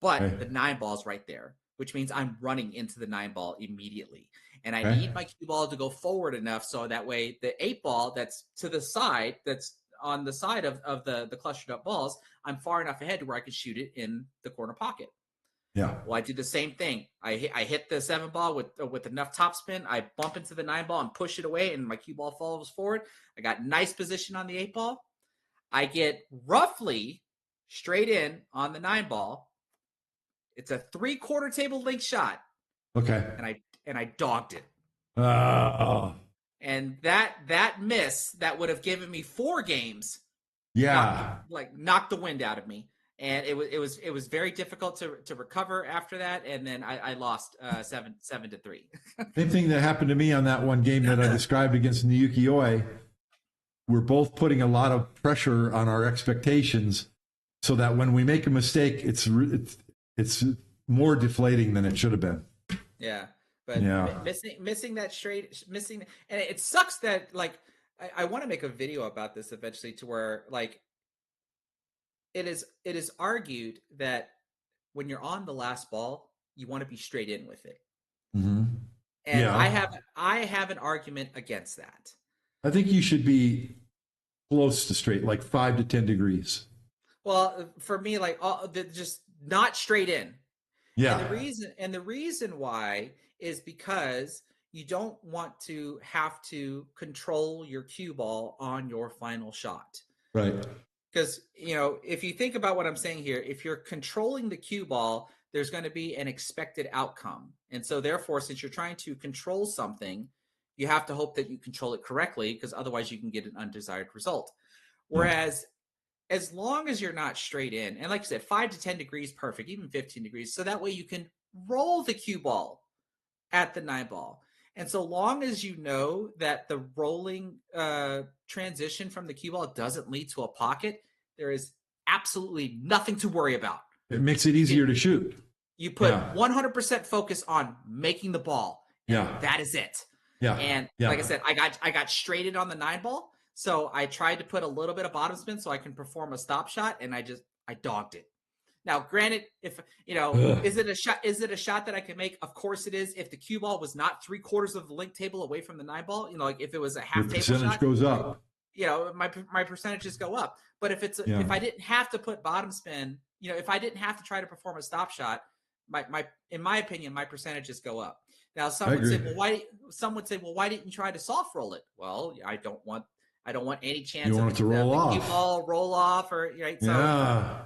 but the 9 ball is right there, which means I'm running into the 9 ball immediately. And I need my cue ball to go forward enough so that way the 8 ball that's to the side, that's on the side of the clustered up balls, I'm far enough ahead to where I can shoot it in the corner pocket. Yeah. Well, I do the same thing. I hit the 7 ball with enough topspin. I bump into the 9 ball and push it away, and my cue ball follows forward. I got nice position on the 8 ball. I get roughly straight in on the 9 ball. It's a 3/4 table length shot. Okay. And I dogged it. And that miss that would have given me 4 games. Knocked the wind out of me. And it was very difficult to recover after that, and then I lost 7-3. Same thing that happened to me on that one game that I described against Niyuki Oi. We're both putting a lot of pressure on our expectations, so that when we make a mistake, it's more deflating than it should have been. Yeah, but missing that and it sucks that I want to make a video about this eventually to where It is argued that when you're on the last ball, you want to be straight in with it. Mm-hmm. And I have an argument against that. I think you should be close to straight, 5 to 10 degrees. Well, for me, just not straight in. Yeah. And the reason why is because you don't want to have to control your cue ball on your final shot. Right. Because, if you think about what I'm saying here, if you're controlling the cue ball, there's going to be an expected outcome. And so therefore, since you're trying to control something, you have to hope that you control it correctly, because otherwise you can get an undesired result. Whereas as long as you're not straight in, and like I said, 5 to 10 degrees, perfect, even 15 degrees. So that way you can roll the cue ball at the 9 ball. And so long as you know that the rolling transition from the cue ball doesn't lead to a pocket, there is absolutely nothing to worry about. It makes it easier to shoot. You put 100% focus on making the ball. That is it. Yeah. And like I said, I got straight in on the 9 ball. So I tried to put a little bit of bottom spin so I can perform a stop shot, and I dogged it. Now, granted, if is it a shot that I can make? Of course it is. If the cue ball was not 3/4 of the link table away from the 9 ball, if it was a half table shot, goes up. my percentages go up. But if if I didn't have to put bottom spin, if I didn't have to try to perform a stop shot, in my opinion, my percentages go up. Now, some would say, well, why didn't you try to soft roll it? Well, I don't want any chance you want it to roll off. Cue ball roll off, or right. So, yeah.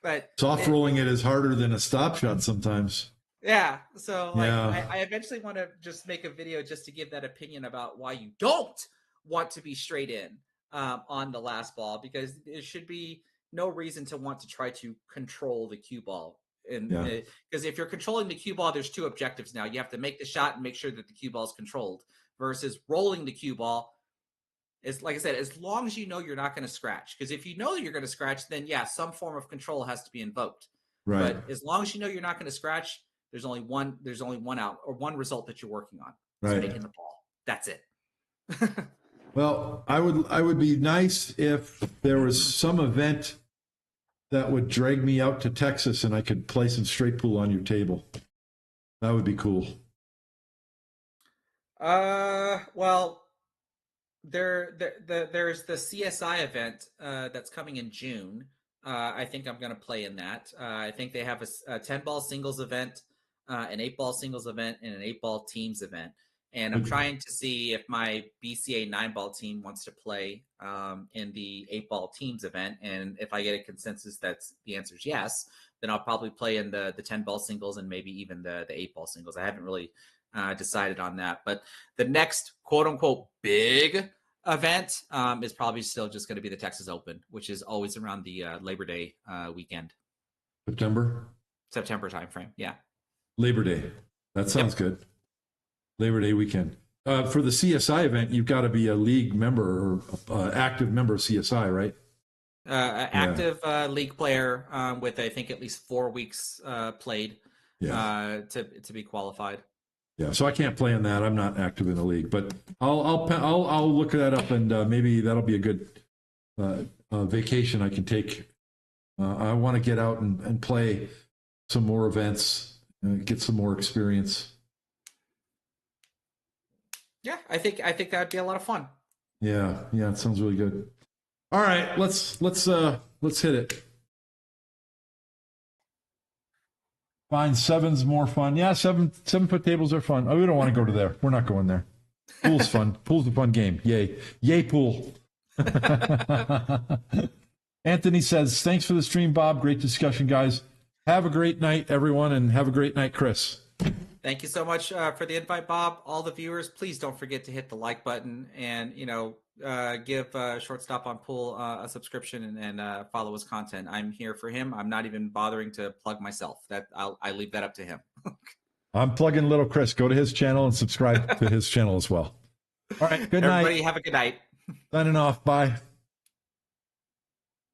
But soft rolling it is harder than a stop shot sometimes. Yeah. So I eventually want to just make a video just to give that opinion about why you don't want to be straight in on the last ball, because there should be no reason to want to try to control the cue ball. Because if you're controlling the cue ball, there's two objectives now. You have to make the shot and make sure that the cue ball is controlled, versus rolling the cue ball. Is, like I said, as long as you know you're not going to scratch. Because if you know that you're going to scratch, then some form of control has to be invoked. Right. But as long as you know you're not going to scratch, there's only one out, or one result that you're working on. Right. Making the ball. That's it. Well, I would be nice if there was some event that would drag me out to Texas and I could play some straight pool on your table. That would be cool. Well, there's the CSI event that's coming in June. I think I'm going to play in that. I think they have a 10-ball singles event, an 8-ball singles event, and an 8-ball teams event. And I'm trying to see if my BCA 9-ball team wants to play in the 8-ball teams event. And if I get a consensus that's the answer is yes, then I'll probably play in the 10-ball singles and maybe even the 8-ball singles. I haven't really decided on that. But the next quote-unquote big event is probably still just going to be the Texas Open, which is always around the Labor Day weekend. September timeframe, yeah. Labor Day. That sounds good. Labor Day weekend. For the CSI event, you've got to be a league member or active member of CSI, right? Active league player with, I think, at least 4 weeks played to be qualified. Yeah, so I can't play in that. I'm not active in the league, but I'll look that up, and maybe that'll be a good vacation I can take. I want to get out and play some more events, get some more experience. Yeah, I think that'd be a lot of fun. Yeah, it sounds really good. All right, let's hit it. Fine, seven's more fun. Yeah, 7-foot tables are fun. Oh, we don't want to go to there. We're not going there. Pool's fun. Pool's a fun game. Yay, pool. Anthony says, thanks for the stream, Bob. Great discussion, guys. Have a great night, everyone, and have a great night, Chris. Thank you so much for the invite, Bob. All the viewers, please don't forget to hit the like button and, give Shortstop on Pool a subscription and follow his content. I'm here for him. I'm not even bothering to plug myself. I leave that up to him. I'm plugging Little Chris. Go to his channel and subscribe to his channel as well. All right. Good night. Everybody have a good night. Signing off. Bye.